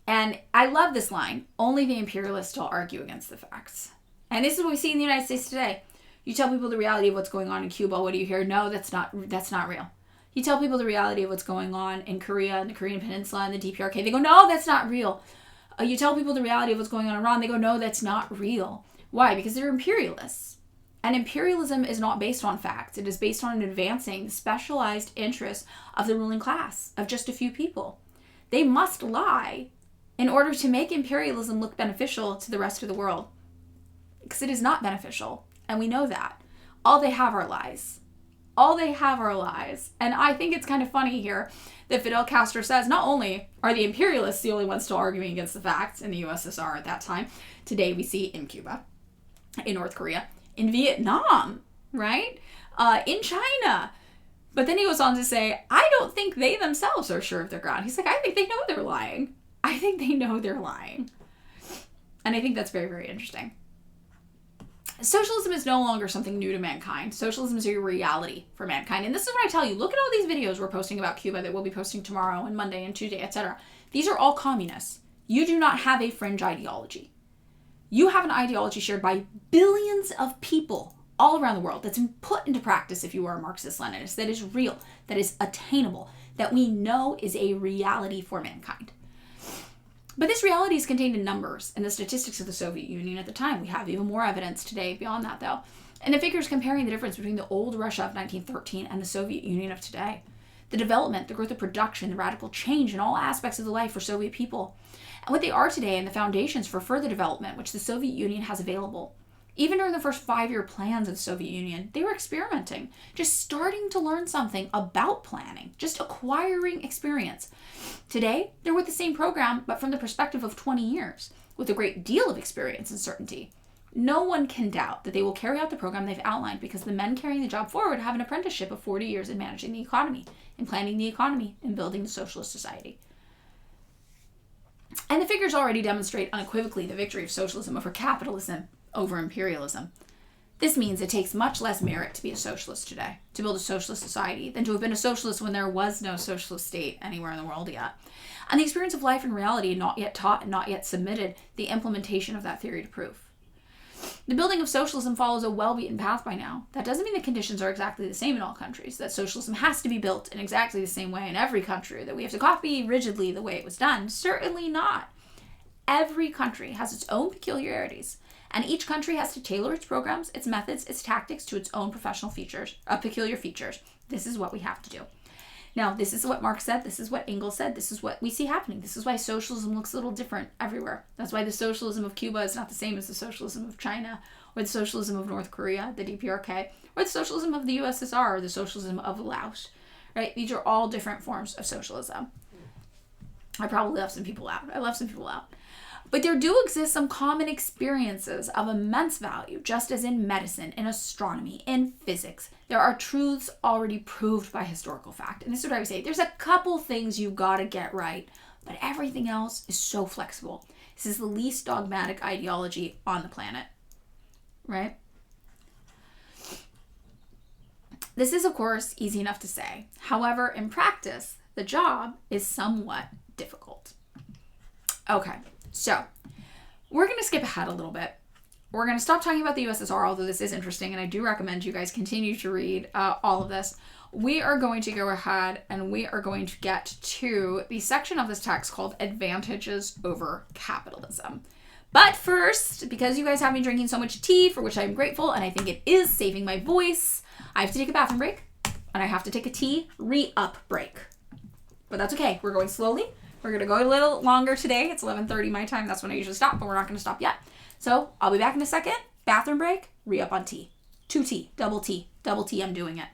And I love this line, only the imperialists still argue against the facts. And this is what we see in the United States today. You tell people the reality of what's going on in Cuba, what do you hear? No, that's not real. You tell people the reality of what's going on in Korea and the Korean Peninsula and the DPRK. They go, no, that's not real. You tell people the reality of what's going on in Iran. They go, no, that's not real. Why? Because they're imperialists. And imperialism is not based on facts. It is based on advancing the specialized interests of the ruling class, of just a few people. They must lie in order to make imperialism look beneficial to the rest of the world. Because it is not beneficial. And we know that. All they have are lies. All they have are lies. And I think it's kind of funny here that Fidel Castro says not only are the imperialists the only ones still arguing against the facts in the USSR at that time, today we see in Cuba, in North Korea, in Vietnam, right? In China, But then he goes on to say, I don't think they themselves are sure of their ground. He's like, I think they know they're lying. I think they know they're lying. And I think that's very, very interesting. Socialism is no longer something new to mankind. Socialism is a reality for mankind. And this is what I tell you. Look at all these videos we're posting about Cuba that we'll be posting tomorrow and Monday and Tuesday, etc. These are all communists. You do not have a fringe ideology. You have an ideology shared by billions of people all around the world that's been put into practice if you are a Marxist-Leninist, that is real, that is attainable, that we know is a reality for mankind. But this reality is contained in numbers and the statistics of the Soviet Union at the time. We have even more evidence today beyond that, though. And the figures comparing the difference between the old Russia of 1913 and the Soviet Union of today. The development, the growth of production, the radical change in all aspects of the life for Soviet people. And what they are today and the foundations for further development, which the Soviet Union has available. Even during the first 5-year plans of the Soviet Union, they were experimenting, just starting to learn something about planning, just acquiring experience. Today, they're with the same program, but from the perspective of 20 years, with a great deal of experience and certainty. No one can doubt that they will carry out the program they've outlined because the men carrying the job forward have an apprenticeship of 40 years in managing the economy, in planning the economy, in building the socialist society. And the figures already demonstrate unequivocally the victory of socialism over capitalism, over imperialism. This means it takes much less merit to be a socialist today, to build a socialist society, than to have been a socialist when there was no socialist state anywhere in the world yet. And the experience of life and reality not yet taught and not yet submitted the implementation of that theory to proof. The building of socialism follows a well-beaten path by now. That doesn't mean the conditions are exactly the same in all countries, that socialism has to be built in exactly the same way in every country, that we have to copy rigidly the way it was done. Certainly not. Every country has its own peculiarities, and each country has to tailor its programs, its methods, its tactics to its own professional features, peculiar features. This is what we have to do. Now, this is what Marx said, this is what Engels said, this is what we see happening. This is why socialism looks a little different everywhere. That's why the socialism of Cuba is not the same as the socialism of China, or the socialism of North Korea, the DPRK, or the socialism of the USSR, or the socialism of Laos, right? These are all different forms of socialism. I probably left some people out. But there do exist some common experiences of immense value, just as in medicine, in astronomy, in physics. There are truths already proved by historical fact. And this is what I would say. There's a couple things you gotta get right, but everything else is so flexible. This is the least dogmatic ideology on the planet, right? This is, of course, easy enough to say. However, in practice, the job is somewhat difficult. Okay. So, we're going to skip ahead a little bit. We're going to stop talking about the USSR, although this is interesting, and I do recommend you guys continue to read all of this. We are going to go ahead and we are going to get to the section of this text called Advantages over Capitalism. But first, because you guys have me drinking so much tea, for which I'm grateful, and I think it is saving my voice, I have to take a bathroom break, and I have to take a tea re-up break. But that's okay. We're going slowly. We're going to go a little longer today. It's 11:30 my time. That's when I usually stop, but we're not going to stop yet. So I'll be back in a second. Bathroom break, re-up on tea. 2 tea, double tea, I'm doing it.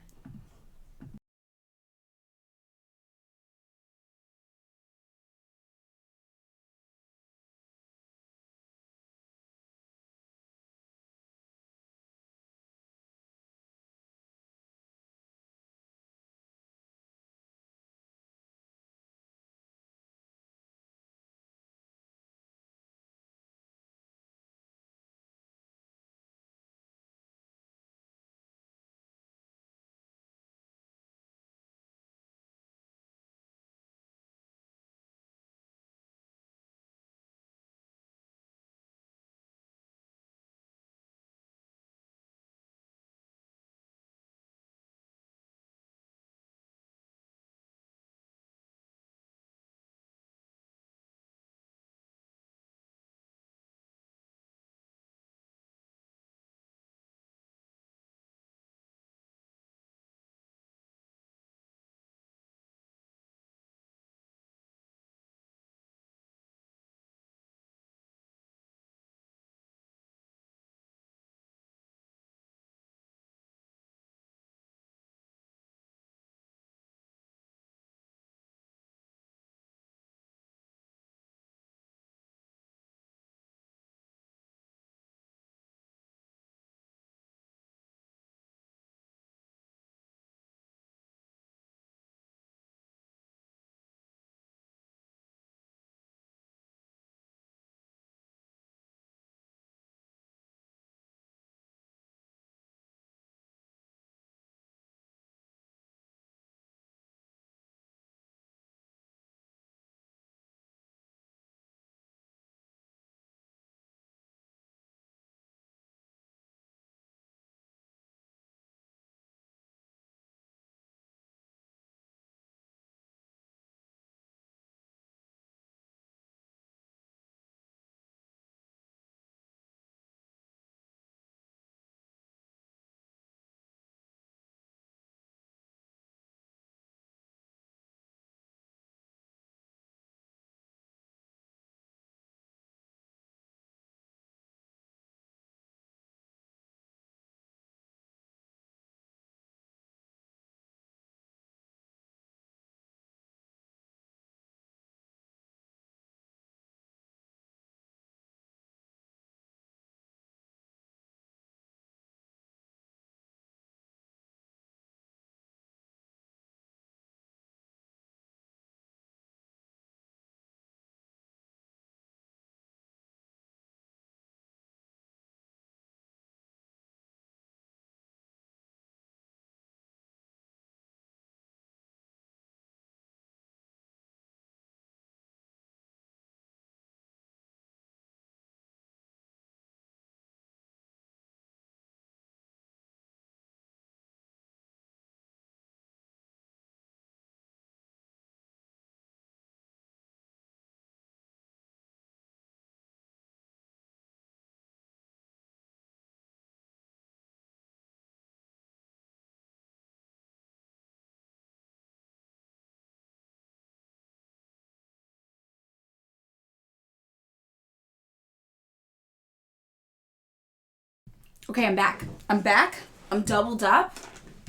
Okay, I'm back. I'm doubled up.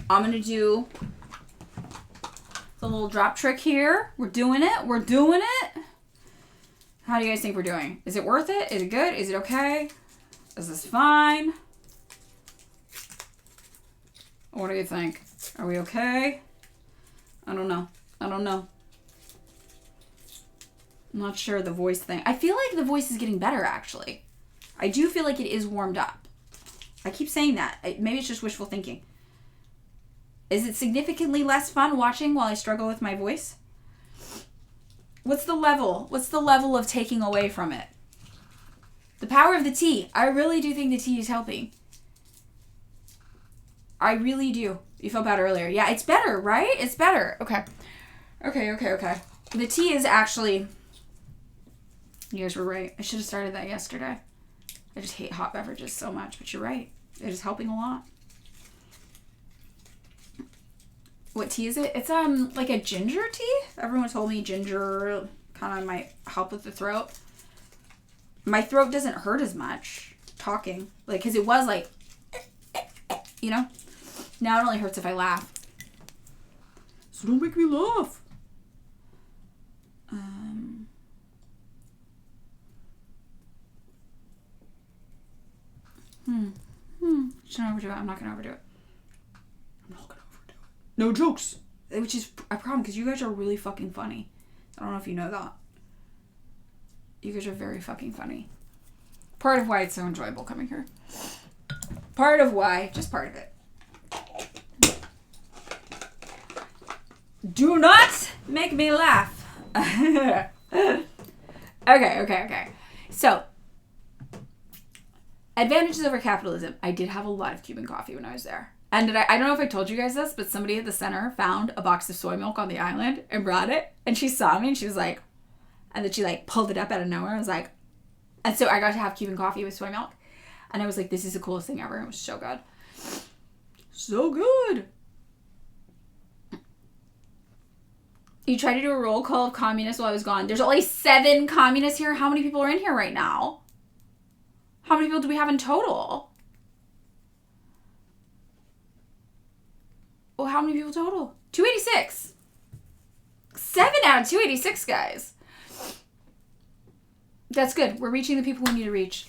I'm going to do the little drop trick here. We're doing it. How do you guys think we're doing? Is it worth it? Is it good? Is it okay? Is this fine? What do you think? Are we okay? I don't know. I'm not sure the voice thing. I feel like the voice is getting better, actually. I do feel like it is warmed up. I keep saying that. Maybe it's just wishful thinking. Is it significantly less fun watching while I struggle with my voice? What's the level? What's the level of taking away from it? The power of the tea. I really do think the tea is helping. I really do. You felt bad earlier. Yeah, it's better, right? It's better. Okay. The tea is actually... You guys were right. I should have started that yesterday. I just hate hot beverages so much, but you're right. It is helping a lot. What tea is it? It's like a ginger tea. Everyone told me ginger kind of might help with the throat. My throat doesn't hurt as much talking, like, because it was like, you know. Now it only hurts if I laugh. So don't make me laugh. Shouldn't overdo it. I'm not gonna overdo it. No jokes. Which is a problem because you guys are really fucking funny. I don't know if you know that. You guys are very fucking funny. Part of why it's so enjoyable coming here. Part of why, just part of it. Do not make me laugh. Okay. So, advantages over capitalism. I did have a lot of Cuban coffee when I was there. And I don't know if I told you guys this, but somebody at the center found a box of soy milk on the island and brought it. And she saw me and she was like, and then she like pulled it up out of nowhere. I was like, and so I got to have Cuban coffee with soy milk. And I was like, this is the coolest thing ever. It was so good. So good. You tried to do a roll call of communists while I was gone. There's only 7 communists here. How many people are in here right now? How many people do we have in total? Oh, how many people total? 286. 7 out of 286, guys. That's good. We're reaching the people we need to reach.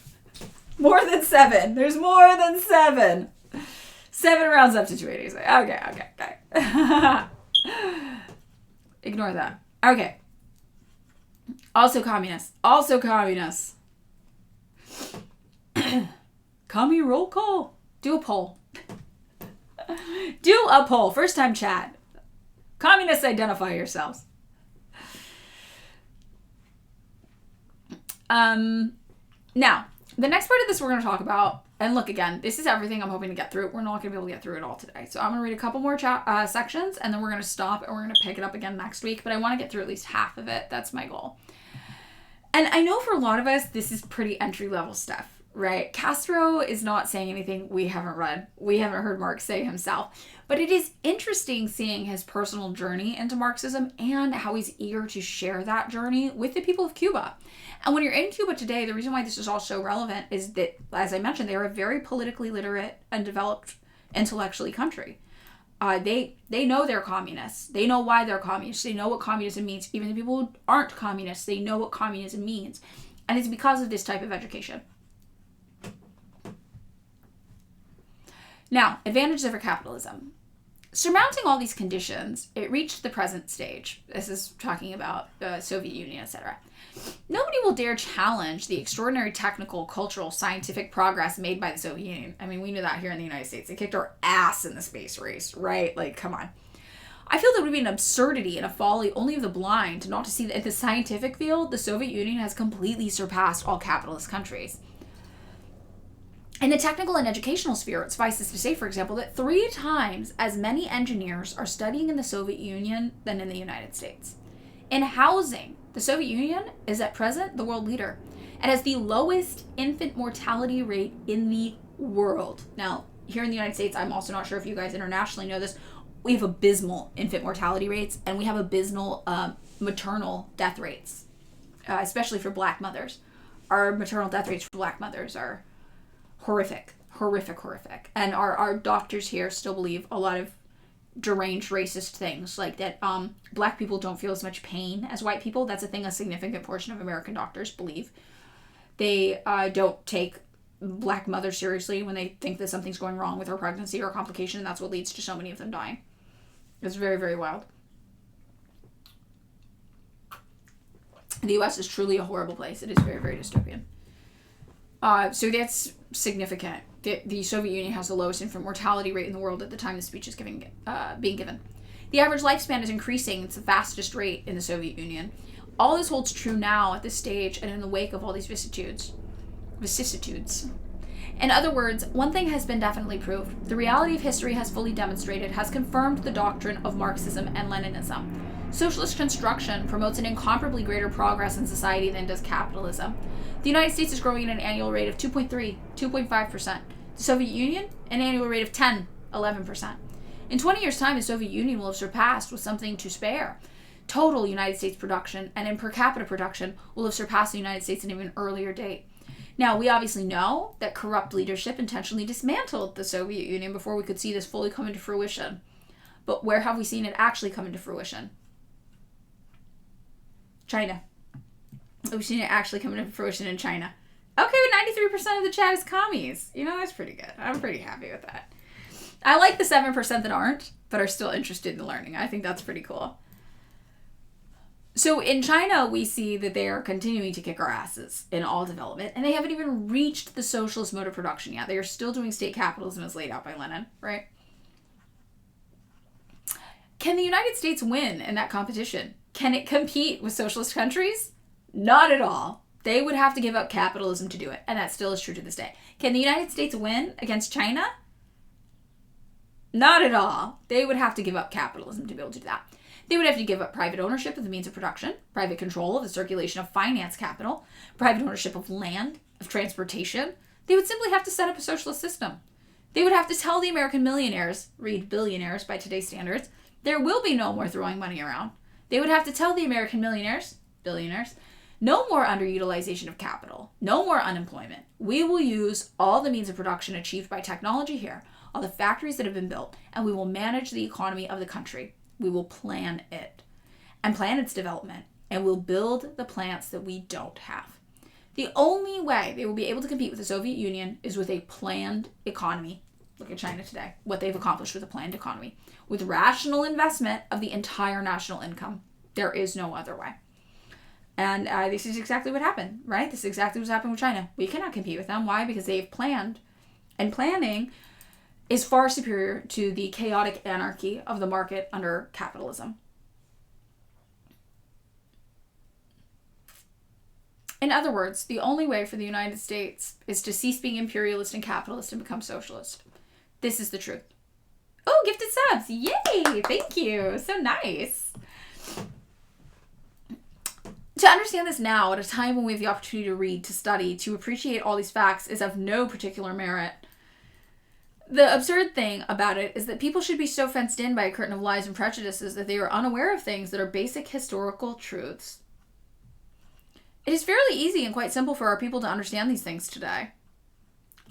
More than 7. There's more than 7. 7 rounds up to 286. Okay. Ignore that. Okay. Also communists. Commie roll call. Do a poll. First time chat. Communists, identify yourselves. Now, the next part of this we're going to talk about, and look, again, this is everything I'm hoping to get through. We're not going to be able to get through it all today. So I'm going to read a couple more sections, and then we're going to stop, and we're going to pick it up again next week. But I want to get through at least half of it. That's my goal. And I know for a lot of us, this is pretty entry-level stuff, right? Castro is not saying anything we haven't read. We haven't heard Marx say himself. But it is interesting seeing his personal journey into Marxism and how he's eager to share that journey with the people of Cuba. And when you're in Cuba today, the reason why this is all so relevant is that, as I mentioned, they are a very politically literate and developed intellectually country. They know they're communists. They know why they're communists. They know what communism means. Even the people who aren't communists, they know what communism means. And it's because of this type of education. Now, advantages over capitalism. Surmounting all these conditions, it reached the present stage. This is talking about the Soviet Union, etc. Nobody will dare challenge the extraordinary technical, cultural, scientific progress made by the Soviet Union. I mean, we knew that here in the United States. They kicked our ass in the space race, right? Like, come on. I feel that would be an absurdity and a folly only of the blind not to see that in the scientific field, the Soviet Union has completely surpassed all capitalist countries. In the technical and educational sphere, it suffices to say, for example, that 3 times as many engineers are studying in the Soviet Union than in the United States. In housing, the Soviet Union is at present the world leader and has the lowest infant mortality rate in the world. Now, here in the United States, I'm also not sure if you guys internationally know this, we have abysmal infant mortality rates and we have abysmal maternal death rates, especially for Black mothers. Our maternal death rates for Black mothers are horrific. horrific. And our doctors here still believe a lot of deranged racist things, like that black people don't feel as much pain as white people. That's a thing a significant portion of American doctors believe. They don't take black mothers seriously when they think that something's going wrong with her pregnancy or a complication, and that's what leads to so many of them dying. It's very, very wild. The U.S. is truly a horrible place. It is very, very dystopian. So that's significant. The Soviet Union has the lowest infant mortality rate in the world at the time the speech is being given. The average lifespan is increasing. It's the fastest rate in the Soviet Union. All this holds true now at this stage and in the wake of all these vicissitudes. In other words, one thing has been definitely proved. The reality of history has fully demonstrated, has confirmed the doctrine of Marxism and Leninism. Socialist construction promotes an incomparably greater progress in society than does capitalism. The United States is growing at an annual rate of 2.5%. The Soviet Union, an annual rate of 11%. In 20 years' time, the Soviet Union will have surpassed with something to spare. Total United States production and in per capita production will have surpassed the United States at an even earlier date. Now, we obviously know that corrupt leadership intentionally dismantled the Soviet Union before we could see this fully come into fruition. But where have we seen it actually come into fruition? China. We've seen it actually come into fruition in China. Okay, 93% of the chat is commies. You know, that's pretty good. I'm pretty happy with that. I like the 7% that aren't, but are still interested in learning. I think that's pretty cool. So in China, we see that they are continuing to kick our asses in all development, and they haven't even reached the socialist mode of production yet. They are still doing state capitalism as laid out by Lenin, right? Can the United States win in that competition? Can it compete with socialist countries? Not at all. They would have to give up capitalism to do it, and that still is true to this day. Can the United States win against China? Not at all. They would have to give up capitalism to be able to do that. They would have to give up private ownership of the means of production, private control of the circulation of finance capital, private ownership of land, of transportation. They would simply have to set up a socialist system. They would have to tell the American millionaires, read billionaires by today's standards, there will be no more throwing money around. They would have to tell the American millionaires, billionaires, no more underutilization of capital, no more unemployment. We will use all the means of production achieved by technology here, all the factories that have been built, and we will manage the economy of the country. We will plan it and plan its development, and we'll build the plants that we don't have. The only way they will be able to compete with the Soviet Union is with a planned economy. Look at China today, what they've accomplished with a planned economy, with rational investment of the entire national income. There is no other way. And this is exactly what happened, right? This is exactly what's happened with China. We cannot compete with them. Why? Because they've planned, and planning is far superior to the chaotic anarchy of the market under capitalism. In other words, the only way for the United States is to cease being imperialist and capitalist and become socialist. This is the truth. Oh, gifted subs! Yay! Thank you! So nice! To understand this now, at a time when we have the opportunity to read, to study, to appreciate all these facts, is of no particular merit. The absurd thing about it is that people should be so fenced in by a curtain of lies and prejudices that they are unaware of things that are basic historical truths. It is fairly easy and quite simple for our people to understand these things today.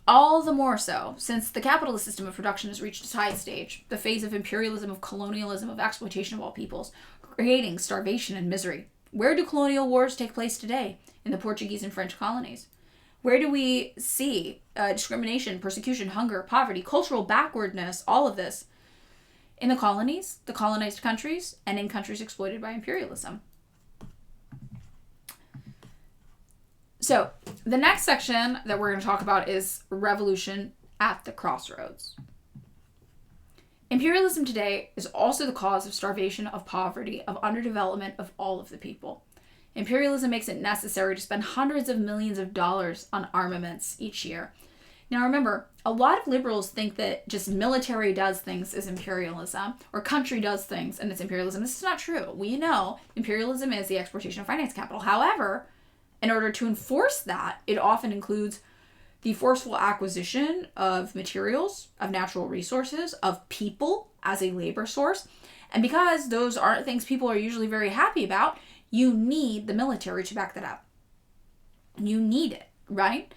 All the more so, since the capitalist system of production has reached its highest stage, the phase of imperialism, of colonialism, of exploitation of all peoples, creating starvation and misery. Where do colonial wars take place today? In the Portuguese and French colonies. Where do we see discrimination, persecution, hunger, poverty, cultural backwardness, all of this? In the colonies, the colonized countries, and in countries exploited by imperialism. So, the next section that we're going to talk about is revolution at the crossroads. Imperialism today is also the cause of starvation, of poverty, of underdevelopment of all of the people. Imperialism makes it necessary to spend hundreds of millions of dollars on armaments each year. Now remember, a lot of liberals think that just military does things is imperialism, or country does things and it's imperialism. This is not true. We know imperialism is the exportation of finance capital. However, in order to enforce that, it often includes the forceful acquisition of materials, of natural resources, of people as a labor source. And because those aren't things people are usually very happy about, you need the military to back that up. You need it, right?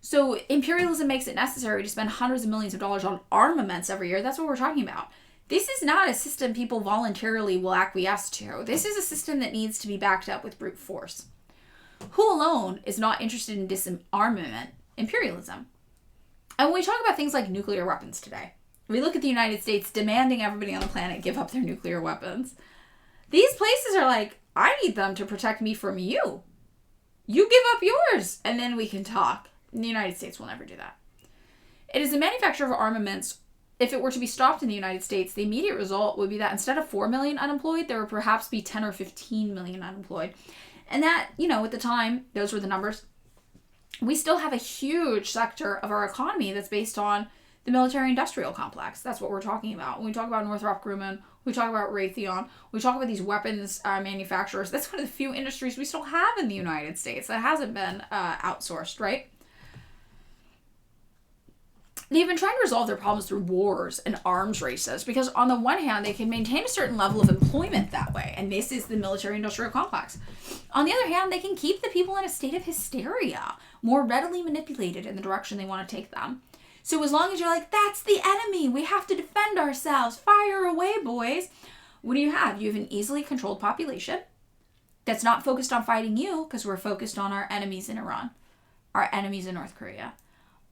So imperialism makes it necessary to spend hundreds of millions of dollars on armaments every year. That's what we're talking about. This is not a system people voluntarily will acquiesce to. This is a system that needs to be backed up with brute force. Who alone is not interested in disarmament? Imperialism. And when we talk about things like nuclear weapons today, we look at the United States demanding everybody on the planet give up their nuclear weapons. These places are like, I need them to protect me from you. You give up yours, and then we can talk. The United States will never do that. It is the manufacture of armaments. If it were to be stopped in the United States, the immediate result would be that instead of 4 million unemployed, there would perhaps be 10 or 15 million unemployed. And that, at the time, those were the numbers. We still have a huge sector of our economy that's based on the military-industrial complex. That's what we're talking about. When we talk about Northrop Grumman, we talk about Raytheon, we talk about these weapons manufacturers. That's one of the few industries we still have in the United States that hasn't been outsourced, right? They've been trying to resolve their problems through wars and arms races because on the one hand, they can maintain a certain level of employment that way, and this is the military-industrial complex. On the other hand, they can keep the people in a state of hysteria, more readily manipulated in the direction they want to take them. So as long as you're like, that's the enemy, we have to defend ourselves, fire away, boys. What do you have? You have an easily controlled population that's not focused on fighting you because we're focused on our enemies in Iran, our enemies in North Korea,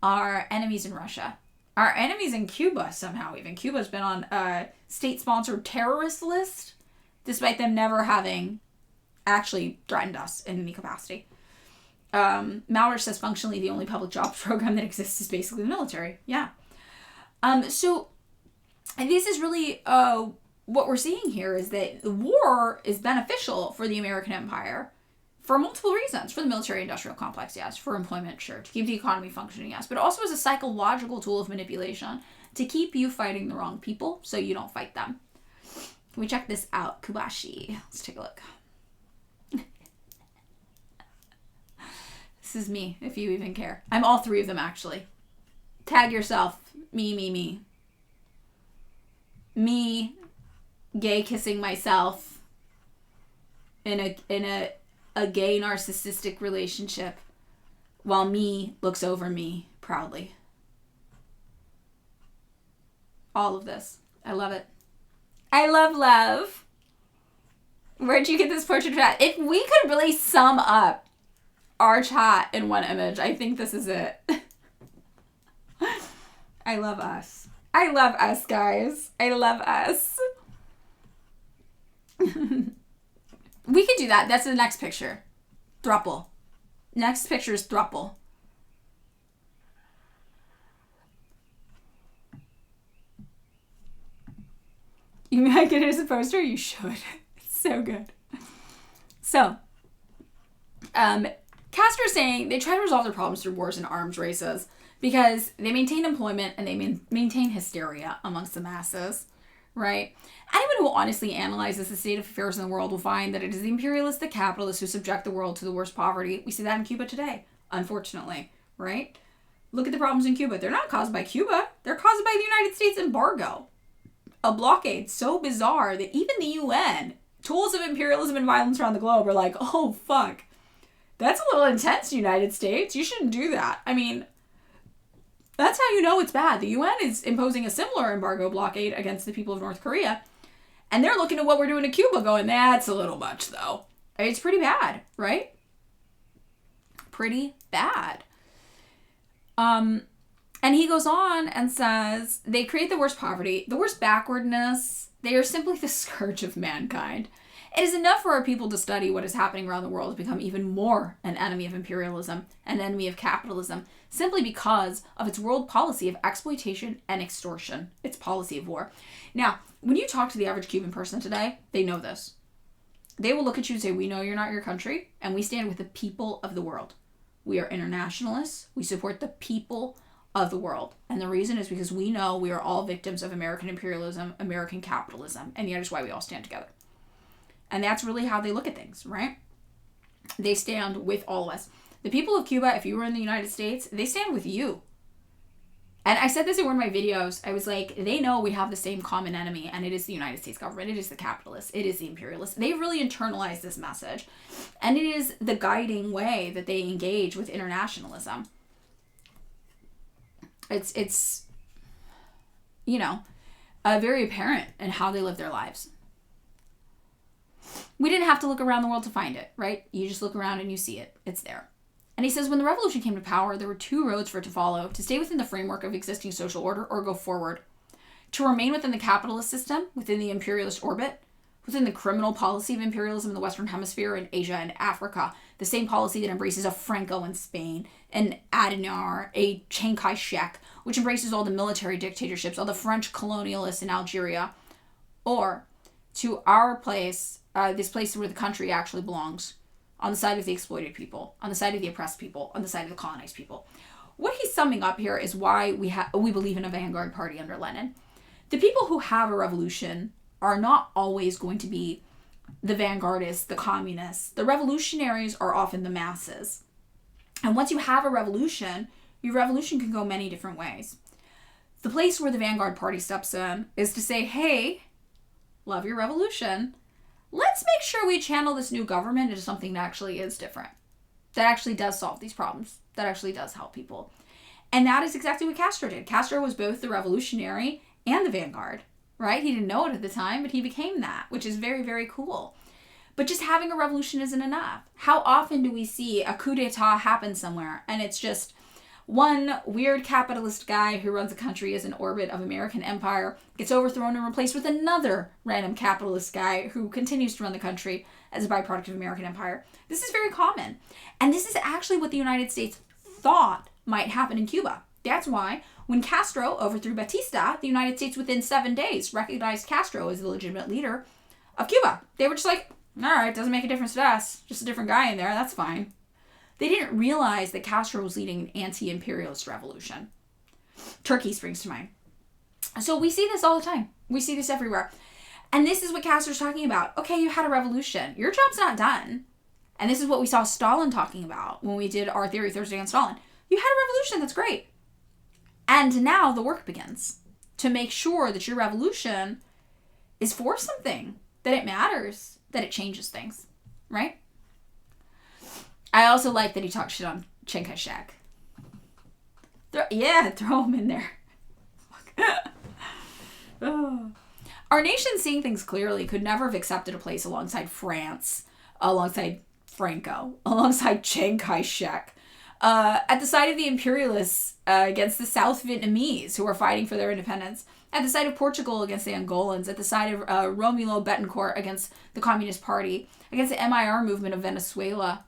our enemies in Russia, our enemies in Cuba somehow even. Cuba's been on a state-sponsored terrorist list, despite them never having actually threatened us in any capacity. Maurer says functionally the only public jobs program that exists is basically the military. Yeah. So this is really what we're seeing here is that the war is beneficial for the American empire for multiple reasons. For the military-industrial complex, yes. For employment, sure. To keep the economy functioning, yes. But also as a psychological tool of manipulation to keep you fighting the wrong people so you don't fight them. Can we check this out? Kubashi. Let's take a look. This is me, if you even care. I'm all three of them, actually. Tag yourself. Me, me, me. Me, gay kissing myself in a gay narcissistic relationship while me looks over me proudly. All of this. I love it. I love love. Where'd you get this portrait at? If we could really sum up our chat in one image, I think this is it. I love us. I love us, guys. I love us. We could do that. That's the next picture. Thruple. Next picture is thruple. You might get it as a poster? You should. It's so good. So, Castro's saying they try to resolve their problems through wars and arms races because they maintain employment and they maintain hysteria amongst the masses, right? Anyone who honestly analyzes the state of affairs in the world will find that it is the imperialists, the capitalists who subject the world to the worst poverty. We see that in Cuba today, unfortunately, right? Look at the problems in Cuba. They're not caused by Cuba. They're caused by the United States embargo. A blockade so bizarre that even the UN, tools of imperialism and violence around the globe, are like, oh, fuck. That's a little intense, United States. You shouldn't do that. I mean, that's how you know it's bad. The UN is imposing a similar embargo blockade against the people of North Korea. And they're looking at what we're doing to Cuba going, that's a little much, though. It's pretty bad, right? Pretty bad. And he goes on and says, they create the worst poverty, the worst backwardness. They are simply the scourge of mankind. It is enough for our people to study what is happening around the world to become even more an enemy of imperialism, an enemy of capitalism, simply because of its world policy of exploitation and extortion, its policy of war. Now, when you talk to the average Cuban person today, they know this. They will look at you and say, we know you're not your country, and we stand with the people of the world. We are internationalists. We support the people of the world. And the reason is because we know we are all victims of American imperialism, American capitalism, and yet is why we all stand together. And that's really how they look at things, right? They stand with all of us. The people of Cuba, if you were in the United States, they stand with you. And I said this in one of my videos. I was like, they know we have the same common enemy, and it is the United States government. It is the capitalists. It is the imperialists. They really internalized this message. And it is the guiding way that they engage with internationalism. It's very apparent in how they live their lives. We didn't have to look around the world to find it, right? You just look around and you see it. It's there. And he says, when the revolution came to power, there were two roads for it to follow: to stay within the framework of existing social order or go forward. To remain within the capitalist system, within the imperialist orbit, within the criminal policy of imperialism in the Western Hemisphere and Asia and Africa, the same policy that embraces a Franco in Spain, an Adenauer, a Chiang Kai-shek, which embraces all the military dictatorships, all the French colonialists in Algeria, or to our place, this place where the country actually belongs, on the side of the exploited people, on the side of the oppressed people, on the side of the colonized people. What he's summing up here is why we believe in a vanguard party under Lenin. The people who have a revolution are not always going to be the vanguardists, the communists. The revolutionaries are often the masses. And once you have a revolution, your revolution can go many different ways. The place where the vanguard party steps in is to say, hey, love your revolution. Let's make sure we channel this new government into something that actually is different, that actually does solve these problems, that actually does help people. And that is exactly what Castro did. Castro was both the revolutionary and the vanguard, right? He didn't know it at the time, but he became that, which is very, very cool. But just having a revolution isn't enough. How often do we see a coup d'etat happen somewhere and it's just one weird capitalist guy who runs a country as an orbit of American empire gets overthrown and replaced with another random capitalist guy who continues to run the country as a byproduct of American empire? This is very common. And this is actually what the United States thought might happen in Cuba. That's why when Castro overthrew Batista, the United States within 7 days recognized Castro as the legitimate leader of Cuba. They were just like, all right, doesn't make a difference to us. Just a different guy in there, that's fine. They didn't realize that Castro was leading an anti-imperialist revolution. Turkey springs to mind. So we see this all the time. We see this everywhere. And this is what Castro's talking about. Okay, you had a revolution. Your job's not done. And this is what we saw Stalin talking about when we did our Theory Thursday on Stalin. You had a revolution, that's great. And now the work begins to make sure that your revolution is for something, that it matters, that it changes things, right? I also like that he talks shit on Chiang Kai-shek. Throw him in there. Our nation, seeing things clearly, could never have accepted a place alongside France, alongside Franco, alongside Chiang Kai-shek, at the side of the imperialists against the South Vietnamese who were fighting for their independence, at the side of Portugal against the Angolans, at the side of Romulo Betancourt against the Communist Party, against the MIR movement of Venezuela,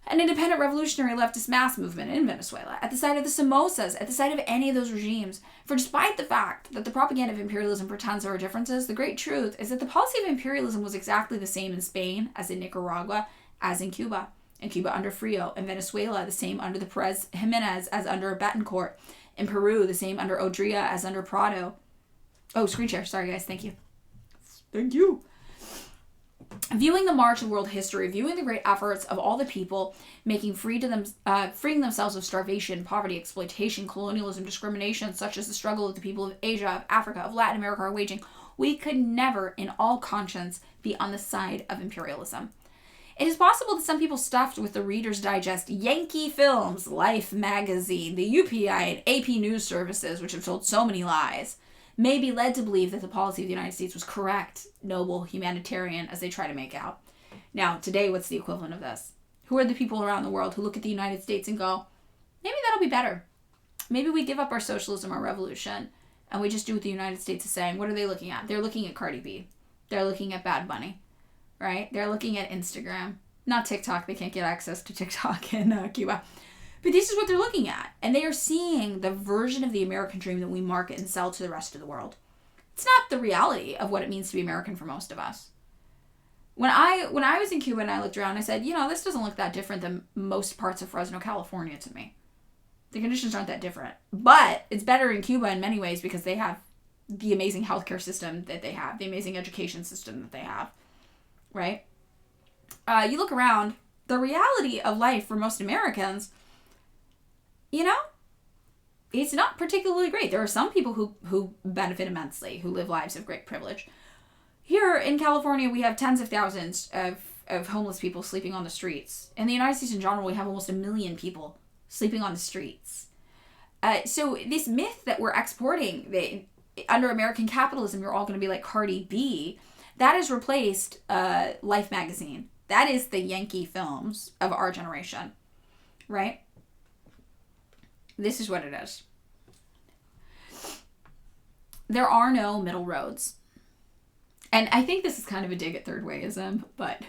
an independent revolutionary leftist mass movement in Venezuela, at the side of the Somozas, at the side of any of those regimes. For despite the fact that the propaganda of imperialism pretends there are differences, the great truth is that the policy of imperialism was exactly the same in Spain as in Nicaragua, as in Cuba. In Cuba under Frio, in Venezuela the same under the Perez Jimenez as under Betancourt, in Peru the same under Odria as under Prado. Oh, screen share, sorry guys, thank you. Thank you. Viewing the march of world history, viewing the great efforts of all the people making freeing themselves of starvation, poverty, exploitation, colonialism, discrimination, such as the struggle of the people of Asia, of Africa, of Latin America are waging, we could never, in all conscience, be on the side of imperialism. It is possible that some people stuffed with the Reader's Digest, Yankee Films, Life magazine, the UPI, and AP News services, which have told so many lies, may be led to believe that the policy of the United States was correct, noble, humanitarian, as they try to make out. Now, today, what's the equivalent of this? Who are the people around the world who look at the United States and go, maybe that'll be better. Maybe we give up our socialism, our revolution, and we just do what the United States is saying. What are they looking at? They're looking at Cardi B. They're looking at Bad Bunny, right? They're looking at Instagram. Not TikTok. They can't get access to TikTok in Cuba. But this is what they're looking at. And they are seeing the version of the American dream that we market and sell to the rest of the world. It's not the reality of what it means to be American for most of us. When I was in Cuba and I looked around, I said, this doesn't look that different than most parts of Fresno, California to me. The conditions aren't that different. But it's better in Cuba in many ways because they have the amazing healthcare system that they have, the amazing education system that they have, right? You look around, the reality of life for most Americans, it's not particularly great. There are some people who benefit immensely, who live lives of great privilege. Here in California, we have tens of thousands of homeless people sleeping on the streets. In the United States in general, we have almost 1 million people sleeping on the streets. So this myth that we're exporting, under American capitalism, you're all going to be like Cardi B, that has replaced Life magazine. That is the Yankee films of our generation, right? This is what it is. There are no middle roads. And I think this is kind of a dig at third wayism, but,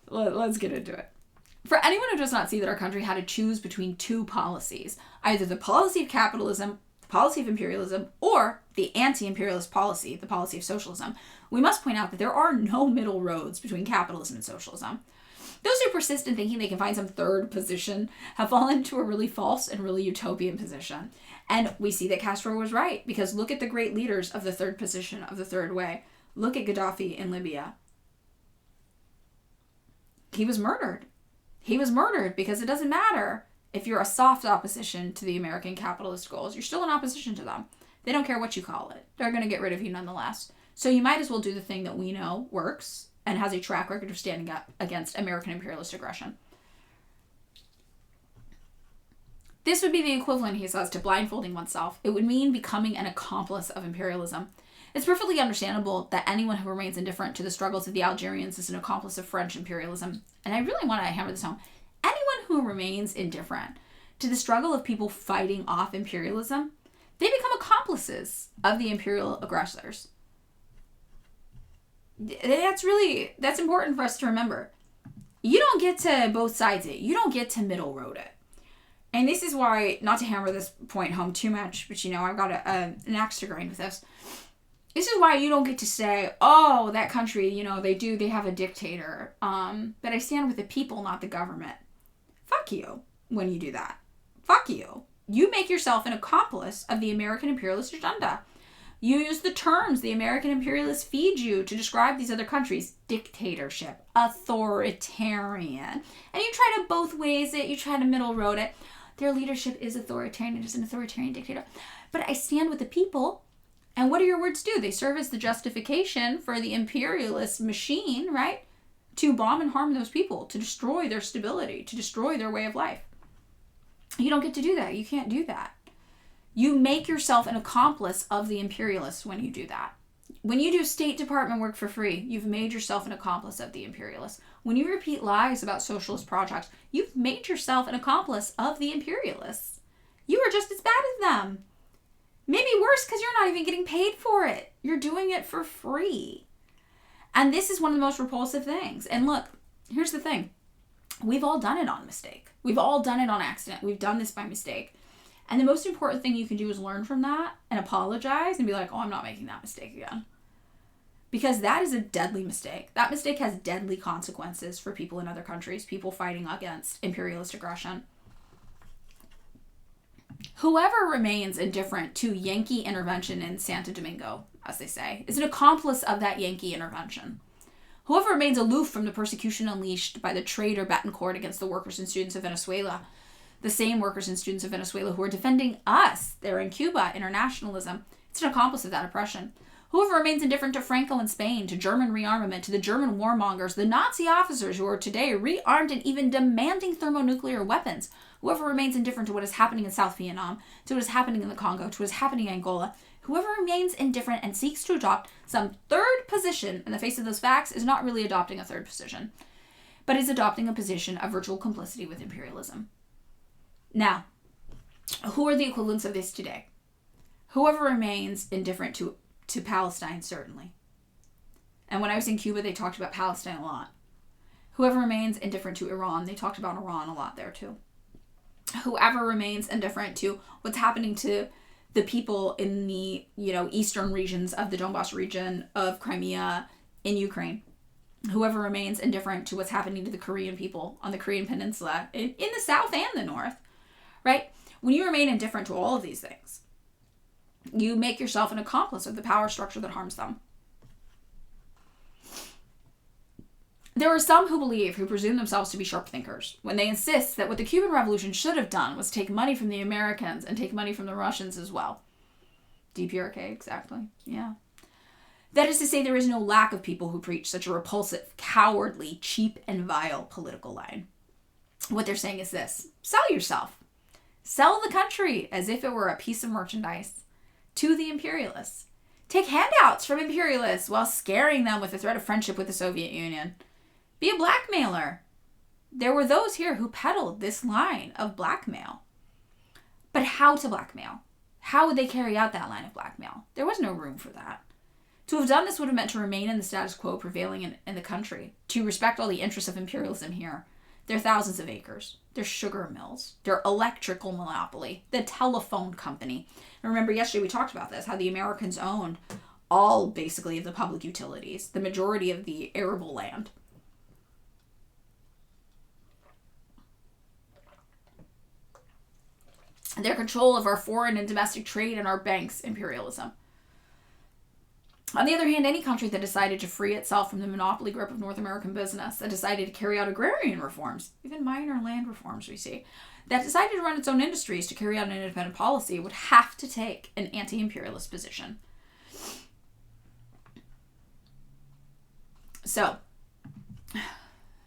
let's get into it. For anyone who does not see that our country had to choose between two policies, either the policy of capitalism, the policy of imperialism, or the anti-imperialist policy, the policy of socialism, we must point out that there are no middle roads between capitalism and socialism. Those who persist in thinking they can find some third position have fallen into a really false and really utopian position. And we see that Castro was right, because look at the great leaders of the third position, of the third way. Look at Gaddafi in Libya. He was murdered. He was murdered because it doesn't matter if you're a soft opposition to the American capitalist goals. You're still in opposition to them. They don't care what you call it. They're going to get rid of you nonetheless. So you might as well do the thing that we know works and has a track record of standing up against American imperialist aggression. This would be the equivalent, he says, to blindfolding oneself. It would mean becoming an accomplice of imperialism. It's perfectly understandable that anyone who remains indifferent to the struggles of the Algerians is an accomplice of French imperialism. And I really want to hammer this home. Anyone who remains indifferent to the struggle of people fighting off imperialism, they become accomplices of the imperial aggressors. That's important for us to remember. You don't get to both sides it. You don't get to middle road it. And this is why, not to hammer this point home too much, but I've got an axe to grind with this. This is why you don't get to say, oh, that country, they have a dictator. But I stand with the people, not the government. Fuck you when you do that. Fuck you. You make yourself an accomplice of the American imperialist agenda. You use the terms the American imperialists feed you to describe these other countries. Dictatorship, authoritarian. And you try to both ways it. You try to middle road it. Their leadership is authoritarian. It is an authoritarian dictator. But I stand with the people. And what do your words do? They serve as the justification for the imperialist machine, right? To bomb and harm those people, to destroy their stability, to destroy their way of life. You don't get to do that. You can't do that. You make yourself an accomplice of the imperialists when you do that. When you do State Department work for free, you've made yourself an accomplice of the imperialists. When you repeat lies about socialist projects, you've made yourself an accomplice of the imperialists. You are just as bad as them. Maybe worse because you're not even getting paid for it. You're doing it for free. And this is one of the most repulsive things. And look, here's the thing. We've all done it on mistake. We've all done it on accident. We've done this by mistake. And the most important thing you can do is learn from that and apologize and be like, oh, I'm not making that mistake again. Because that is a deadly mistake. That mistake has deadly consequences for people in other countries, people fighting against imperialist aggression. Whoever remains indifferent to Yankee intervention in Santo Domingo, as they say, is an accomplice of that Yankee intervention. Whoever remains aloof from the persecution unleashed by the traitor Betancourt against the workers and students of Venezuela, the same workers and students of Venezuela who are defending us there in Cuba, internationalism, it's an accomplice of that oppression. Whoever remains indifferent to Franco in Spain, to German rearmament, to the German warmongers, the Nazi officers who are today rearmed and even demanding thermonuclear weapons, whoever remains indifferent to what is happening in South Vietnam, to what is happening in the Congo, to what is happening in Angola, whoever remains indifferent and seeks to adopt some third position in the face of those facts is not really adopting a third position, but is adopting a position of virtual complicity with imperialism. Now, who are the equivalents of this today? Whoever remains indifferent to Palestine, certainly. And when I was in Cuba, they talked about Palestine a lot. Whoever remains indifferent to Iran, they talked about Iran a lot there too. Whoever remains indifferent to what's happening to the people in the, eastern regions of the Donbass region of Crimea in Ukraine. Whoever remains indifferent to what's happening to the Korean people on the Korean Peninsula in the south and the north, right? When you remain indifferent to all of these things, you make yourself an accomplice of the power structure that harms them. There are some who presume themselves to be sharp thinkers when they insist that what the Cuban Revolution should have done was take money from the Americans and take money from the Russians as well. DPRK, exactly. Yeah. That is to say, there is no lack of people who preach such a repulsive, cowardly, cheap, and vile political line. what they're saying is this: sell yourself. Sell the country as if it were a piece of merchandise to the imperialists. Take handouts from imperialists while scaring them with the threat of friendship with the Soviet Union. Be a blackmailer. There were those here who peddled this line of blackmail. But how to blackmail? How would they carry out that line of blackmail? There was no room for that. To have done this would have meant to remain in the status quo prevailing in the country, to respect all the interests of imperialism here. Their thousands of acres, their sugar mills, their electrical monopoly, the telephone company. And remember yesterday we talked about this, how the Americans owned all basically of the public utilities, the majority of the arable land. Their control of our foreign and domestic trade and our banks, imperialism. On the other hand, any country that decided to free itself from the monopoly grip of North American business, that decided to carry out agrarian reforms, even minor land reforms we see, that decided to run its own industries to carry out an independent policy would have to take an anti-imperialist position. So,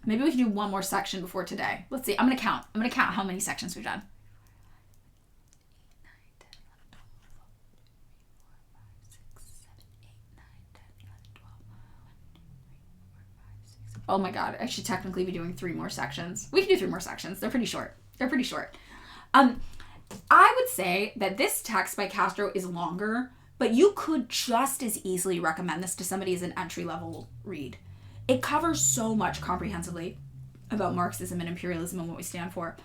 maybe we can do one more section before today. Let's see. I'm going to count how many sections we've done. Oh my god, I should technically be doing 3 more sections. We can do 3 more sections. They're pretty short. I would say that this text by Castro is longer, but you could just as easily recommend this to somebody as an entry-level read. It covers so much comprehensively about Marxism and imperialism and what we stand for.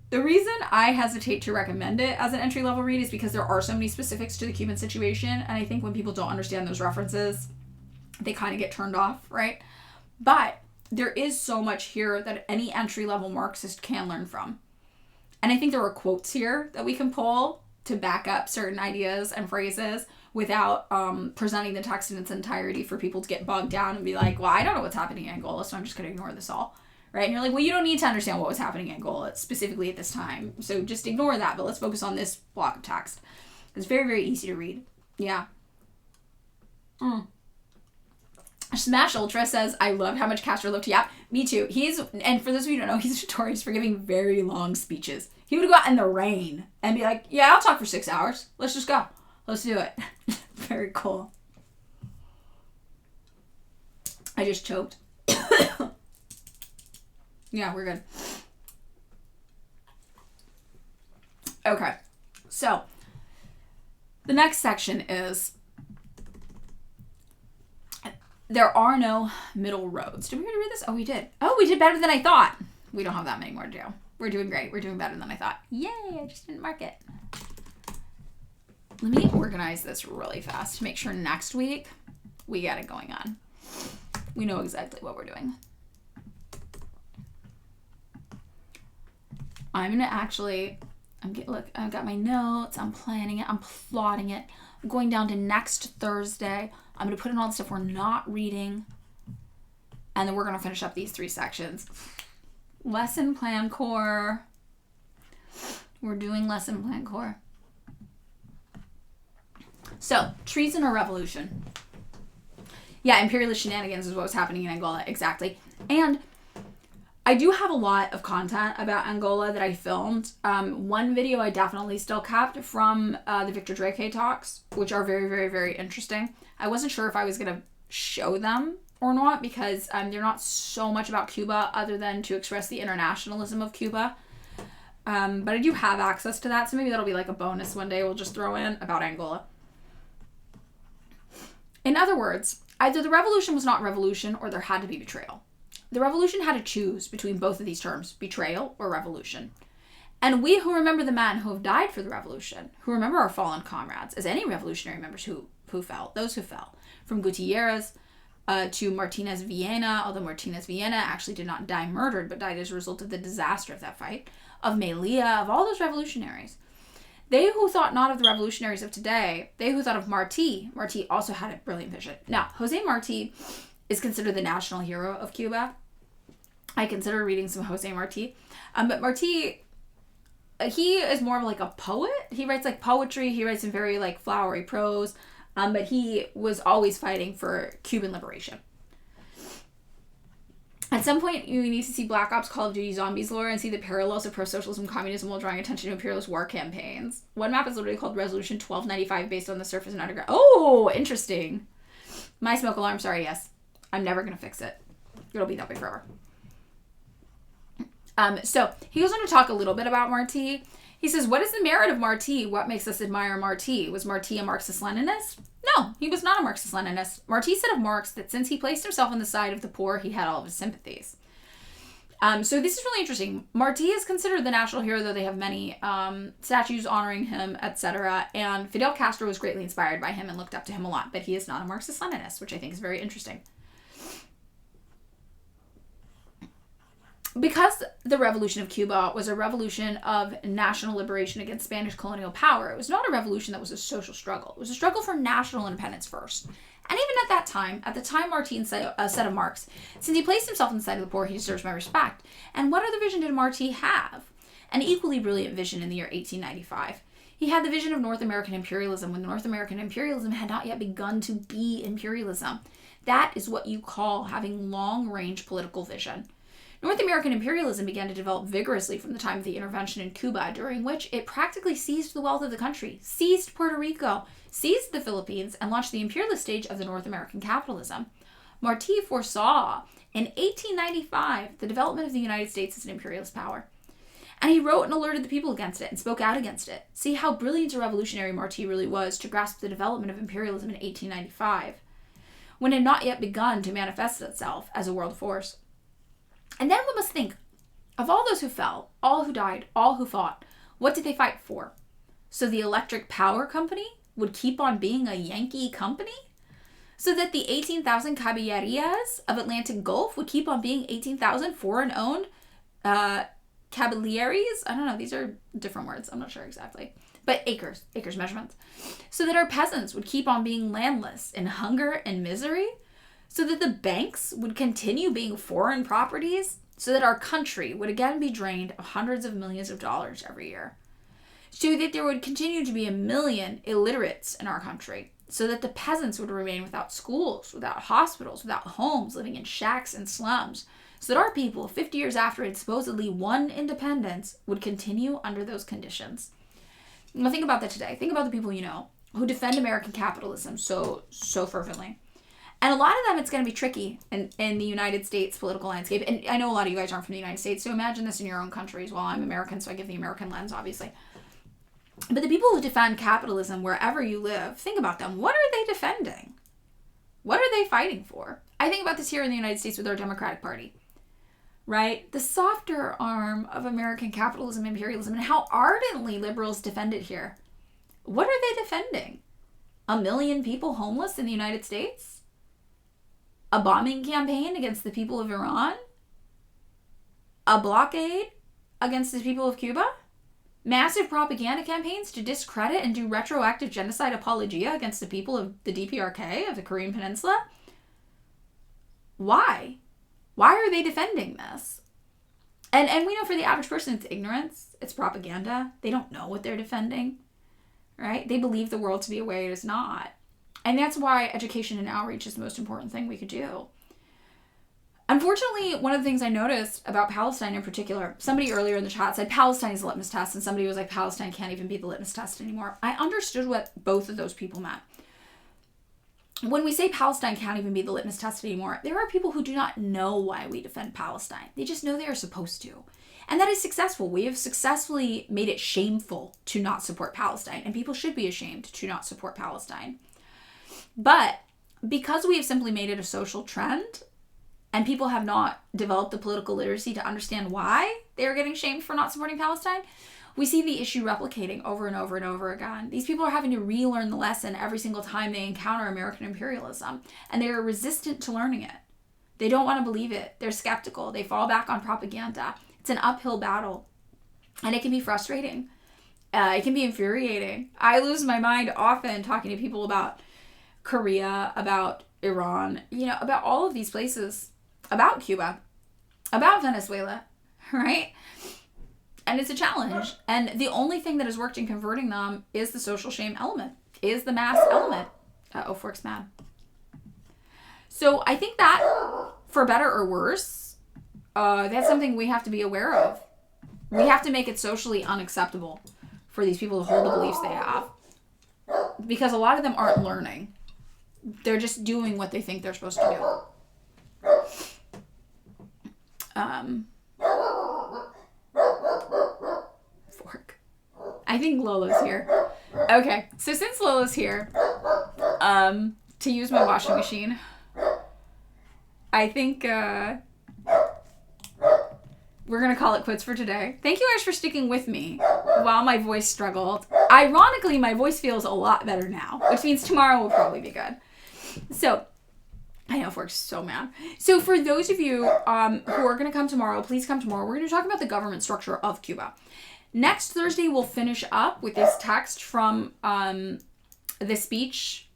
The reason I hesitate to recommend it as an entry-level read is because there are so many specifics to the Cuban situation, and I think when people don't understand those references, they kind of get turned off, right? But there is so much here that any entry-level Marxist can learn from. And I think there are quotes here that we can pull to back up certain ideas and phrases without presenting the text in its entirety for people to get bogged down and be like, well, I don't know what's happening in Angola, so I'm just going to ignore this all. Right? And you're like, well, you don't need to understand what was happening in Angola specifically at this time. So just ignore that, but let's focus on this block of text. It's very, very easy to read. Yeah. Smash Ultra says, I love how much Castro loved to yap. Me too. And for those of you who don't know, he's notorious for giving very long speeches. He would go out in the rain and be like, yeah, I'll talk for 6 hours. Let's just go. Let's do it. Very cool. I just choked. Yeah, we're good. Okay. So, the next section is, there are no middle roads. Did we already read this? Oh, we did. Oh, we did better than I thought. We don't have that many more to do. We're doing great. We're doing better than I thought. Yay, I just didn't mark it. Let me organize this really fast to make sure next week we get it going on. We know exactly what we're doing. I'm going to actually, look, I've got my notes. I'm planning it. I'm plotting it. I'm going down to next Thursday. I'm going to put in all the stuff we're not reading. And then we're going to finish up these 3 sections. Lesson plan core. We're doing lesson plan core. So, treason or revolution? Yeah, imperialist shenanigans is what was happening in Angola. Exactly. And I do have a lot of content about Angola that I filmed. One video I definitely still kept from the Victor Drake talks, which are very, very, very interesting. I wasn't sure if I was going to show them or not because they're not so much about Cuba other than to express the internationalism of Cuba. But I do have access to that, so maybe that'll be like a bonus one day we'll just throw in about Angola. In other words, either the revolution was not revolution or there had to be betrayal. The revolution had to choose between both of these terms, betrayal or revolution. And we who remember the men who have died for the revolution, who remember our fallen comrades, as any revolutionary members who fell, those who fell, from Gutierrez to Martinez Villena, although Martinez Villena actually did not die murdered, but died as a result of the disaster of that fight, of Melilla, of all those revolutionaries. They who thought not of the revolutionaries of today, they who thought of Martí also had a brilliant vision. Now, José Martí is considered the national hero of Cuba. I consider reading some José Martí. But Martí, he is more of like a poet. He writes like poetry. He writes in very like flowery prose. But he was always fighting for Cuban liberation. At some point, you need to see Black Ops Call of Duty Zombies lore and see the parallels of pro-socialism and communism while drawing attention to imperialist war campaigns. One map is literally called Resolution 1295 based on the surface and underground. Oh, interesting. My smoke alarm, sorry, yes. I'm never going to fix it. It'll be that way forever. So he goes on to talk a little bit about Marti. He says, what is the merit of Marti? What makes us admire Marti? Was Marti a Marxist-Leninist? No, he was not a Marxist-Leninist. Marti said of Marx that since he placed himself on the side of the poor, he had all of his sympathies. So this is really interesting. Marti is considered the national hero, though they have many statues honoring him, etc. And Fidel Castro was greatly inspired by him and looked up to him a lot, but he is not a Marxist-Leninist, which I think is very interesting. Because the revolution of Cuba was a revolution of national liberation against Spanish colonial power, it was not a revolution that was a social struggle. It was a struggle for national independence first. And even at the time Marti said of Marx, since he placed himself on the side of the poor, he deserves my respect. And what other vision did Marti have? An equally brilliant vision in the year 1895. He had the vision of North American imperialism when North American imperialism had not yet begun to be imperialism. That is what you call having long-range political vision. North American imperialism began to develop vigorously from the time of the intervention in Cuba, during which it practically seized the wealth of the country, seized Puerto Rico, seized the Philippines, and launched the imperialist stage of the North American capitalism. Marti foresaw, in 1895, the development of the United States as an imperialist power. And he wrote and alerted the people against it and spoke out against it. See how brilliant a revolutionary Marti really was to grasp the development of imperialism in 1895, when it had not yet begun to manifest itself as a world force. And then we must think of all those who fell, all who died, all who fought. What did they fight for? So the electric power company would keep on being a Yankee company? So that the 18,000 caballerías of Atlantic Gulf would keep on being 18,000 foreign-owned caballeries? I don't know. These are different words. I'm not sure exactly. But acres measurements. So that our peasants would keep on being landless in hunger and misery? So that the banks would continue being foreign properties, so that our country would again be drained of hundreds of millions of dollars every year, so that there would continue to be 1 million illiterates in our country, so that the peasants would remain without schools, without hospitals, without homes, living in shacks and slums, so that our people, 50 years after it supposedly won independence, would continue under those conditions. Now think about that today. Think about the people you know who defend American capitalism so fervently. And a lot of them, it's going to be tricky in the United States political landscape. And I know a lot of you guys aren't from the United States, so imagine this in your own countries. Well, I'm American, so I give the American lens, obviously. But the people who defend capitalism wherever you live, think about them. What are they defending? What are they fighting for? I think about this here in the United States with our Democratic Party, right? The softer arm of American capitalism, imperialism, and how ardently liberals defend it here. What are they defending? 1 million people homeless in the United States? A bombing campaign against the people of Iran? A blockade against the people of Cuba? Massive propaganda campaigns to discredit and do retroactive genocide apologia against the people of the DPRK, of the Korean Peninsula? Why? Why are they defending this? And we know for the average person, it's ignorance. It's propaganda. They don't know what they're defending, right? They believe the world to be a way it is not. And that's why education and outreach is the most important thing we could do. Unfortunately, one of the things I noticed about Palestine in particular, somebody earlier in the chat said Palestine is a litmus test, and somebody was like, Palestine can't even be the litmus test anymore. I understood what both of those people meant. When we say Palestine can't even be the litmus test anymore, there are people who do not know why we defend Palestine. They just know they are supposed to. And that is successful. We have successfully made it shameful to not support Palestine, and people should be ashamed to not support Palestine. But because we have simply made it a social trend and people have not developed the political literacy to understand why they are getting shamed for not supporting Palestine, we see the issue replicating over and over and over again. These people are having to relearn the lesson every single time they encounter American imperialism, and they are resistant to learning it. They don't want to believe it. They're skeptical. They fall back on propaganda. It's an uphill battle, and it can be frustrating. It can be infuriating. I lose my mind often talking to people about Korea, about Iran, about all of these places, about Cuba, about Venezuela, right? And it's a challenge. And the only thing that has worked in converting them is the social shame element, is the mass element. Fork's mad. So I think that, for better or worse, that's something we have to be aware of. We have to make it socially unacceptable for these people to hold the beliefs they have. Because a lot of them aren't learning. They're just doing what they think they're supposed to do. Fork. I think Lola's here. Okay, so since Lola's here, to use my washing machine, I think, we're going to call it quits for today. Thank you guys for sticking with me while my voice struggled. Ironically, my voice feels a lot better now, which means tomorrow will probably be good. So, I know Fork's so mad. So for those of you who are going to come tomorrow, please come tomorrow. We're going to talk about the government structure of Cuba. Next Thursday, we'll finish up with this text from the speech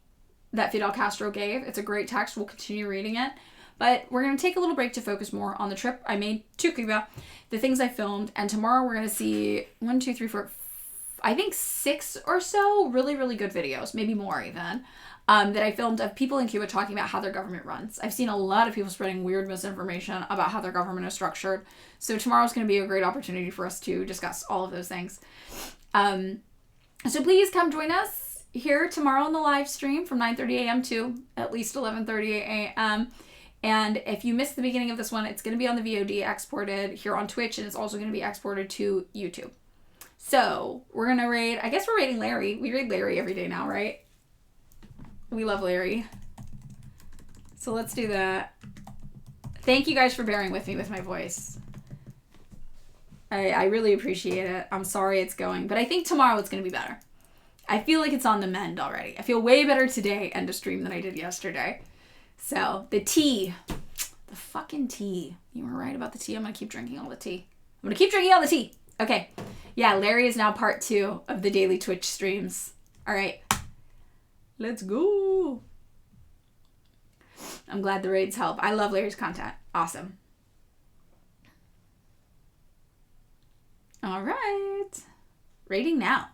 that Fidel Castro gave. It's a great text. We'll continue reading it. But we're going to take a little break to focus more on the trip I made to Cuba, the things I filmed, and tomorrow we're going to see 6 or so really, really good videos, maybe more even, that I filmed of people in Cuba talking about how their government runs. I've seen a lot of people spreading weird misinformation about how their government is structured. So tomorrow's going to be a great opportunity for us to discuss all of those things. So please come join us here tomorrow on the live stream from 9:30 a.m. to at least 11:30 a.m. And if you missed the beginning of this one, it's going to be on the VOD exported here on Twitch, and it's also going to be exported to YouTube. So we're going to raid, I guess we're raiding Larry. We raid Larry every day now, right? We love Larry. So let's do that. Thank you guys for bearing with me with my voice. I really appreciate it. I'm sorry it's going, but I think tomorrow it's going to be better. I feel like it's on the mend already. I feel way better today, end of stream, than I did yesterday. So, the tea. The fucking tea. You were right about the tea. I'm going to keep drinking all the tea. I'm going to keep drinking all the tea. Okay. Yeah, Larry is now part 2 of the daily Twitch streams. All right. Let's go. I'm glad the raids help. I love Larry's content. Awesome. All right. Raiding now.